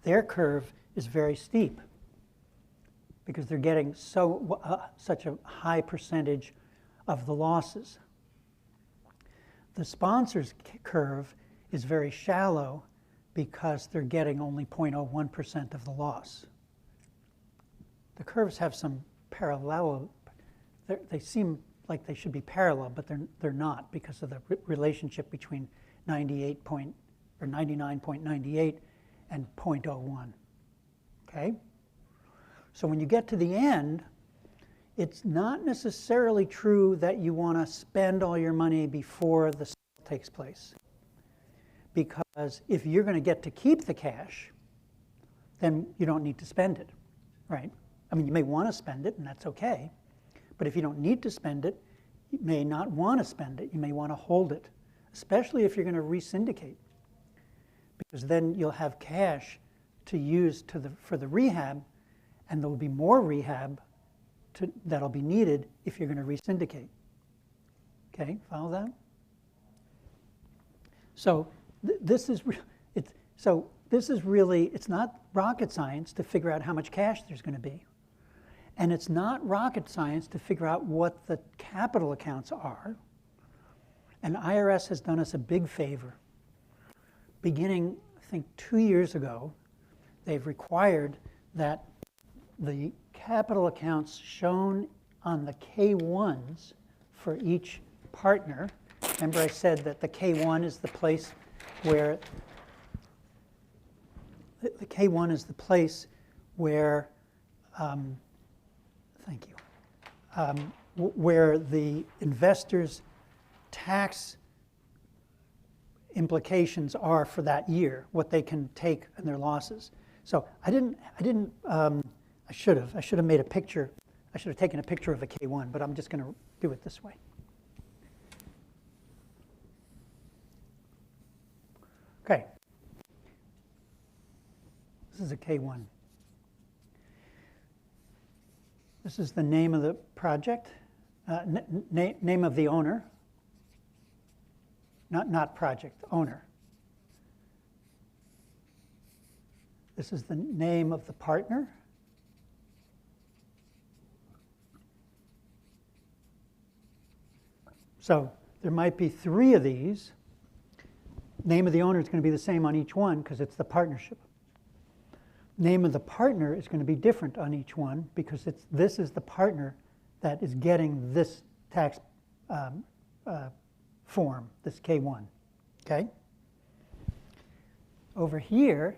Speaker 1: Their curve is very steep because they're getting such a high percentage of the losses. The sponsor's curve is very shallow because they're getting only 0.01% of the loss. The curves have some parallel, they seem like they should be parallel, but they're not because of the relationship between 99.98 and 0.01, okay? So when you get to the end, it's not necessarily true that you want to spend all your money before the sale takes place. Because if you're going to get to keep the cash, then you don't need to spend it, right? I mean, you may want to spend it, and that's okay. But if you don't need to spend it, you may not want to spend it. You may want to hold it, especially if you're going to re-syndicate. Because then you'll have cash to use for the rehab, and there will be more rehab that'll be needed if you're going to re-syndicate. Okay, follow that? So this is really, it's not rocket science to figure out how much cash there's going to be. And it's not rocket science to figure out what the capital accounts are. And IRS has done us a big favor. Beginning, I think, 2 years ago, they've required that the capital accounts shown on the K-1s for each partner. Remember I said that the K1 is the place where the K1 is the place where thank you, where the investor's tax implications are for that year, what they can take and their losses. So I should have made a picture. I should have taken a picture of a K1, but I'm just going to do it this way. Okay. This is a K1. This is the name of the project, name of the owner, not project, owner. This is the name of the partner. So there might be 3 of these. Name of the owner is going to be the same on each one because it's the partnership. Name of the partner is going to be different on each one because this is the partner that is getting this tax form, this K1. Okay? Over here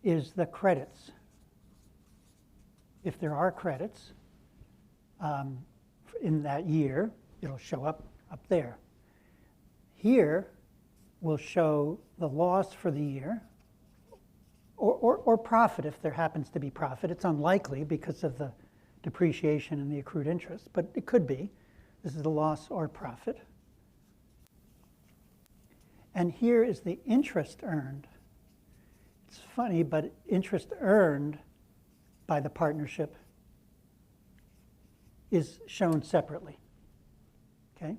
Speaker 1: is the credits. If there are credits in that year, it'll show up there. Here will show the loss for the year, or profit if there happens to be profit. It's unlikely because of the depreciation and the accrued interest, but it could be. This is the loss or profit. And here is the interest earned. It's funny, but interest earned by the partnership is shown separately. Okay?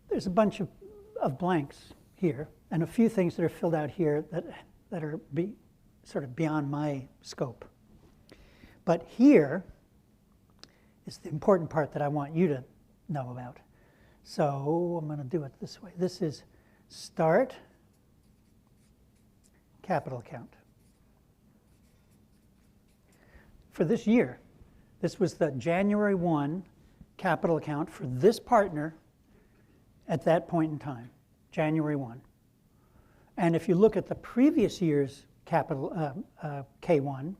Speaker 1: There's a bunch of blanks here and a few things that are filled out here that are sort of beyond my scope. But here is the important part that I want you to know about. So I'm going to do it this way. This is start capital account. For this year, this was the January 1 capital account for this partner at that point in time, January 1. And if you look at the previous year's capital K1,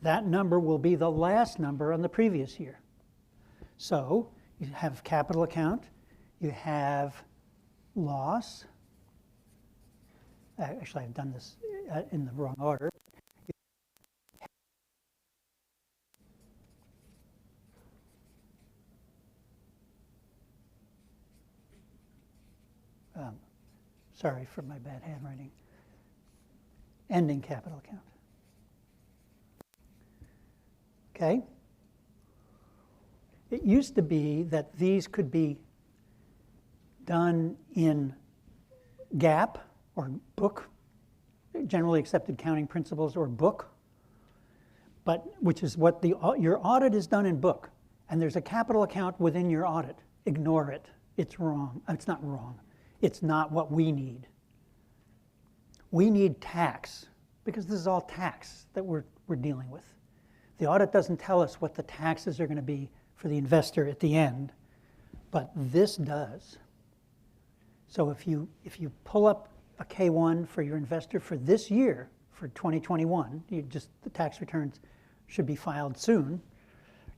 Speaker 1: that number will be the last number on the previous year. So you have capital account, you have loss. Actually, I've done this in the wrong order. Sorry for my bad handwriting. Ending capital account. Okay? It used to be that these could be done in GAAP or book, generally accepted accounting principles, or book, but which is what your audit is done in book. And there's a capital account within your audit. Ignore it. It's wrong. It's not wrong. It's not what we need. We need tax, because this is all tax that we're dealing with. The audit doesn't tell us what the taxes are going to be for the investor at the end, but this does. So if you pull up a K1 for your investor for this year, for 2021, the tax returns should be filed soon,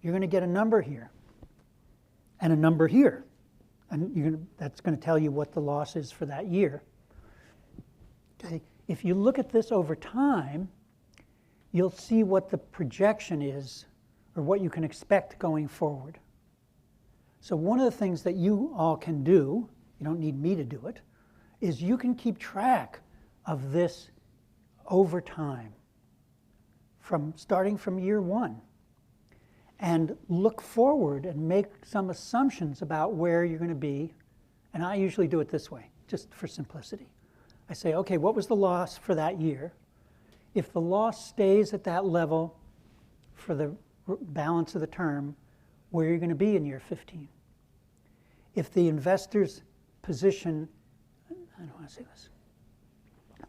Speaker 1: you're going to get a number here and a number here. And that's going to tell you what the loss is for that year. Okay. If you look at this over time, you'll see what the projection is, or what you can expect going forward. So one of the things that you all can do, you don't need me to do it, is you can keep track of this over time, starting from year 1. And look forward and make some assumptions about where you're going to be. And I usually do it this way, just for simplicity. I say, okay, what was the loss for that year? If the loss stays at that level for the balance of the term, where are you going to be in year 15? If the investor's position, I don't want to say this.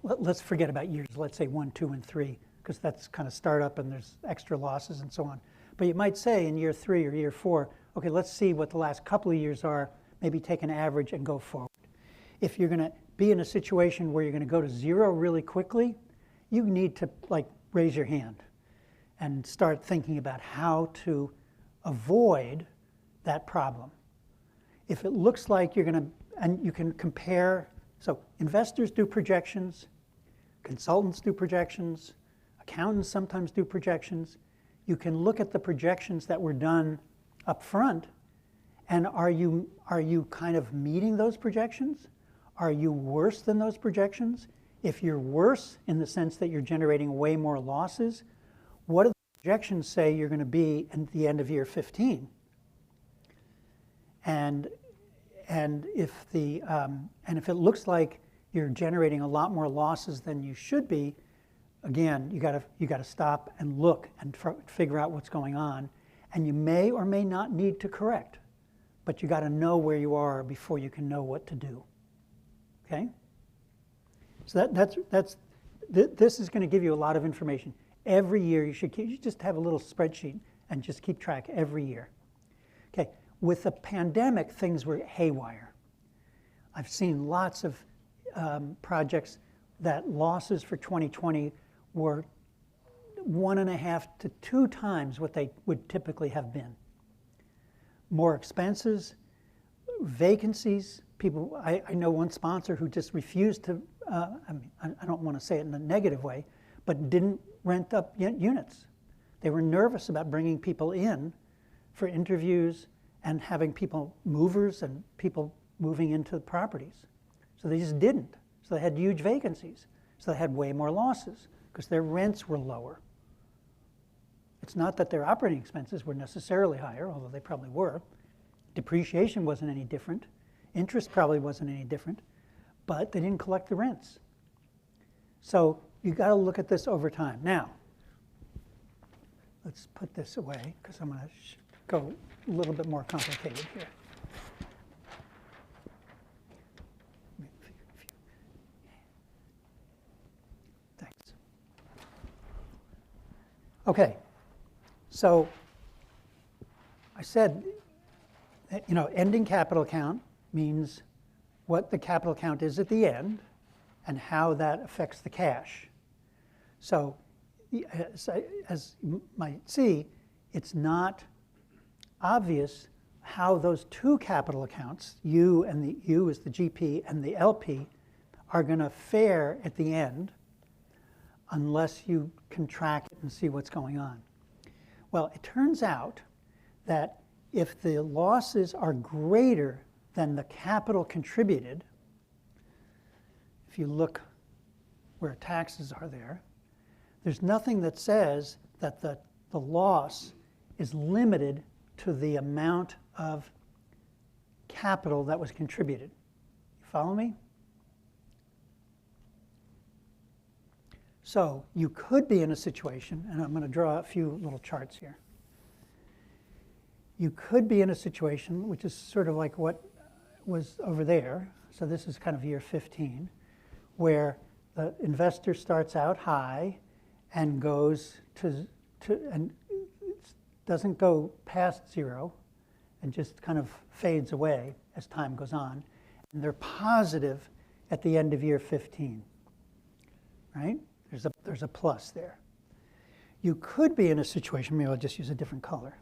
Speaker 1: Let's forget about years, let's say 1, 2, and 3, because that's kind of startup and there's extra losses and so on. But you might say in year 3 or year 4, okay, let's see what the last couple of years are, maybe take an average and go forward. If you're going to be in a situation where you're going to go to zero really quickly, you need to raise your hand and start thinking about how to avoid that problem. If it looks like you're going to, and you can compare, so investors do projections, consultants do projections, accountants sometimes do projections. You can look at the projections that were done up front, and are you kind of meeting those projections? Are you worse than those projections? If you're worse in the sense that you're generating way more losses, what do the projections say you're going to be at the end of year 15? And if it looks like you're generating a lot more losses than you should be, again, you got to stop and look and figure out what's going on. And you may or may not need to correct, but you got to know where you are before you can know what to do. Okay? So this is going to give you a lot of information. Every year you just have a little spreadsheet and just keep track every year. Okay, with the pandemic, things were haywire. I've seen lots of projects that losses for 2020 were 1.5 to 2 times what they would typically have been. More expenses, vacancies. People, I know one sponsor who just refused to, I don't want to say it in a negative way, but didn't rent up units. They were nervous about bringing people in for interviews and having people, movers and people moving into the properties. So they just didn't. So they had huge vacancies. So they had way more losses because their rents were lower. It's not that their operating expenses were necessarily higher, although they probably were. Depreciation wasn't any different. Interest probably wasn't any different, but they didn't collect the rents. So you got to look at this over time. Now, let's put this away because I'm going to go a little bit more complicated here. Thanks. Okay, so I said, ending capital account means what the capital account is at the end and how that affects the cash. So as you might see, it's not obvious how those two capital accounts, U is the GP and the LP, are going to fare at the end unless you can track it and see what's going on. Well, it turns out that if the losses are greater than the capital contributed, if you look where taxes are there, there's nothing that says that the loss is limited to the amount of capital that was contributed. You follow me? So you could be in a situation, and I'm going to draw a few little charts here. You could be in a situation, which is sort of like what was over there. So this is kind of year 15, where the investor starts out high and goes and doesn't go past zero and just kind of fades away as time goes on. And they're positive at the end of year 15, right? There's a plus there. You could be in a situation, maybe I'll just use a different color.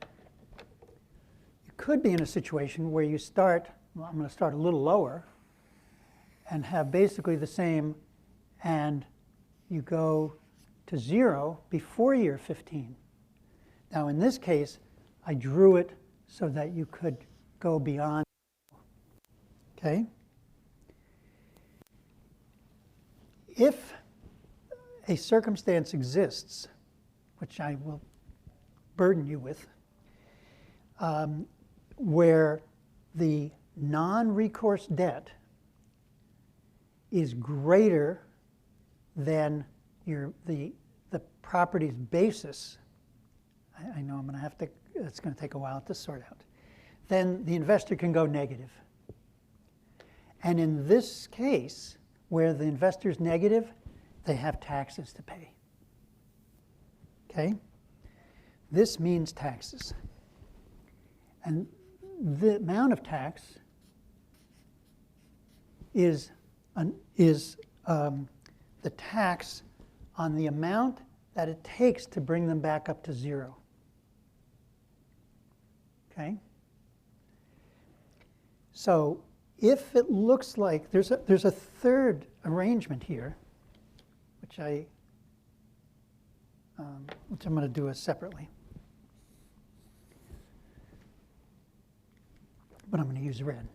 Speaker 1: You could be in a situation where you start, well, I'm going to start a little lower and have basically the same, and you go to zero before year 15. Now in this case, I drew it so that you could go beyond, okay? If a circumstance exists, which I will burden you with, where the non-recourse debt is greater than the property's basis, I know I'm going to have to, it's going to take a while to sort out, then the investor can go negative. And in this case, where the investor's negative, they have taxes to pay. Okay? This means taxes. And the amount of tax is the tax on the amount that it takes to bring them back up to 0. Okay? So if it looks like there's a third arrangement here, which I'm going to do separately. But I'm going to use red.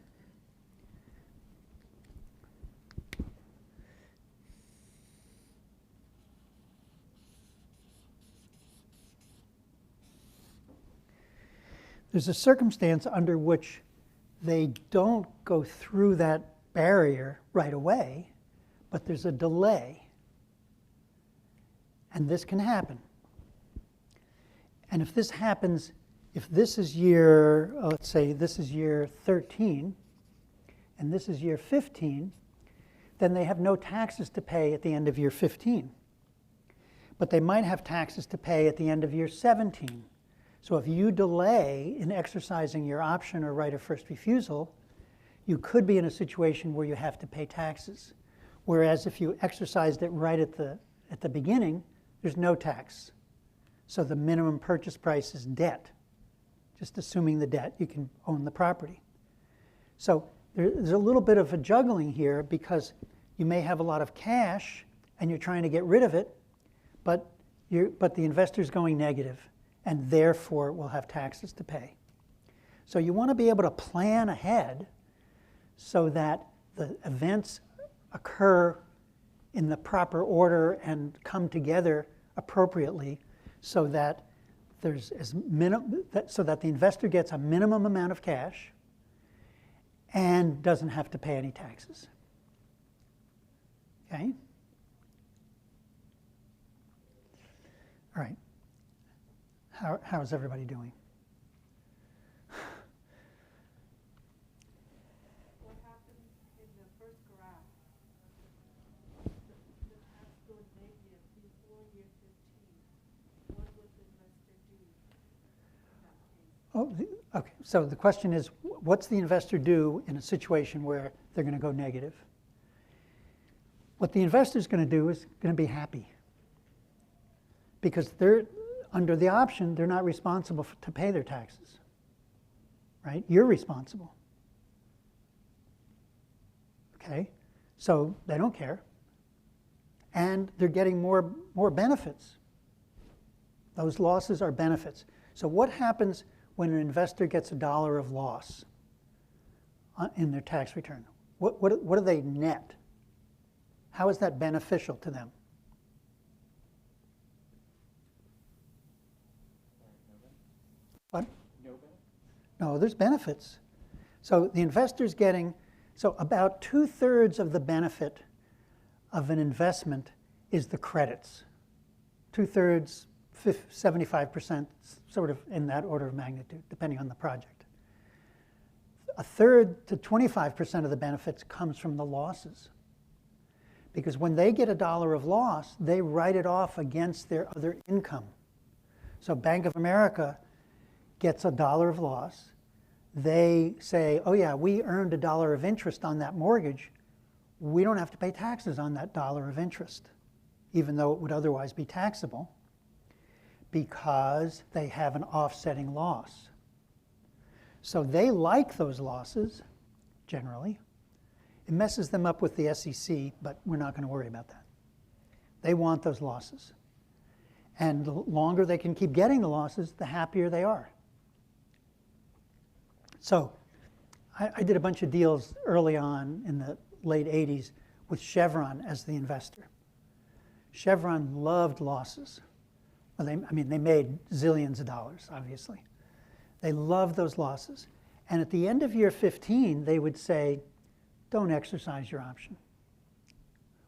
Speaker 1: There's a circumstance under which they don't go through that barrier right away, but there's a delay. And this can happen. And if this happens, if this is year, let's say this is year 13, and this is year 15, then they have no taxes to pay at the end of year 15. But they might have taxes to pay at the end of year 17. So if you delay in exercising your option or right of first refusal, you could be in a situation where you have to pay taxes. Whereas if you exercised it right at the beginning, there's no tax. So the minimum purchase price is debt. Just assuming the debt, you can own the property. So there's a little bit of a juggling here because you may have a lot of cash and you're trying to get rid of it, but the investor's going negative and therefore will have taxes to pay. So you want to be able to plan ahead so that the events occur in the proper order and come together appropriately so that so that the investor gets a minimum amount of cash and doesn't have to pay any taxes. Okay? All right. How is everybody doing?
Speaker 20: What happened in the first graph? The tax goes negative before year 15. What would the investor do in that case?
Speaker 1: Oh, okay. So the question is, what's the investor do in a situation where they're going to go negative? What the investor's going to do is going to be happy. Because they're under the option, they're not responsible to pay their taxes, right? You're responsible. Okay? So they don't care. And they're getting more benefits. Those losses are benefits. So what happens when an investor gets $1 of loss in their tax return? What do they net? How is that beneficial to them? What?
Speaker 3: No benefit?
Speaker 1: No, there's benefits. So the investor's getting, so about 2/3 of the benefit of an investment is the credits. 2/3, 75%, sort of in that order of magnitude, depending on the project. 1/3 to 25% of the benefits comes from the losses. Because when they get $1 of loss, they write it off against their other income. So Bank of America gets $1 of loss. They say, oh yeah, we earned $1 of interest on that mortgage. We don't have to pay taxes on that $1 of interest, even though it would otherwise be taxable, because they have an offsetting loss. So they like those losses, generally. It messes them up with the SEC, but we're not going to worry about that. They want those losses. And the longer they can keep getting the losses, the happier they are. So I did a bunch of deals early on in the late 80s with Chevron as the investor. Chevron loved losses. Well, they made zillions of dollars, obviously. They loved those losses. And at the end of year 15, they would say, don't exercise your option.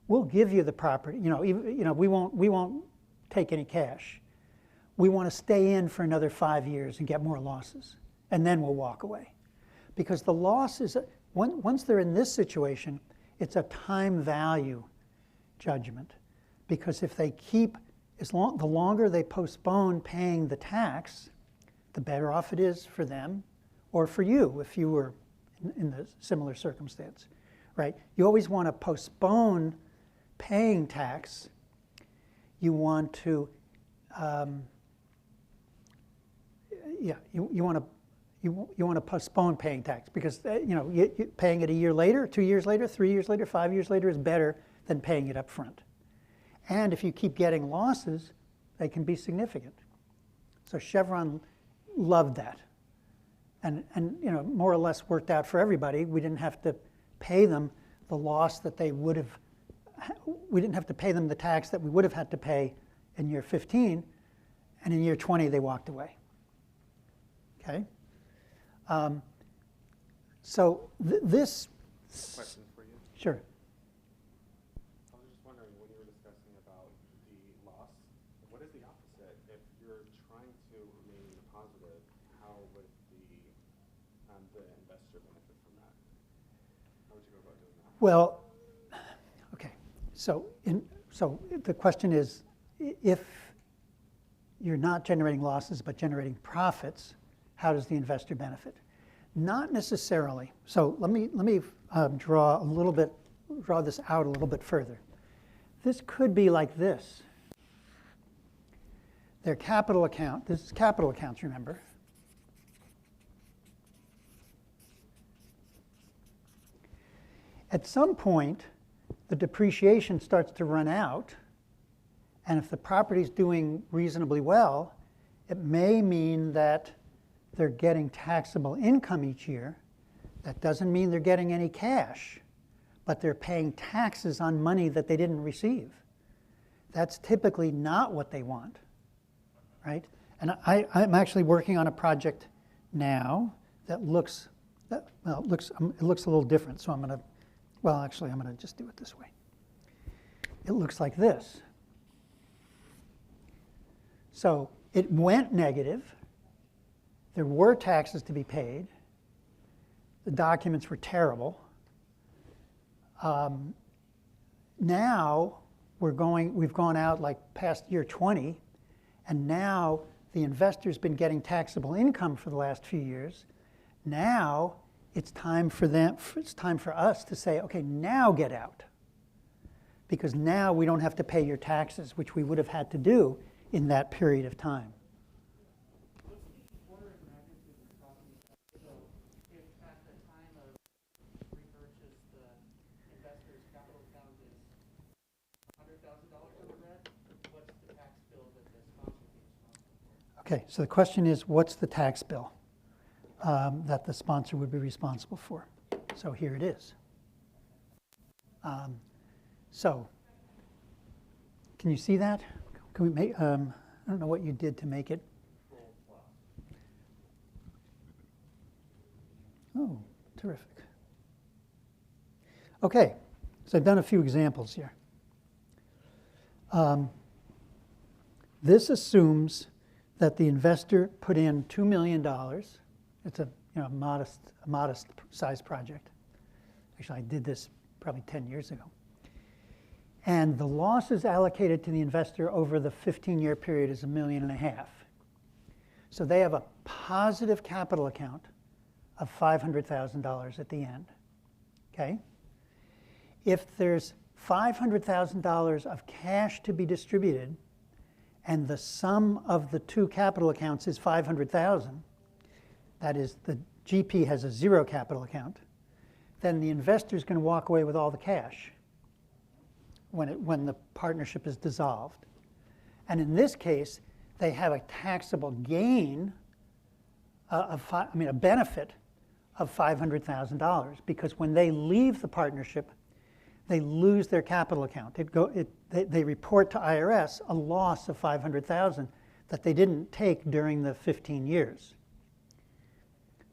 Speaker 1: We'll give you the property. We won't take any cash. We want to stay in for another 5 years and get more losses. And then we'll walk away. Because the loss is, once they're in this situation, it's a time value judgment. Because if they keep, the longer they postpone paying the tax, the better off it is for them, or for you if you were in the similar circumstance, right? You always want to postpone paying tax. You want to, you want to postpone paying tax because paying it a year later, 2 years later, 3 years later, 5 years later is better than paying it up front. And if you keep getting losses, they can be significant. So Chevron loved that, and more or less worked out for everybody. We didn't have to pay them the loss that they would have. We didn't have to pay them the tax that we would have had to pay in year 15, and in year 20 they walked away. Okay. So this.
Speaker 3: Question for you.
Speaker 1: Sure.
Speaker 3: I was just wondering, when you were discussing about the loss, what is the opposite? If you're trying to remain in the positive, how would the investor benefit from that? How would you go about doing that?
Speaker 1: Well, okay. So the question is, if you're not generating losses but generating profits, how does the investor benefit? Not necessarily. So let me draw this out a little bit further. This could be like this. Their capital account, this is capital accounts, remember. At some point, the depreciation starts to run out, and if the property's doing reasonably well, it may mean that they're getting taxable income each year. That doesn't mean they're getting any cash, but they're paying taxes on money that they didn't receive. That's typically not what they want, right? And I'm actually working on a project now that looks a little different. So I'm going to just do it this way. It looks like this. So it went negative. There were taxes to be paid. The documents were terrible. Now we've gone out like past year 20, and now the investor's been getting taxable income for the last few years. Now it's time for us to say, okay, now get out. Because now we don't have to pay your taxes, which we would have had to do in that period of time.
Speaker 5: What's the order of magnitude we're talking about? So if at the time of repurchase the investor's capital account is $100,000 of the rent, what's the tax bill that the sponsor would be responsible for?
Speaker 1: Okay, so the question is, what's the tax bill that the sponsor would be responsible for? So here it is. So can you see that? Can we make? I don't know what you did to make it. Oh, terrific. Okay, so I've done a few examples here. This assumes that the investor put in $2 million. It's a modest size project. Actually, I did this probably 10 years ago. And the losses allocated to the investor over the 15-year period is $1.5 million. So they have a positive capital account of $500,000 at the end. Okay? If there's $500,000 of cash to be distributed, and the sum of the two capital accounts is $500,000, that is, the GP has a zero capital account, then the investor is going to walk away with all the cash when the partnership is dissolved. And in this case, they have a taxable gain a benefit of $500,000, because when they leave the partnership, they lose their capital account. They report to IRS a loss of $500,000 that they didn't take during the 15 years.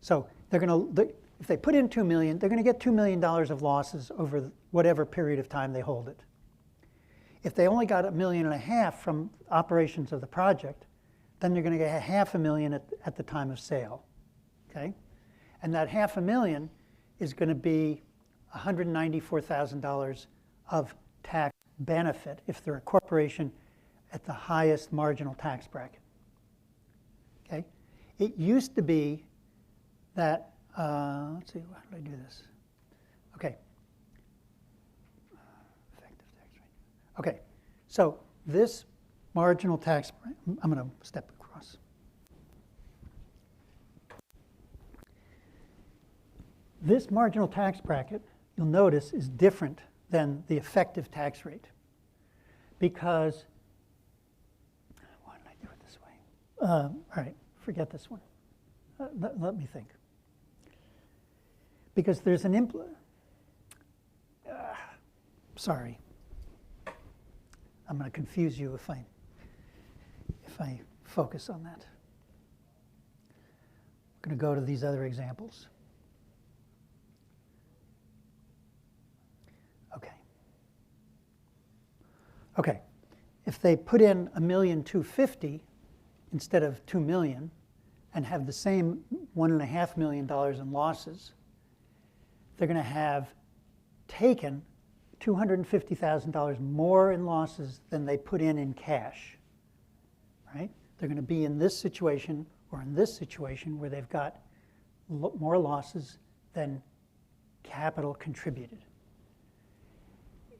Speaker 1: So if they put in $2 million, they're going to get $2 million of losses over whatever period of time they hold it. If they only got $1.5 million from operations of the project, then they're going to get $500,000 at the time of sale. Okay? And that $500,000 is going to be $194,000 of tax benefit if they're a corporation at the highest marginal tax bracket. Okay? It used to be that, let's see, how do I do this? Okay. Effective tax rate. Okay, so this marginal tax, I'm going to step across. This marginal tax bracket, you'll notice, is different than the effective tax rate because, why did I do it this way? All right, forget this one. Let me think. Because there's an sorry. I'm going to confuse you if I focus on that. I'm going to go to these other examples. Okay, if they put in $1,250,000 instead of $2 million and have the same $1.5 million in losses, they're going to have taken $250,000 more in losses than they put in cash, right? They're going to be in this situation or in this situation where they've got more losses than capital contributed.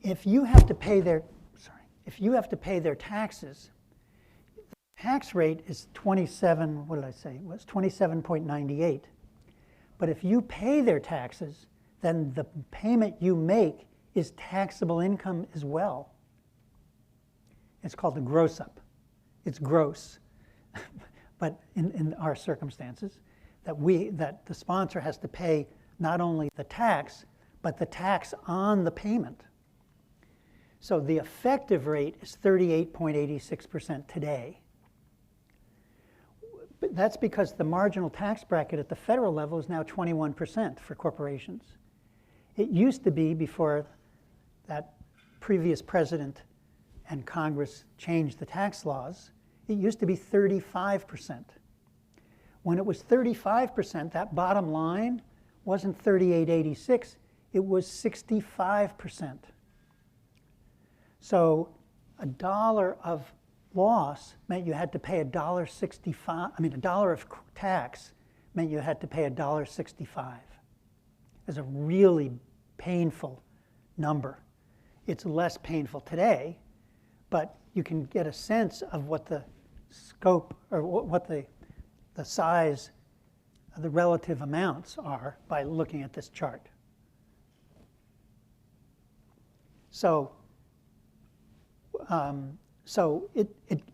Speaker 1: If you have to pay their taxes, the tax rate is 27, what did I say? It was 27.98. But if you pay their taxes, then the payment you make is taxable income as well. It's called the gross up. It's gross. But in our circumstances, that the sponsor has to pay not only the tax, but the tax on the payment. So the effective rate is 38.86% today. But that's because the marginal tax bracket at the federal level is now 21% for corporations. It used to be, before that previous president and Congress changed the tax laws, it used to be 35%. When it was 35%, that bottom line wasn't 38.86, it was 65%. So $1 of loss meant you had to pay $1.65. I mean, $1 of tax meant you had to pay $1.65. It's a really painful number. It's less painful today, but you can get a sense of what the scope or what the size, the relative amounts are by looking at this chart. So it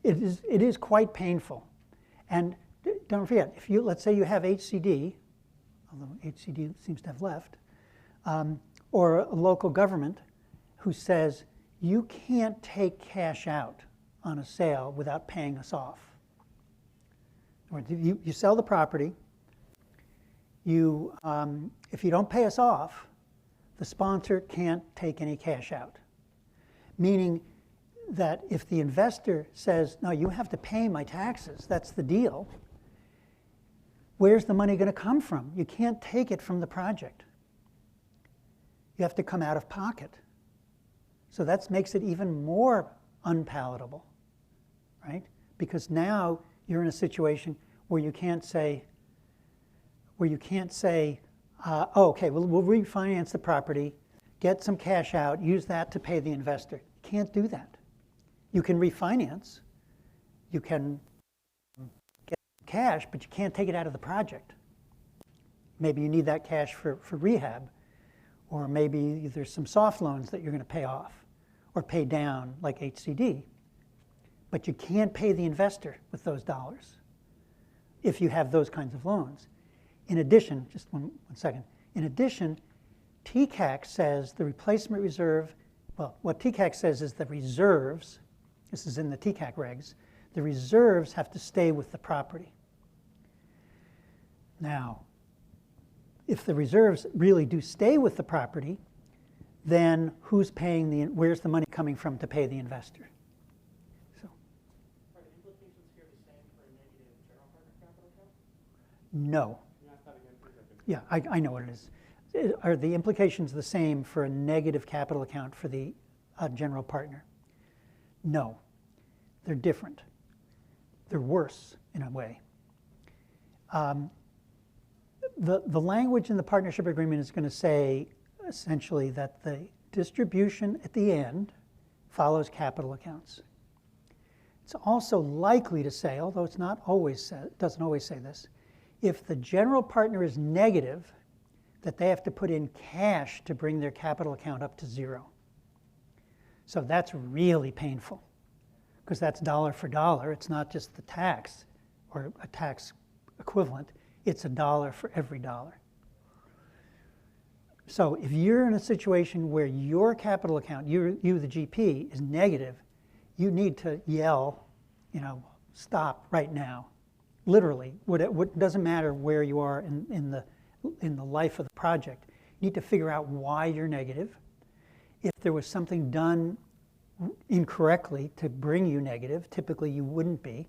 Speaker 1: is quite painful. And don't forget, if let's say you have HCD, although HCD seems to have left, or a local government who says, you can't take cash out on a sale without paying us off. Or you sell the property, if you don't pay us off, the sponsor can't take any cash out. Meaning that if the investor says, no, you have to pay my taxes, that's the deal, where's the money going to come from? You can't take it from the project. You have to come out of pocket. So that makes it even more unpalatable, right? Because now you're in a situation where you can't say, oh, okay, we'll refinance the property, get some cash out, use that to pay the investor. You can't do that. You can refinance, you can get cash, but you can't take it out of the project. Maybe you need that cash for rehab, or maybe there's some soft loans that you're going to pay off or pay down like HCD. But you can't pay the investor with those dollars if you have those kinds of loans. In addition, just one second, in addition, TCAC says the replacement reserve, well, what TCAC says is the reserves, this is in the TCAC regs, the reserves have to stay with the property. Now, if the reserves really do stay with the property, then who's paying where's the money coming from to pay the investor? So.
Speaker 5: Are the implications here the same for a negative general partner capital account?
Speaker 1: No. Yeah, I know what it is. Are the implications the same for a negative capital account for the general partner? No, they're different. They're worse in a way. the language in the partnership agreement is going to say essentially that the distribution at the end follows capital accounts. It's also likely to say, although it's not always doesn't always say this, if the general partner is negative, that they have to put in cash to bring their capital account up to 0. So that's really painful, because that's dollar for dollar. It's not just the tax or a tax equivalent. It's $1 for every dollar. So if you're in a situation where your capital account, you the GP, is negative, you need to yell, stop right now. Literally, what doesn't matter where you are in the life of the project. You need to figure out why you're negative. If there was something done incorrectly to bring you negative, typically you wouldn't be,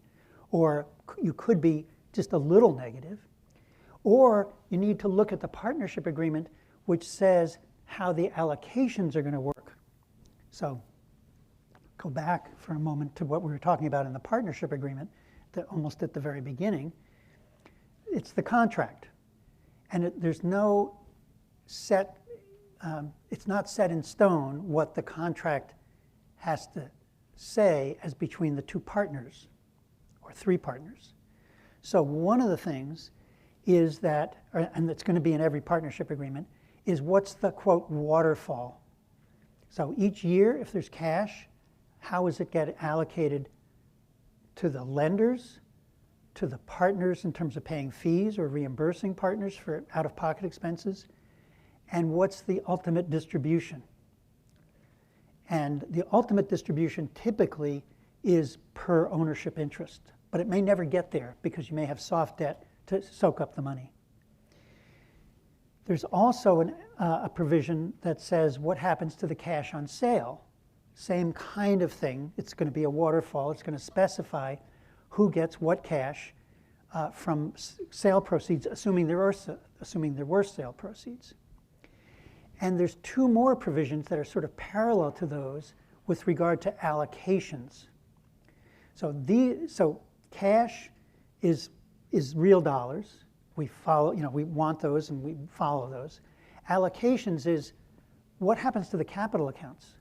Speaker 1: or you could be just a little negative. Or you need to look at the partnership agreement, which says how the allocations are going to work. So go back for a moment to what we were talking about in the partnership agreement, almost at the very beginning. It's the contract. And there's no set, it's not set in stone what the contract has to say as between the two partners or three partners. So one of the things is that, and it's going to be in every partnership agreement, is what's the, quote, waterfall. So each year, if there's cash, how does it get allocated to the lenders, to the partners in terms of paying fees or reimbursing partners for out-of-pocket expenses, and what's the ultimate distribution? And the ultimate distribution typically is per ownership interest, but it may never get there because you may have soft debt to soak up the money. There's also a provision that says what happens to the cash on sale. Same kind of thing. It's going to be a waterfall. It's going to specify who gets what cash from sale proceeds, assuming there were sale proceeds. And there's two more provisions that are sort of parallel to those with regard to allocations. So cash is real dollars. We follow, we want those and we follow those. Allocations is what happens to the capital accounts?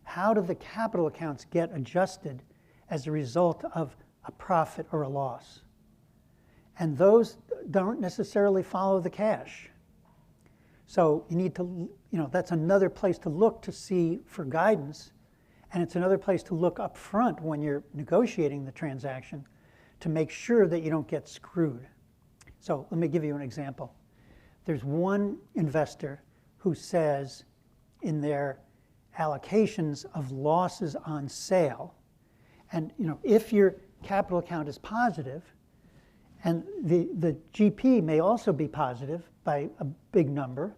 Speaker 1: How do the capital accounts get adjusted as a result of a profit or a loss? And those don't necessarily follow the cash. So you need to, that's another place to look to see for guidance, and it's another place to look up front when you're negotiating the transaction to make sure that you don't get screwed. So let me give you an example. There's one investor who says in their allocations of losses on sale, and if your capital account is positive, and the GP may also be positive by a big number,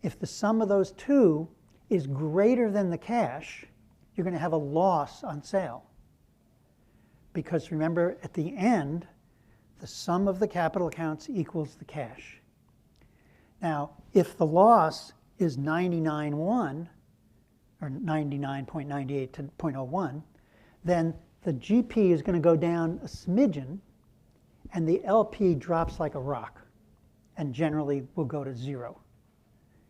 Speaker 1: if the sum of those two is greater than the cash, you're going to have a loss on sale. Because remember, at the end, the sum of the capital accounts equals the cash. Now, if the loss is 99.1, or 99.98 to 0.01, then the GP is going to go down a smidgen, and the LP drops like a rock, and generally will go to 0.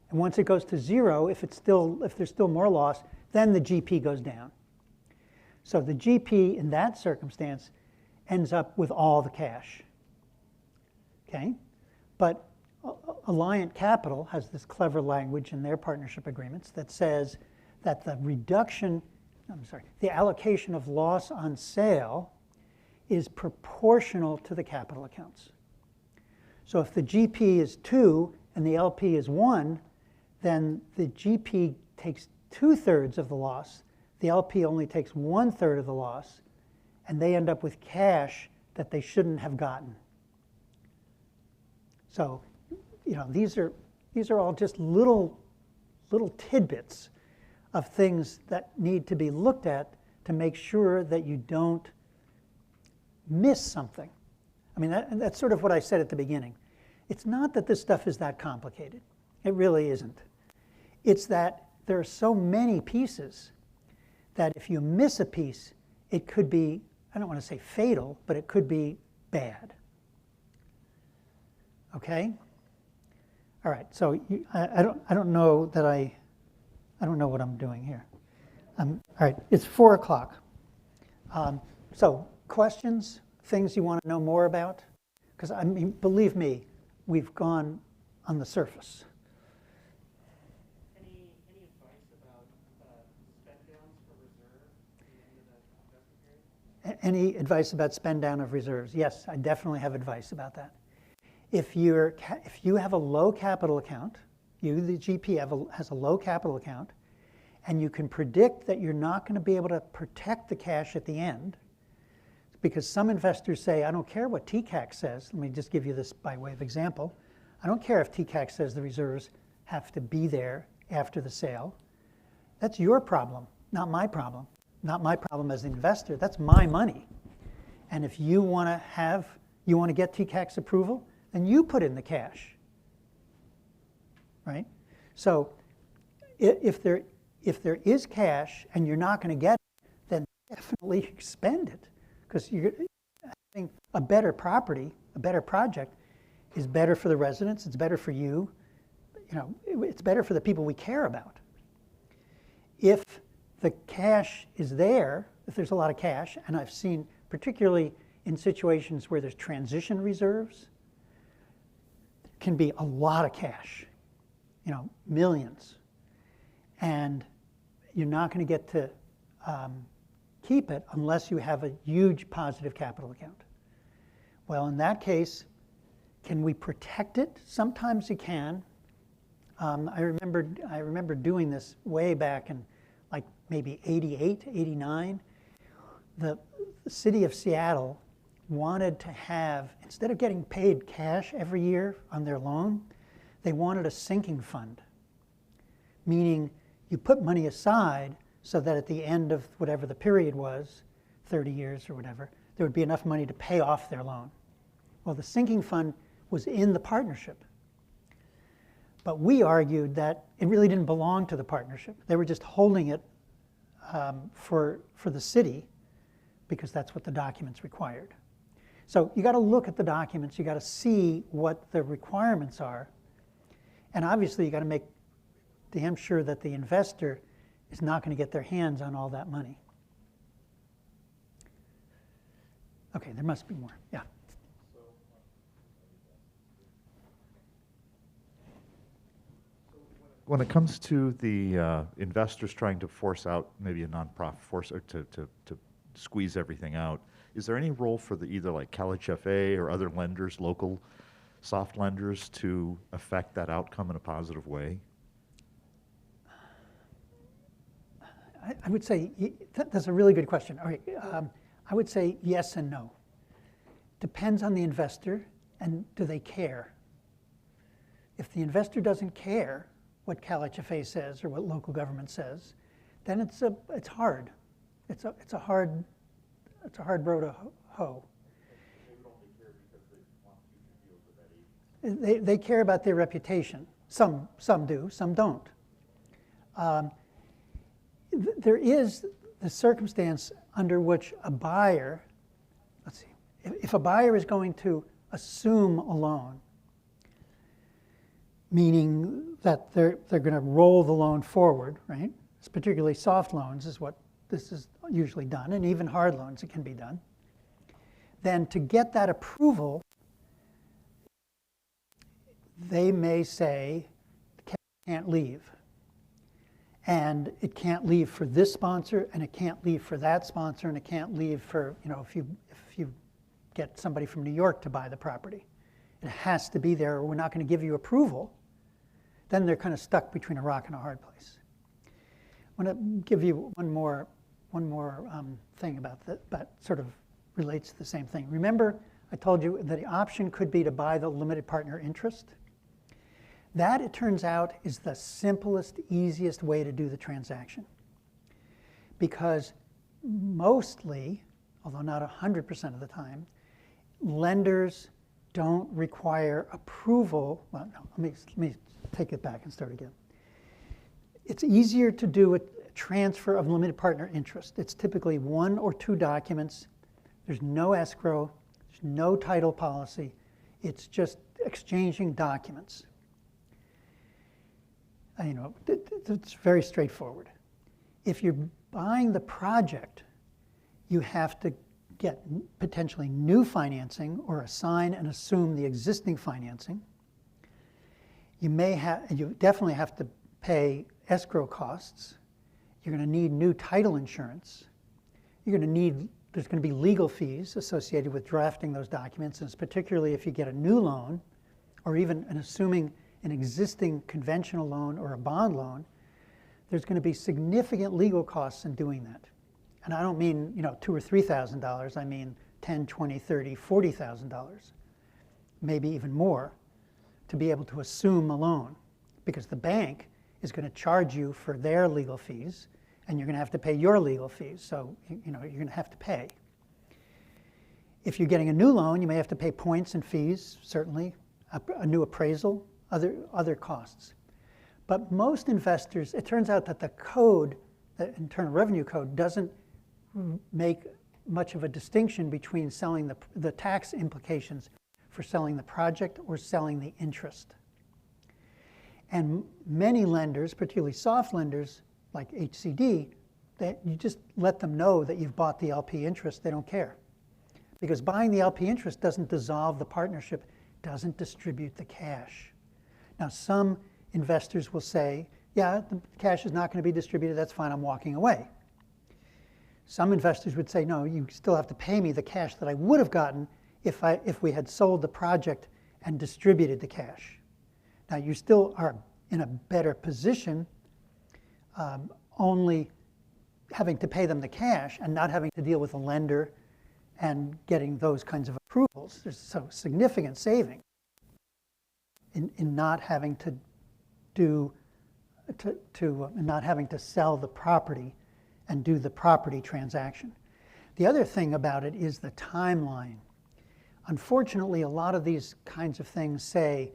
Speaker 1: And once it goes to 0, if there's still more loss, then the GP goes down. So the GP in that circumstance ends up with all the cash. Okay? But Alliant Capital has this clever language in their partnership agreements that says that the allocation of loss on sale is proportional to the capital accounts. So if the GP is 2 and the LP is 1, then the GP takes 2/3 of the loss, the LP only takes 1/3 of the loss, and they end up with cash that they shouldn't have gotten. So, these are all just little tidbits of things that need to be looked at to make sure that you don't miss something. I mean, that's sort of what I said at the beginning. It's not that this stuff is that complicated. It really isn't. It's that there are so many pieces that if you miss a piece, it could be, I don't want to say fatal, but it could be bad. Okay? All right, so I don't know that I don't know what I'm doing here. All right, it's 4 o'clock. So questions, things you want to know more about? Because I mean, believe me, we've gone on the surface.
Speaker 5: Any advice about spend downs for reserve at the end of the investment period?
Speaker 1: Any advice about spend down of reserves? Yes, I definitely have advice about that. If you have a low capital account, you, the GP, has a low capital account, and you can predict that you're not going to be able to protect the cash at the end, because some investors say, I don't care what TCAC says. Let me just give you this by way of example. I don't care if TCAC says the reserves have to be there after the sale. That's your problem, not my problem. Not my problem as an investor. That's my money. And if you want to get TCAC's approval, then you put in the cash, right? So if there is cash and you're not going to get it, then definitely spend it, because you're having a better property, a better project is better for the residents, it's better for you, it's better for the people we care about. If the cash is there, if there's a lot of cash, and I've seen particularly in situations where there's transition reserves, can be a lot of cash, millions, and you're not going to get to keep it unless you have a huge positive capital account. Well, in that case, can we protect it? Sometimes you can. I remember doing this way back in like maybe 88, 89. The city of Seattle wanted to have, instead of getting paid cash every year on their loan, they wanted a sinking fund, meaning you put money aside so that at the end of whatever the period was, 30 years or whatever, there would be enough money to pay off their loan. Well, the sinking fund was in the partnership. But we argued that it really didn't belong to the partnership. They were just holding it for the city because that's what the documents required. So you got to look at the documents. You got to see what the requirements are. And obviously you got to make damn sure that the investor is not going to get their hands on all that money. Okay, there must be more. Yeah.
Speaker 13: When it comes to the investors trying to force out maybe a nonprofit, to squeeze everything out, is there any role for either like CalHFA or other lenders, local soft lenders, to affect that outcome in a positive way?
Speaker 1: I would say that's a really good question. All right, I would say yes and no. Depends on the investor and do they care. If the investor doesn't care what CalHFA says or what local government says, then it's hard. It's a hard row to hoe. They care about their reputation. Some do, some don't. There is the circumstance under which a buyer, let's see, if a buyer is going to assume a loan, meaning that they're going to roll the loan forward, right? It's particularly soft loans is what this is usually done, and even hard loans it can be done. Then to get that approval, they may say, can't leave. And it can't leave for this sponsor, and it can't leave for that sponsor, and it can't leave for, if you get somebody from New York to buy the property. It has to be there, or we're not going to give you approval. Then they're kind of stuck between a rock and a hard place. I want to give you one more thing about that, but sort of relates to the same thing. Remember, I told you that the option could be to buy the limited partner interest. That, it turns out, is the simplest, easiest way to do the transaction. Because mostly, although not 100% of the time, lenders don't require approval. Well, no, let me take it back and start again. It's easier to do a transfer of limited partner interest. It's typically 1 or 2 documents. There's no escrow. There's no title policy. It's just exchanging documents. You know, it's very straightforward. If you're buying the project, you have to get potentially new financing or assign and assume the existing financing. You definitely have to pay escrow costs. You're going to need new title insurance. There's going to be legal fees associated with drafting those documents, and particularly if you get a new loan, or even assuming an existing conventional loan or a bond loan, there's going to be significant legal costs in doing that. And I don't mean, you know, $2,000 or $3,000. I mean $10,000, $20,000, $30,000, $40,000, maybe even more, to be able to assume a loan, because the bank is going to charge you for their legal fees, and you're going to have to pay your legal fees. So, you know, you're going to have to pay. If you're getting a new loan, you may have to pay points and fees, certainly, a new appraisal, other costs. But most investors, it turns out that the code, the Internal Revenue Code, doesn't make much of a distinction between selling the tax implications for selling the project or selling the interest. And many lenders, particularly soft lenders like HCD, that you just let them know that you've bought the LP interest, they don't care. Because buying the LP interest doesn't dissolve the partnership, doesn't distribute the cash. Now, some investors will say, yeah, the cash is not going to be distributed, that's fine, I'm walking away. Some investors would say, no, you still have to pay me the cash that I would have gotten if we had sold the project and distributed the cash. Now, you still are in a better position only having to pay them the cash and not having to deal with a lender and getting those kinds of approvals. There's so significant saving in not having to not having to sell the property and do the property transaction. The other thing about it is the timeline. Unfortunately, a lot of these kinds of things say,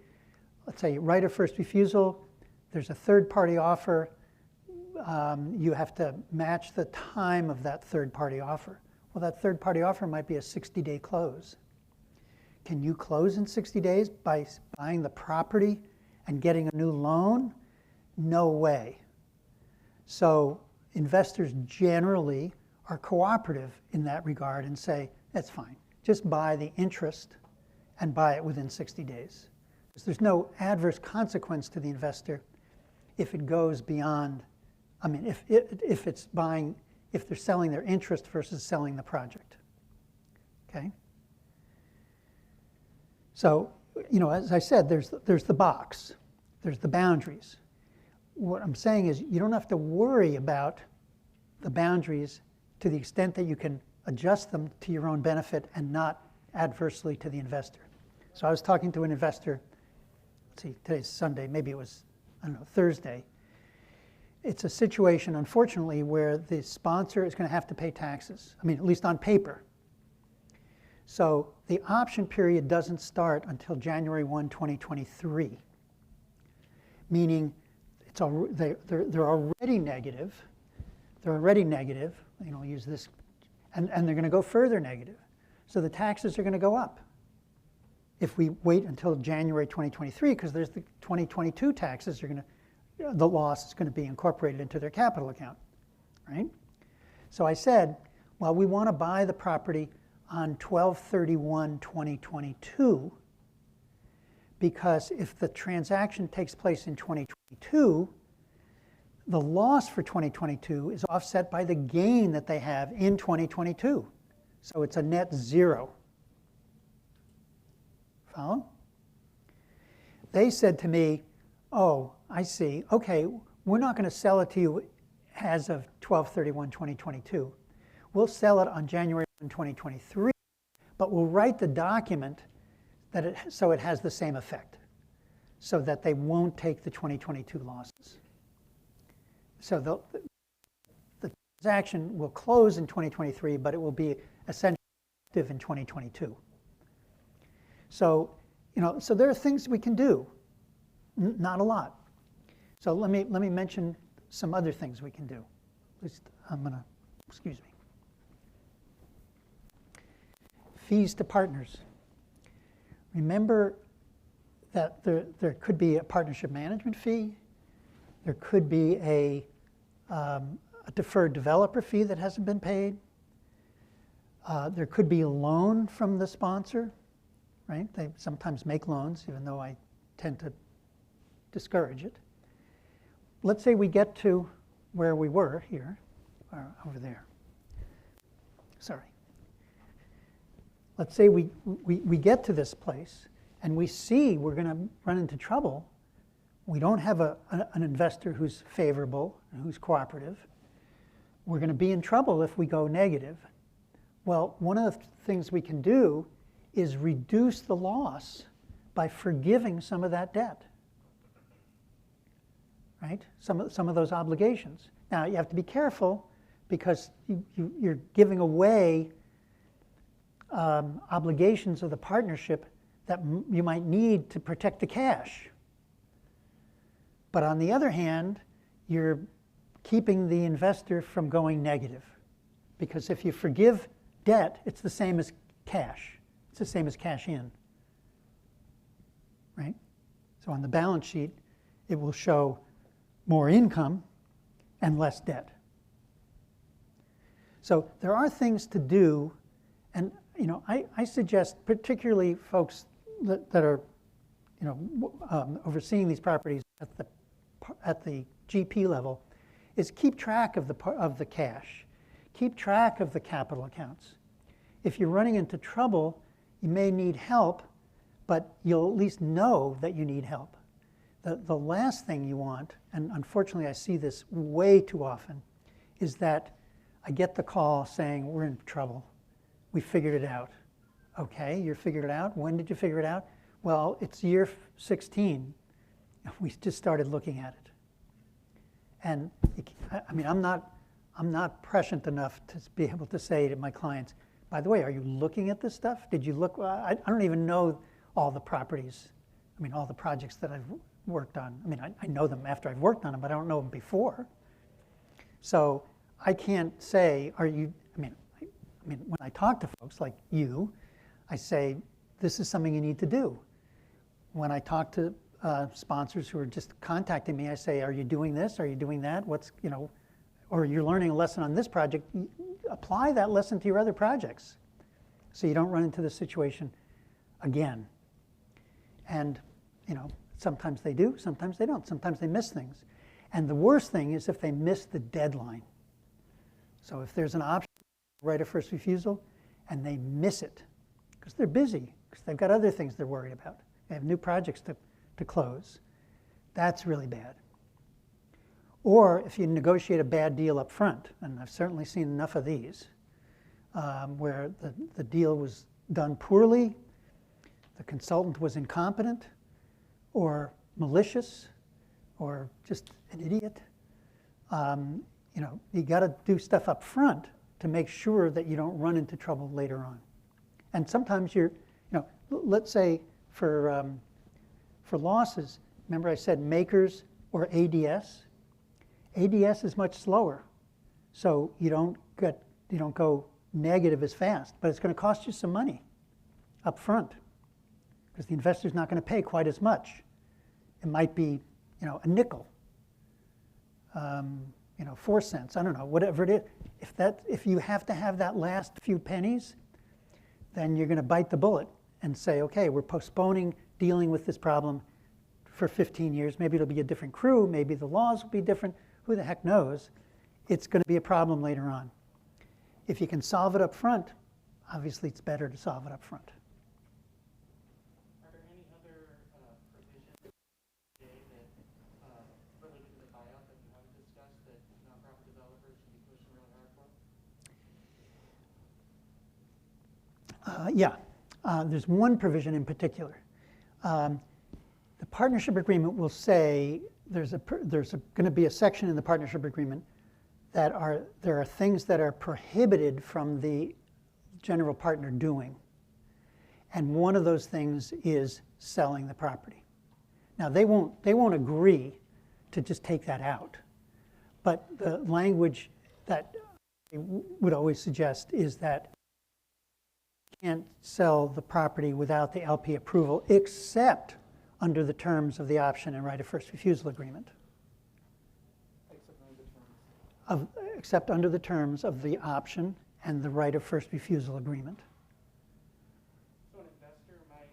Speaker 1: let's say, right of first refusal, there's a third-party offer, you have to match the time of that third-party offer. Well, that third-party offer might be a 60-day close. Can you close in 60 days by buying the property and getting a new loan? No way. So investors generally are cooperative in that regard and say, that's fine. Just buy the interest and buy it within 60 days. Because there's no adverse consequence to the investor if it goes beyond, I mean, if they're selling their interest versus selling the project. Okay? So, you know, as I said, there's the box, there's the boundaries. What I'm saying is you don't have to worry about the boundaries to the extent that you can adjust them to your own benefit and not adversely to the investor. So I was talking to an investor, let's see, today's Sunday, maybe it was, I don't know, Thursday. It's a situation, unfortunately, where the sponsor is going to have to pay taxes. I mean, at least on paper. So the option period doesn't start until January 1, 2023, meaning they're already negative. They're already negative. You know, use this, and they're going to go further negative. So the taxes are going to go up if we wait until January 2023, because there's the 2022 taxes are going to, the loss is going to be incorporated into their capital account, right? So I said, well, we want to buy the property on 12/31/2022, because if the transaction takes place in 2022, the loss for 2022 is offset by the gain that they have in 2022. So it's a net zero. Follow? They said to me, oh, I see. Okay, we're not going to sell it to you as of 12/31/2022. We'll sell it on January 1, 2023, but we'll write the document that so it has the same effect, so that they won't take the 2022 losses. So the transaction will close in 2023, but it will be essentially active in 2022. So, you know, so there are things we can do, not a lot. So let me mention some other things we can do. At least I'm gonna, excuse me. Fees to partners. Remember that there could be a partnership management fee. There could be a deferred developer fee that hasn't been paid. There could be a loan from the sponsor, right? They sometimes make loans, even though I tend to discourage it. Let's say we get to where we were here, or over there. Sorry. Let's say we get to this place and we see we're going to run into trouble. We don't have an investor who's favorable and who's cooperative. We're going to be in trouble if we go negative. Well, one of the things we can do is reduce the loss by forgiving some of that debt, right? Some of those obligations. Now, you have to be careful because you're giving away obligations of the partnership that you might need to protect the cash. But on the other hand, you're keeping the investor from going negative. Because if you forgive debt, it's the same as cash. It's the same as cash in, right? So on the balance sheet, it will show more income and less debt. So there are things to do, and I suggest, particularly folks that are overseeing these properties at the GP level, is keep track of the cash, keep track of the capital accounts. If you're running into trouble, you may need help, but you'll at least know that you need help. The last thing you want, and unfortunately I see this way too often, is that I get the call saying, we're in trouble. We figured it out. Okay, you figured it out? When did you figure it out? Well, it's year 16. We just started looking at it. And I mean, I'm not prescient enough to be able to say to my clients, by the way, are you looking at this stuff? Did you look? I don't even know all the properties. I mean, all the projects that I've worked on. I mean, I know them after I've worked on them, but I don't know them before. So I can't say, are you, I mean, when I talk to folks like you, I say, this is something you need to do. When I talk to sponsors who are just contacting me, I say, are you doing this? Are you doing that? What's, or you're learning a lesson on this project, apply that lesson to your other projects so you don't run into this situation again. And, sometimes they do, sometimes they don't. Sometimes they miss things. And the worst thing is if they miss the deadline. So if there's an option, right of first refusal, and they miss it because they're busy, because they've got other things they're worried about. They have new projects to close. That's really bad. Or if you negotiate a bad deal up front, and I've certainly seen enough of these, where the deal was done poorly, the consultant was incompetent, or malicious, or just an idiot. You got to do stuff up front to make sure that you don't run into trouble later on. And sometimes let's say for losses, remember I said makers or ADS? ADS is much slower, so you don't go negative as fast, but it's going to cost you some money up front because the investor's not going to pay quite as much. It might be, a nickel, 4 cents. I don't know, whatever it is. If you have to have that last few pennies, then you're going to bite the bullet and say, okay, we're postponing dealing with this problem for 15 years. Maybe it'll be a different crew. Maybe the laws will be different. Who the heck knows? It's going to be a problem later on. If you can solve it up front, obviously it's better to solve it up front.
Speaker 5: Are there any other provisions today that related to the buyout that you haven't discussed that nonprofit developers should be pushing really hard for?
Speaker 1: There's one provision in particular. The partnership agreement will say there's going to be a section in the partnership agreement that there are things that are prohibited from the general partner doing. And one of those things is selling the property. Now they won't agree to just take that out. But the language that I would always suggest is that you can't sell the property without the LP approval except under the terms of the option and right of first refusal agreement. Except under the terms of the option and the right of first refusal agreement.
Speaker 5: So an investor might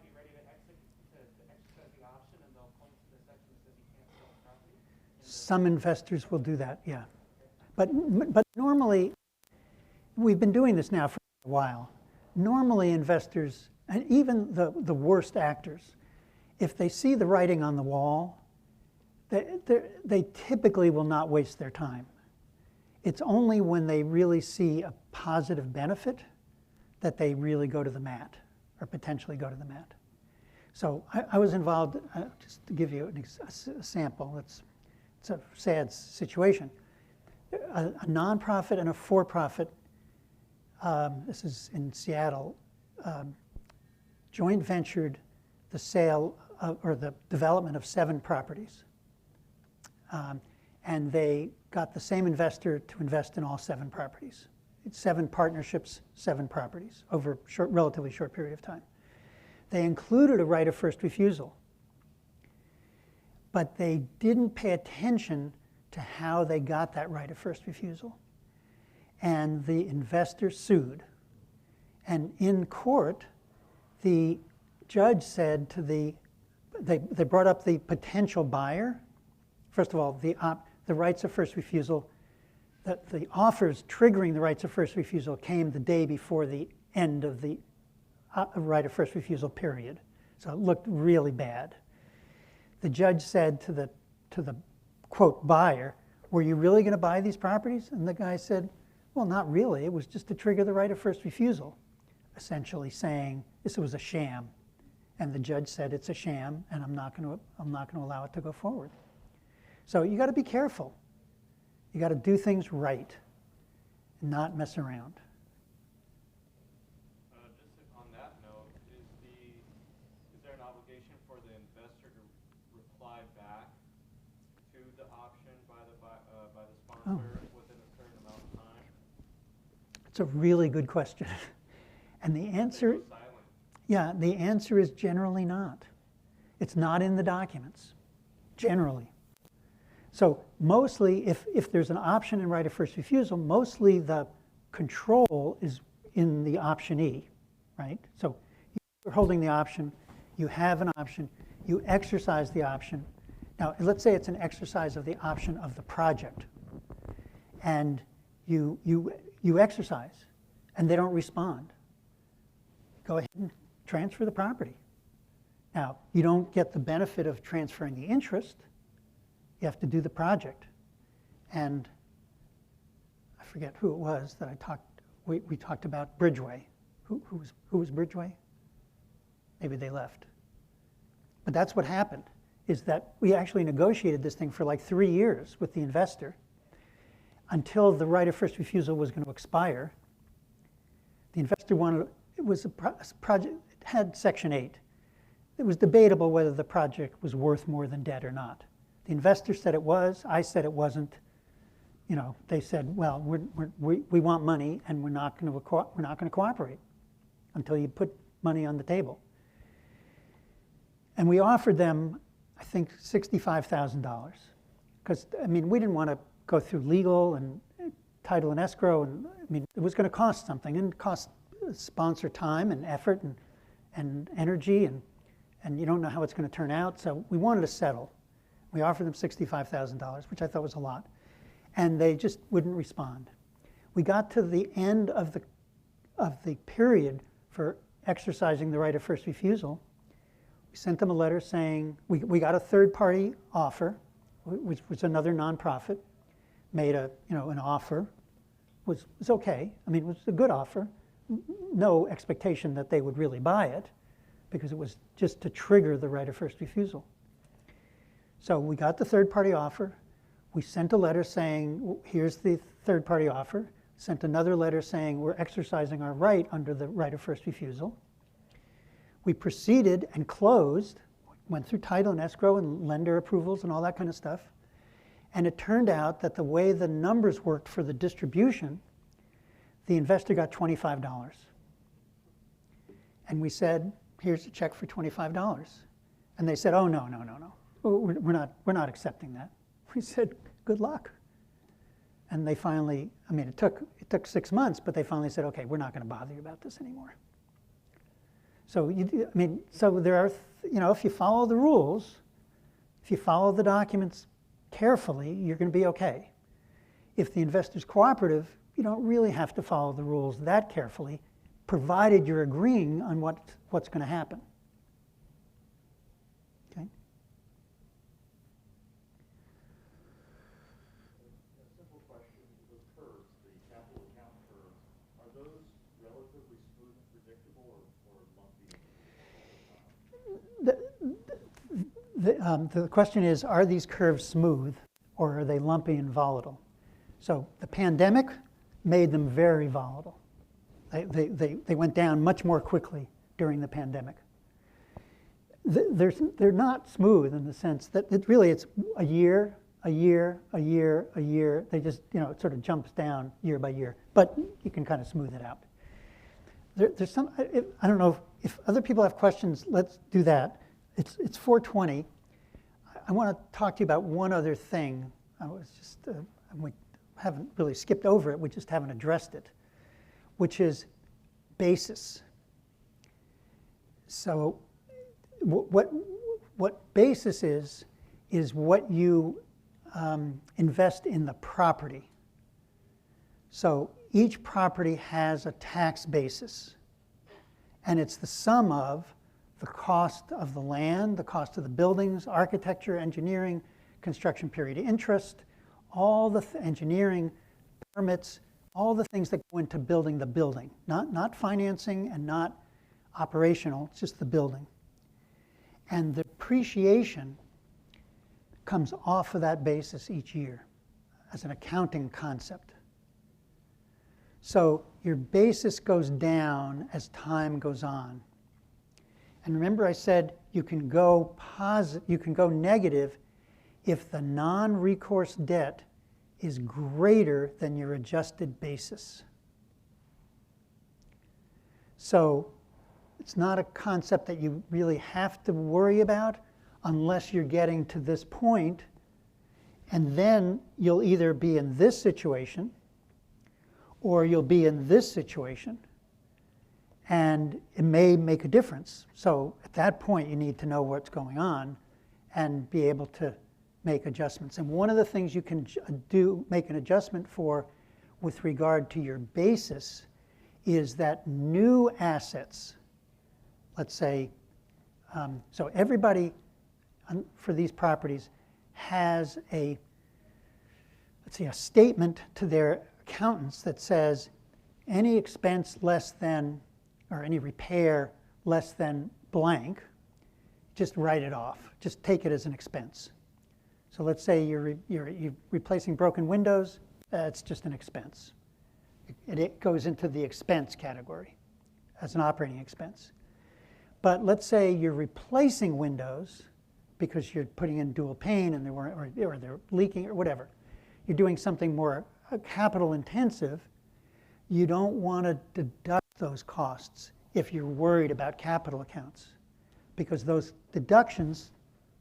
Speaker 5: be ready to exercise the option, and they'll point to the section that says he can't sell the property?
Speaker 1: Some investors will do that, yeah. But normally, we've been doing this now for a while. Normally investors, and even the worst actors, if they see the writing on the wall, they typically will not waste their time. It's only when they really see a positive benefit that they really go to the mat, or potentially go to the mat. So I was involved, just to give you a sample, it's a sad situation. A nonprofit and a for-profit, this is in Seattle, joint ventured the sale or the development of 7 properties. And they got the same investor to invest in all 7 properties. It's 7 partnerships, 7 properties over a relatively short period of time. They included a right of first refusal, but they didn't pay attention to how they got that right of first refusal. And the investor sued. And in court, the judge said to they brought up the potential buyer. First of all, the rights of first refusal, the offers triggering the rights of first refusal came the day before the end of the right of first refusal period. So it looked really bad. The judge said to the quote buyer, "Were you really going to buy these properties?" And the guy said, "Well, not really. It was just to trigger the right of first refusal," essentially saying this was a sham. And the judge said it's a sham, and I'm not going to allow it to go forward. So you got to be careful. You got to do things right, and not mess around.
Speaker 4: Just on that note, is there an obligation for the investor to reply back to the option by the sponsor within a certain amount of time?
Speaker 1: It's a really good question. And the answer, yeah, the answer is generally not. It's not in the documents, generally. So mostly, if there's an option and right of first refusal, mostly the control is in the optionee, right? So you're holding the option, you have an option, you exercise the option. Now, let's say it's an exercise of the option of the project, and you exercise, and they don't respond. Go ahead and transfer the property. Now, you don't get the benefit of transferring the interest. You have to do the project. And I forget who it was that we talked about Bridgeway. Who was Bridgeway? Maybe they left. But that's what happened, is that we actually negotiated this thing for like 3 years with the investor until the right of first refusal was going to expire. The investor wanted, it was a project, it had Section 8. It was debatable whether the project was worth more than debt or not. The investor said it was. I said it wasn't. You know, they said, well, we want money, and we're not going to cooperate until you put money on the table. And we offered them, I think, $65,000, because I mean, we didn't want to go through legal and title and escrow, and I mean, it was going to cost something, and cost sponsor time and effort and energy, and you don't know how it's going to turn out. So we wanted to settle. We offered them $65,000, which I thought was a lot, and they just wouldn't respond. We got to the end of the period for exercising the right of first refusal. We sent them a letter saying we got a third-party offer, which was another nonprofit, made an offer. Was okay. I mean, it was a good offer. No expectation that they would really buy it, because it was just to trigger the right of first refusal. So we got the third-party offer. We sent a letter saying, here's the third-party offer. Sent another letter saying we're exercising our right under the right of first refusal. We proceeded and closed, went through title and escrow and lender approvals and all that kind of stuff. And it turned out that the way the numbers worked for the distribution, the investor got $25. And we said, here's a check for $25. And they said, oh, no. We're not accepting that. We said, good luck. And they finally, I mean, it took 6 months, but they finally said, okay, we're not going to bother you about this anymore. So, so there are, if you follow the rules, if you follow the documents carefully, you're going to be okay. If the investor's cooperative, you don't really have to follow the rules that carefully, provided you're agreeing on what's going to happen. Okay?
Speaker 6: A simple question, those curves, the capital account curves, are those relatively smooth and predictable or lumpy?
Speaker 1: The question is, are these curves smooth or are they lumpy and volatile? So the pandemic made them very volatile. They went down much more quickly during the pandemic. They're not smooth in the sense that it's a year. They just, it sort of jumps down year by year, but you can kind of smooth it out. There's some, I don't know if other people have questions, let's do that. It's 4:20. I want to talk to you about one other thing. We haven't really skipped over it, we just haven't addressed it, which is basis. So what basis is what you invest in the property. So each property has a tax basis, and it's the sum of the cost of the land, the cost of the buildings, architecture, engineering, construction period interest, all the engineering, permits, all the things that go into building the building. Not financing and not operational, it's just the building. And the depreciation comes off of that basis each year as an accounting concept. So your basis goes down as time goes on. And remember I said you can go negative if the non-recourse debt is greater than your adjusted basis. So it's not a concept that you really have to worry about unless you're getting to this point, and then you'll either be in this situation or you'll be in this situation, and it may make a difference. So at that point you need to know what's going on and be able to make adjustments. And one of the things you can make an adjustment for with regard to your basis is that new assets, let's say, so everybody for these properties has a statement to their accountants that says any expense less than, or any repair less than blank, just write it off. Just take it as an expense. So let's say you're replacing broken windows, it's just an expense. It goes into the expense category as an operating expense. But let's say you're replacing windows because you're putting in dual pane and or they're leaking or whatever. You're doing something more capital intensive. You don't want to deduct those costs if you're worried about capital accounts, because those deductions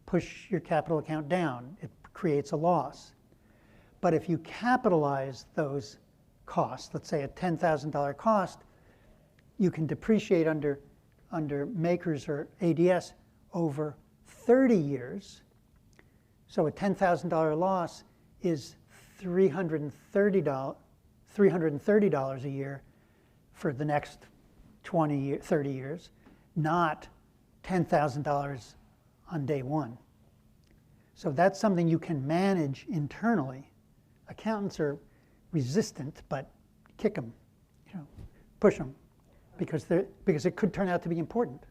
Speaker 1: push your capital account down. It creates a loss. But if you capitalize those costs, let's say a $10,000 cost, you can depreciate under makers or ADS over 30 years. So a $10,000 loss is $330 a year for the next 30 years, not $10,000 on day one. So that's something you can manage internally. Accountants are resistant, but kick them, push them, because it could turn out to be important.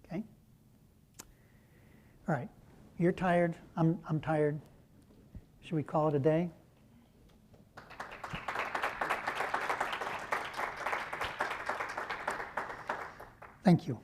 Speaker 1: Okay? All right, you're tired, I'm tired. Should we call it a day? Thank you.